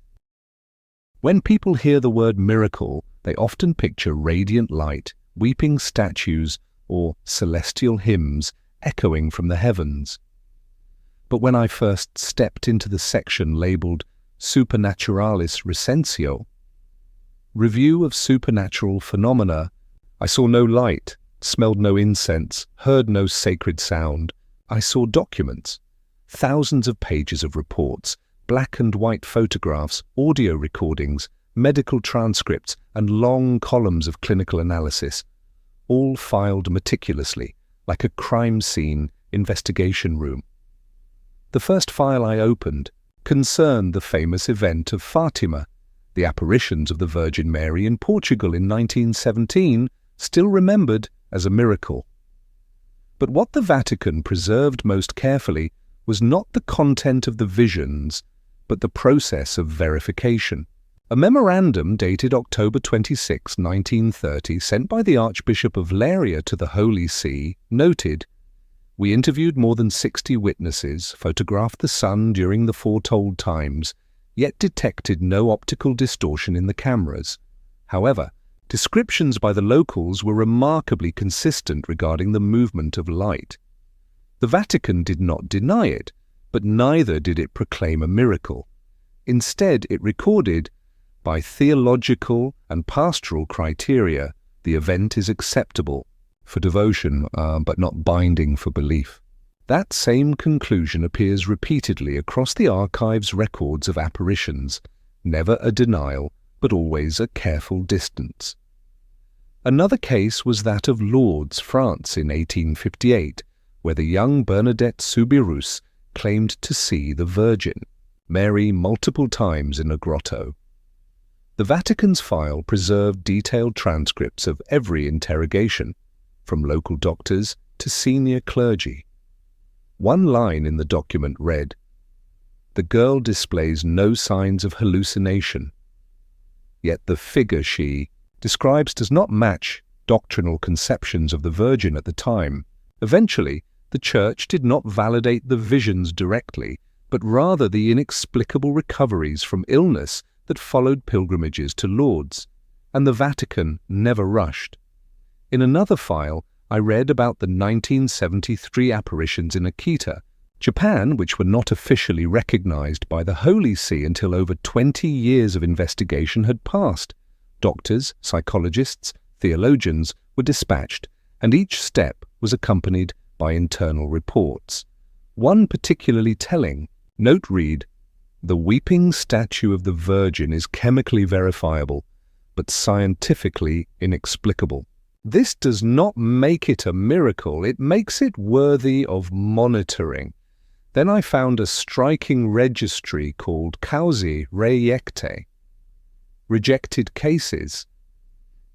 When people hear the word miracle, they often picture radiant light, weeping statues, or celestial hymns echoing from the heavens. But when I first stepped into the section labeled Supernaturalis Recensio, Review of Supernatural Phenomena, I saw no light, smelled no incense, heard no sacred sound. I saw documents, thousands of pages of reports, black and white photographs, audio recordings, medical transcripts, and long columns of clinical analysis, all filed meticulously, like a crime scene investigation room. The first file I opened concerned the famous event of Fatima, the apparitions of the Virgin Mary in Portugal in 1917, still remembered as a miracle. But what the Vatican preserved most carefully was not the content of the visions, but the process of verification. A memorandum dated October 26, 1930, sent by the Archbishop of Leiria to the Holy See, noted, "We interviewed more than 60 witnesses, photographed the sun during the foretold times, yet detected no optical distortion in the cameras. However, descriptions by the locals were remarkably consistent regarding the movement of light." The Vatican did not deny it, but neither did it proclaim a miracle. Instead, it recorded, "By theological and pastoral criteria, the event is acceptable for devotion, but not binding for belief." That same conclusion appears repeatedly across the archive's records of apparitions, never a denial, but always a careful distance. Another case was that of Lourdes, France in 1858, where the young Bernadette Soubirous claimed to see the Virgin Mary multiple times in a grotto. The Vatican's file preserved detailed transcripts of every interrogation, from local doctors to senior clergy. One line in the document read, "The girl displays no signs of hallucination, yet the figure she describes does not match doctrinal conceptions of the Virgin at the time." Eventually, the Church did not validate the visions directly, but rather the inexplicable recoveries from illness that followed pilgrimages to Lourdes, and the Vatican never rushed. In another file, I read about the 1973 apparitions in Akita, Japan, which were not officially recognized by the Holy See until over 20 years of investigation had passed. Doctors, psychologists, theologians were dispatched, and each step was accompanied by internal reports. One particularly telling note read, "The weeping statue of the Virgin is chemically verifiable, but scientifically inexplicable." This does not make it a miracle, it makes it worthy of monitoring. Then I found a striking registry called Causae Rejectae, rejected cases.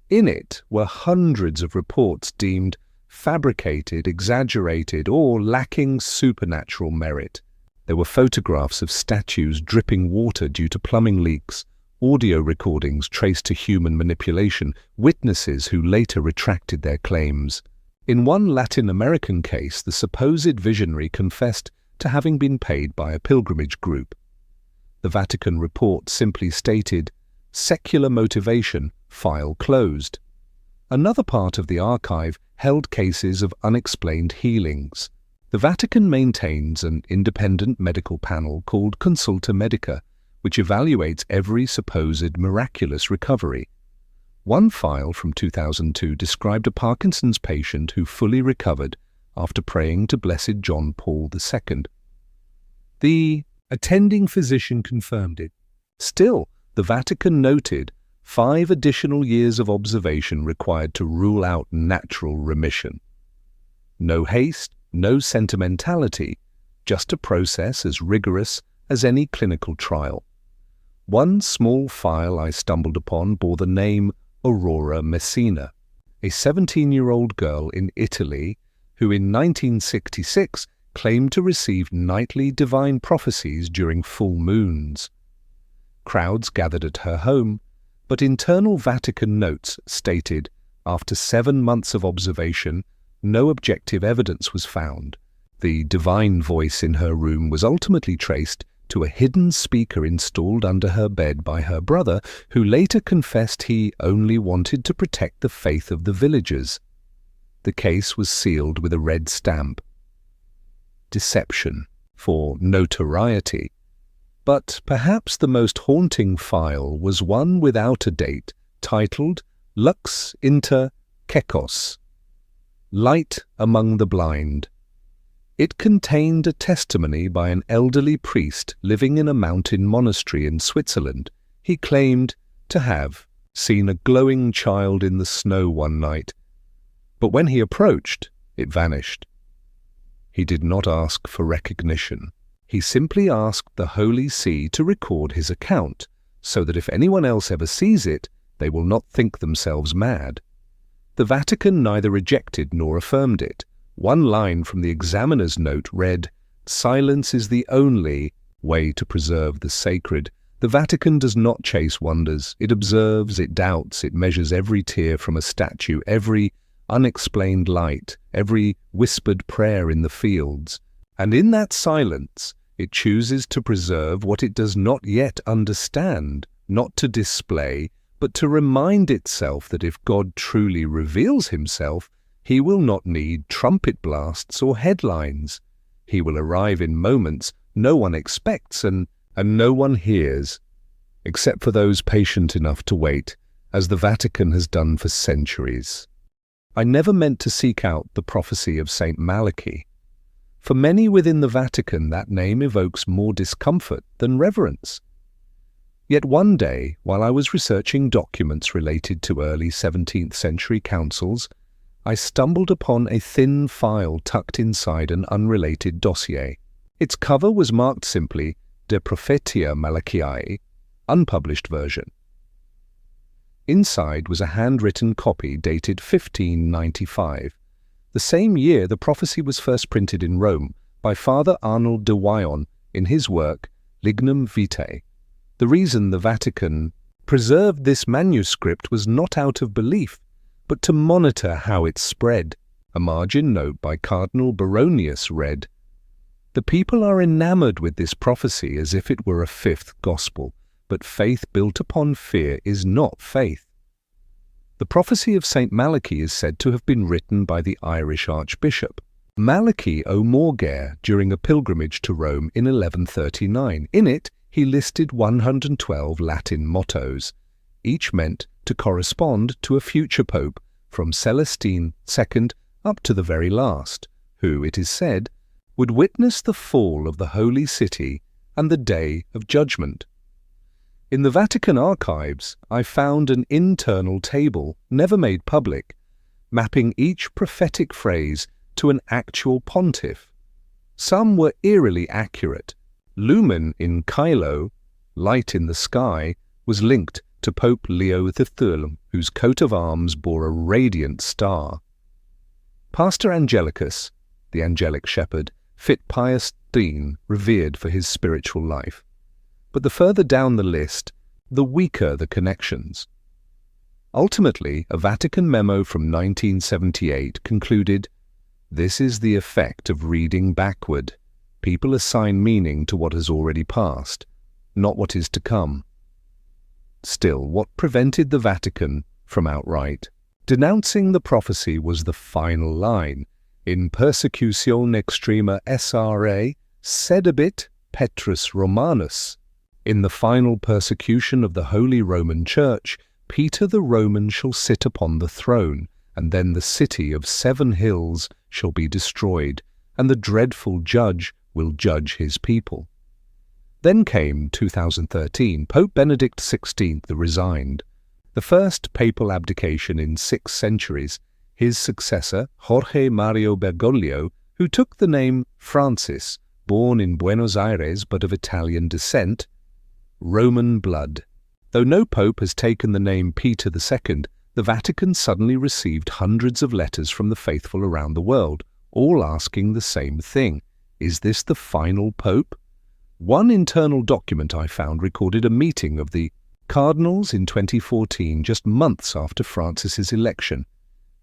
In it were hundreds of reports deemed fabricated, exaggerated, or lacking supernatural merit. There were photographs of statues dripping water due to plumbing leaks, audio recordings traced to human manipulation, witnesses who later retracted their claims. In one Latin American case, the supposed visionary confessed to having been paid by a pilgrimage group. The Vatican report simply stated, "Secular motivation, file closed." Another part of the archive held cases of unexplained healings. The Vatican maintains an independent medical panel called Consulta Medica, which evaluates every supposed miraculous recovery. One file from 2002 described a Parkinson's patient who fully recovered after praying to Blessed John Paul II. The attending physician confirmed it. Still, the Vatican noted 5 additional years of observation required to rule out natural remission. No haste, no sentimentality, just a process as rigorous as any clinical trial. One small file I stumbled upon bore the name Aurora Messina, a 17-year-old girl in Italy who in 1966 claimed to receive nightly divine prophecies during full moons. Crowds gathered at her home, but internal Vatican notes stated, after 7 months of observation, no objective evidence was found. The divine voice in her room was ultimately traced to a hidden speaker installed under her bed by her brother, who later confessed he only wanted to protect the faith of the villagers. The case was sealed with a red stamp. Deception for notoriety. But perhaps the most haunting file was one without a date, titled Lux Inter Cecos, Light Among the Blind. It contained a testimony by an elderly priest living in a mountain monastery in Switzerland. He claimed to have seen a glowing child in the snow one night, but when he approached, it vanished. He did not ask for recognition. He simply asked the Holy See to record his account, so that if anyone else ever sees it, they will not think themselves mad. The Vatican neither rejected nor affirmed it. One line from the examiner's note read, "Silence is the only way to preserve the sacred." The Vatican does not chase wonders. It observes, it doubts, it measures every tear from a statue, every unexplained light, every whispered prayer in the fields. And in that silence, it chooses to preserve what it does not yet understand, not to display, but to remind itself that if God truly reveals himself, he will not need trumpet blasts or headlines. He will arrive in moments no one expects and no one hears, except for those patient enough to wait, as the Vatican has done for centuries. I never meant to seek out the prophecy of Saint Malachy. For many within the Vatican, that name evokes more discomfort than reverence. Yet one day, while I was researching documents related to early 17th century councils, I stumbled upon a thin file tucked inside an unrelated dossier. Its cover was marked simply De Prophetia Malachiae, unpublished version. Inside was a handwritten copy dated 1595. The same year the prophecy was first printed in Rome by Father Arnold de Wyon in his work Lignum Vitae. The reason the Vatican preserved this manuscript was not out of belief, but to monitor how it spread. A margin note by Cardinal Baronius read, "The people are enamored with this prophecy as if it were a fifth gospel, but faith built upon fear is not faith." The prophecy of St. Malachy is said to have been written by the Irish Archbishop Malachy O'Morgair during a pilgrimage to Rome in 1139. In it, he listed 112 Latin mottos, each meant to correspond to a future pope from Celestine II up to the very last, who, it is said, would witness the fall of the Holy City and the Day of Judgment. In the Vatican Archives, I found an internal table, never made public, mapping each prophetic phrase to an actual pontiff. Some were eerily accurate. Lumen in Caelo, light in the sky, was linked to Pope Leo XIII, whose coat of arms bore a radiant star. Pastor Angelicus, the angelic shepherd, fit Pius X, revered for his spiritual life. But the further down the list, the weaker the connections. Ultimately, a Vatican memo from 1978 concluded, "This is the effect of reading backward. People assign meaning to what has already passed, not what is to come." Still, what prevented the Vatican from outright denouncing the prophecy was the final line. In Persecution Extrema SRA, sedebit Petrus Romanus. In the final persecution of the Holy Roman Church, Peter the Roman shall sit upon the throne, and then the city of 7 hills shall be destroyed, and the dreadful judge will judge his people. Then came 2013, Pope Benedict XVI resigned. The first papal abdication in 6 centuries. His successor, Jorge Mario Bergoglio, who took the name Francis, born in Buenos Aires but of Italian descent, Roman blood. Though no pope has taken the name Peter II, the Vatican suddenly received hundreds of letters from the faithful around the world, all asking the same thing. Is this the final pope? One internal document I found recorded a meeting of the cardinals in 2014, just months after Francis's election.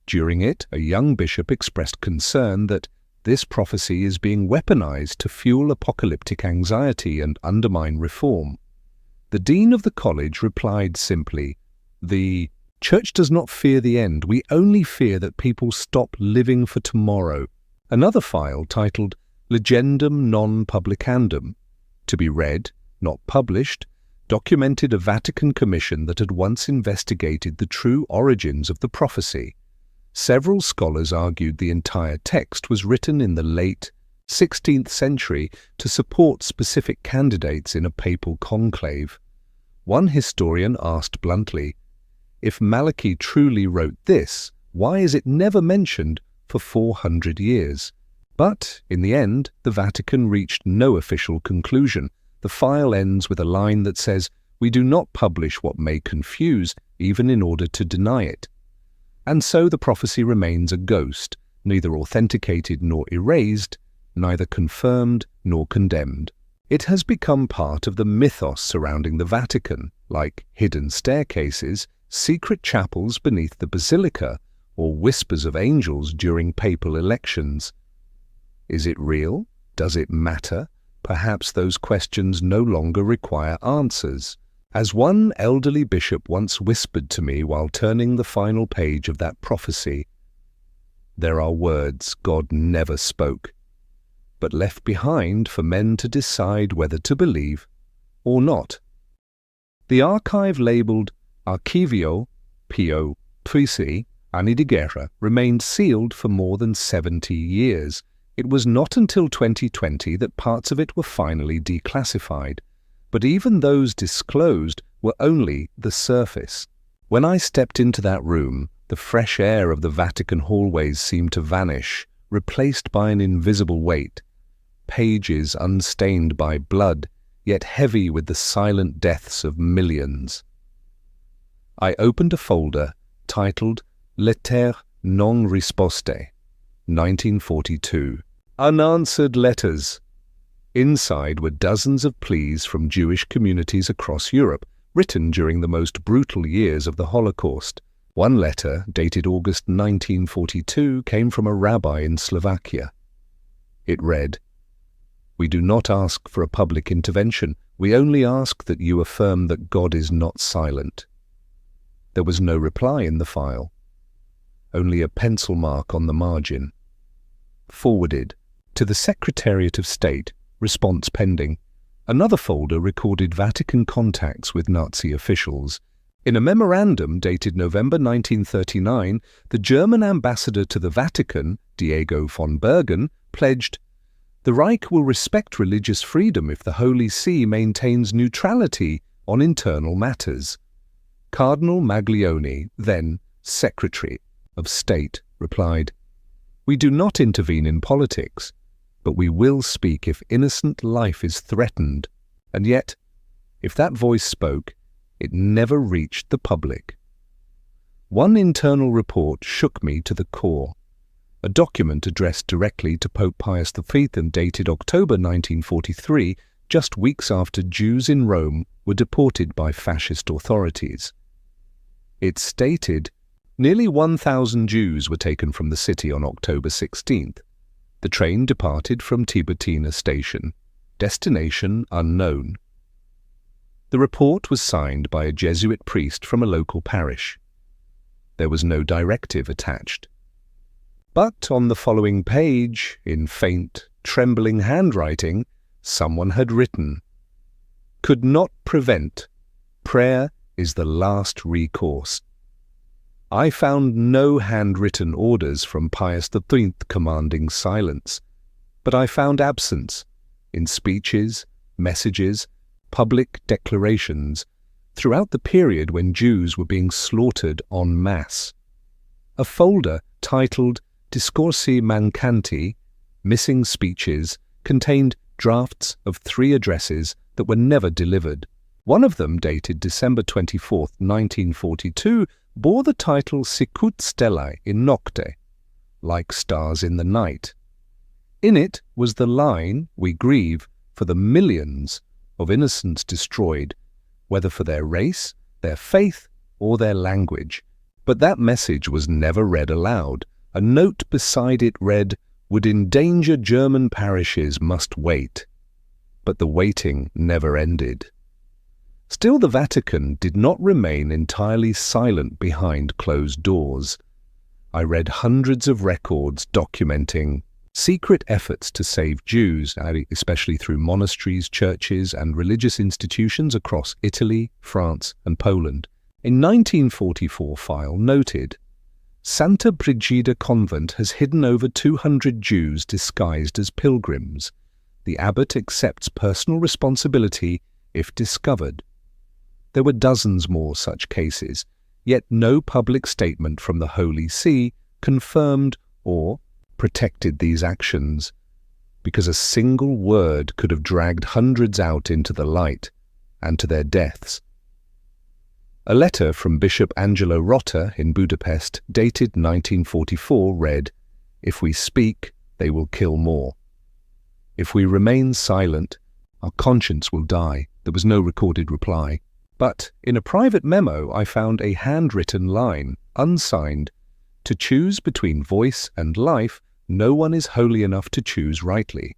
During it, a young bishop expressed concern that this prophecy is being weaponized to fuel apocalyptic anxiety and undermine reform. The dean of the college replied simply, "The Church does not fear the end. We only fear that people stop living for tomorrow." Another file titled Legendum non publicandum, to be read, not published, documented a Vatican commission that had once investigated the true origins of the prophecy. Several scholars argued the entire text was written in the late 16th century to support specific candidates in a papal conclave. One historian asked bluntly, "If Malachi truly wrote this, why is it never mentioned for 400 years? But, in the end, the Vatican reached no official conclusion. The file ends with a line that says, "We do not publish what may confuse, even in order to deny it." And so the prophecy remains a ghost, neither authenticated nor erased, neither confirmed nor condemned. It has become part of the mythos surrounding the Vatican, like hidden staircases, secret chapels beneath the basilica, or whispers of angels during papal elections. Is it real? Does it matter? Perhaps those questions no longer require answers. As one elderly bishop once whispered to me while turning the final page of that prophecy, "There are words God never spoke, but left behind for men to decide whether to believe or not." The archive labelled Archivio Pio Puisi Anni di Guerra remained sealed for more than 70 years. It was not until 2020 that parts of it were finally declassified, but even those disclosed were only the surface. When I stepped into that room, the fresh air of the Vatican hallways seemed to vanish, replaced by an invisible weight. Pages unstained by blood, yet heavy with the silent deaths of millions. I opened a folder titled Lettere non risposte, 1942. Unanswered letters. Inside were dozens of pleas from Jewish communities across Europe, written during the most brutal years of the Holocaust. One letter, dated August 1942, came from a rabbi in Slovakia. It read, "We do not ask for a public intervention. We only ask that you affirm that God is not silent." There was no reply in the file, only a pencil mark on the margin. Forwarded to the Secretariat of State, response pending. Another folder recorded Vatican contacts with Nazi officials. In a memorandum dated November 1939, the German ambassador to the Vatican, Diego von Bergen, pledged, "The Reich will respect religious freedom if the Holy See maintains neutrality on internal matters." Cardinal Maglione, then Secretary of State, replied, "We do not intervene in politics, but we will speak if innocent life is threatened." And yet, if that voice spoke, it never reached the public. One internal report shook me to the core. A document addressed directly to Pope Pius V and dated October 1943, just weeks after Jews in Rome were deported by fascist authorities. It stated, nearly 1,000 Jews were taken from the city on October 16th. The train departed from Tiburtina station. Destination unknown. The report was signed by a Jesuit priest from a local parish. There was no directive attached. But on the following page, in faint, trembling handwriting, someone had written, "Could not prevent. Prayer is the last recourse." I found no handwritten orders from Pius XIII commanding silence, but I found absence in speeches, messages, public declarations, throughout the period when Jews were being slaughtered en masse. A folder titled Discorsi Mancanti, Missing Speeches, contained drafts of 3 addresses that were never delivered. One of them, dated December 24, 1942, bore the title Sicut Stellae in Nocte, like stars in the night. In it was the line, "We grieve for the millions of innocents destroyed, whether for their race, their faith, or their language." But that message was never read aloud. A note beside it read, "Would endanger German parishes must wait." But the waiting never ended. Still, the Vatican did not remain entirely silent behind closed doors. I read hundreds of records documenting secret efforts to save Jews, especially through monasteries, churches, and religious institutions across Italy, France, and Poland. A 1944 file noted, "Santa Brigida Convent has hidden over 200 Jews disguised as pilgrims. The abbot accepts personal responsibility if discovered." There were dozens more such cases, yet no public statement from the Holy See confirmed or protected these actions, because a single word could have dragged hundreds out into the light and to their deaths. A letter from Bishop Angelo Rota in Budapest, dated 1944, read, "If we speak, they will kill more. If we remain silent, our conscience will die." There was no recorded reply. But in a private memo I found a handwritten line, unsigned, "To choose between voice and life, no one is holy enough to choose rightly."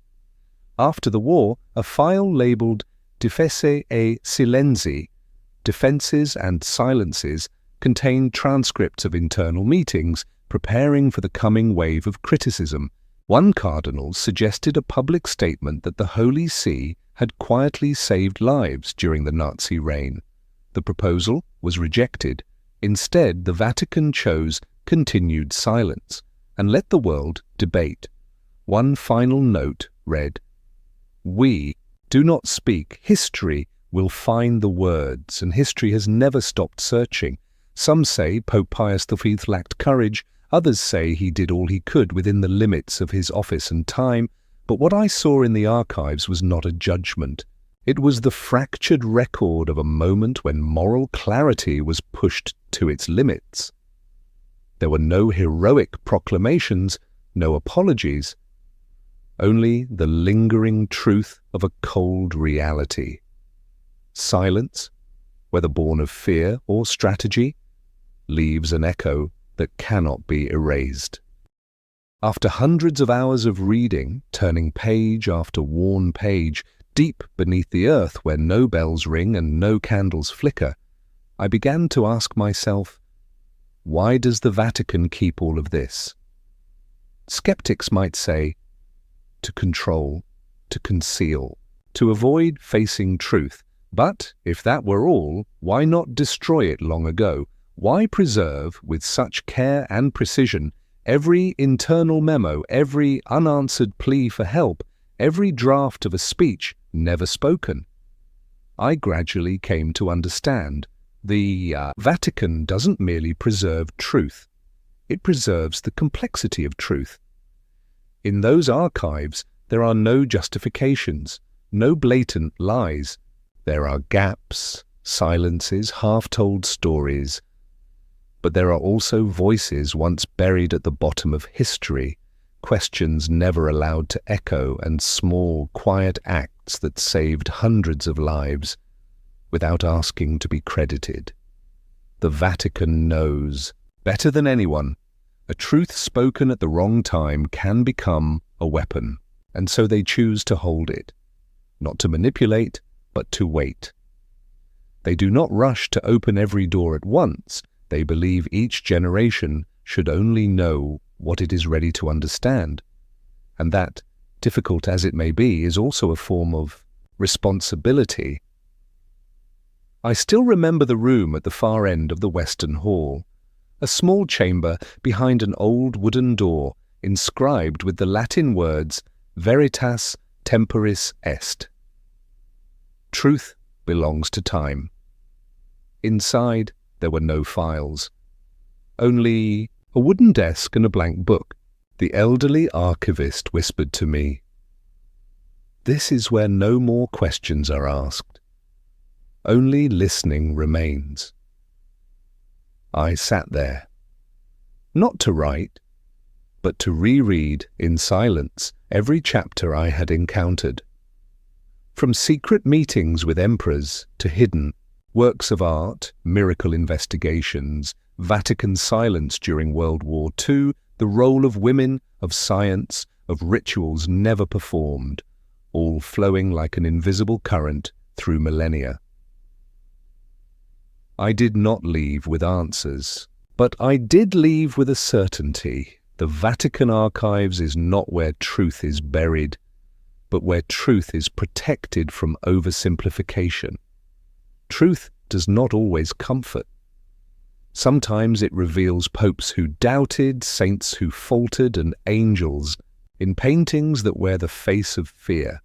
After the war, a file labelled Difese e Silenzi, Defences and Silences, contained transcripts of internal meetings preparing for the coming wave of criticism. One cardinal suggested a public statement that the Holy See had quietly saved lives during the Nazi reign. The proposal was rejected. Instead, the Vatican chose continued silence and let the world debate. One final note read, "We do not speak. History will find the words, and history has never stopped searching. Some say Pope Pius V lacked courage, others say he did all he could within the limits of his office and time, but what I saw in the archives was not a judgment. It was the fractured record of a moment when moral clarity was pushed to its limits. There were no heroic proclamations, no apologies, only the lingering truth of a cold reality. Silence, whether born of fear or strategy, leaves an echo that cannot be erased." After hundreds of hours of reading, turning page after worn page, deep beneath the earth where no bells ring and no candles flicker, I began to ask myself, why does the Vatican keep all of this? Skeptics might say, to control, to conceal, to avoid facing truth. But if that were all, why not destroy it long ago? Why preserve, with such care and precision, every internal memo, every unanswered plea for help, every draft of a speech never spoken? I gradually came to understand the Vatican doesn't merely preserve truth, it preserves the complexity of truth. In those archives, there are no justifications, no blatant lies. There are gaps, silences, half-told stories. But there are also voices once buried at the bottom of history, questions never allowed to echo, and small, quiet acts that saved hundreds of lives without asking to be credited. The Vatican knows, better than anyone, a truth spoken at the wrong time can become a weapon, and so they choose to hold it, not to manipulate, but to wait. They do not rush to open every door at once. They believe each generation should only know what it is ready to understand. And that, difficult as it may be, is also a form of responsibility. I still remember the room at the far end of the Western Hall, a small chamber behind an old wooden door inscribed with the Latin words Veritas temporis est. Truth belongs to time. Inside, there were no files, only a wooden desk and a blank book. The elderly archivist whispered to me, "This is where no more questions are asked. Only listening remains." I sat there, not to write, but to reread in silence every chapter I had encountered. From secret meetings with emperors to hidden works of art, miracle investigations, Vatican silence during World War II, the role of women, of science, of rituals never performed, all flowing like an invisible current through millennia. I did not leave with answers, but I did leave with a certainty. The Vatican Archives is not where truth is buried, but where truth is protected from oversimplification. Truth does not always comfort. Sometimes it reveals popes who doubted, saints who faltered, and angels in paintings that wear the face of fear.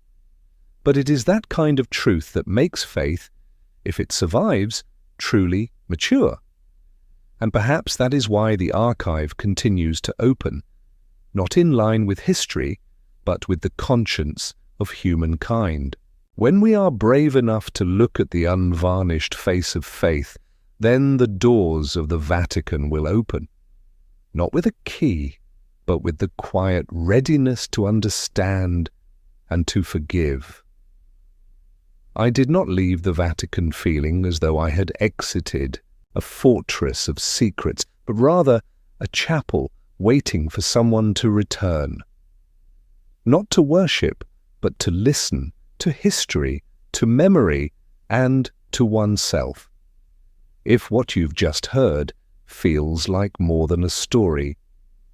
But it is that kind of truth that makes faith, if it survives, truly mature. And perhaps that is why the archive continues to open, not in line with history, but with the conscience of humankind. When we are brave enough to look at the unvarnished face of faith, then the doors of the Vatican will open, not with a key, but with the quiet readiness to understand and to forgive. I did not leave the Vatican feeling as though I had exited a fortress of secrets, but rather a chapel waiting for someone to return. Not to worship, but to listen to history, to memory, and to oneself. If what you've just heard feels like more than a story,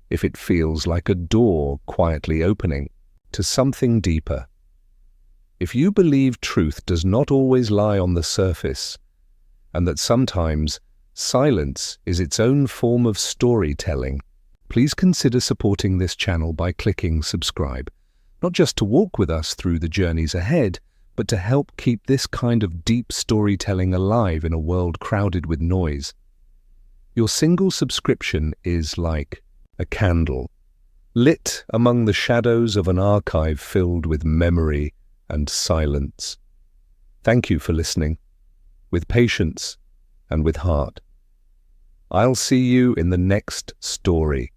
if it feels like a door quietly opening to something deeper, if you believe truth does not always lie on the surface, and that sometimes silence is its own form of storytelling, please consider supporting this channel by clicking subscribe, not just to walk with us through the journeys ahead, but to help keep this kind of deep storytelling alive in a world crowded with noise. Your single subscription is like a candle, lit among the shadows of an archive filled with memory and silence. Thank you for listening, with patience and with heart. I'll see you in the next story.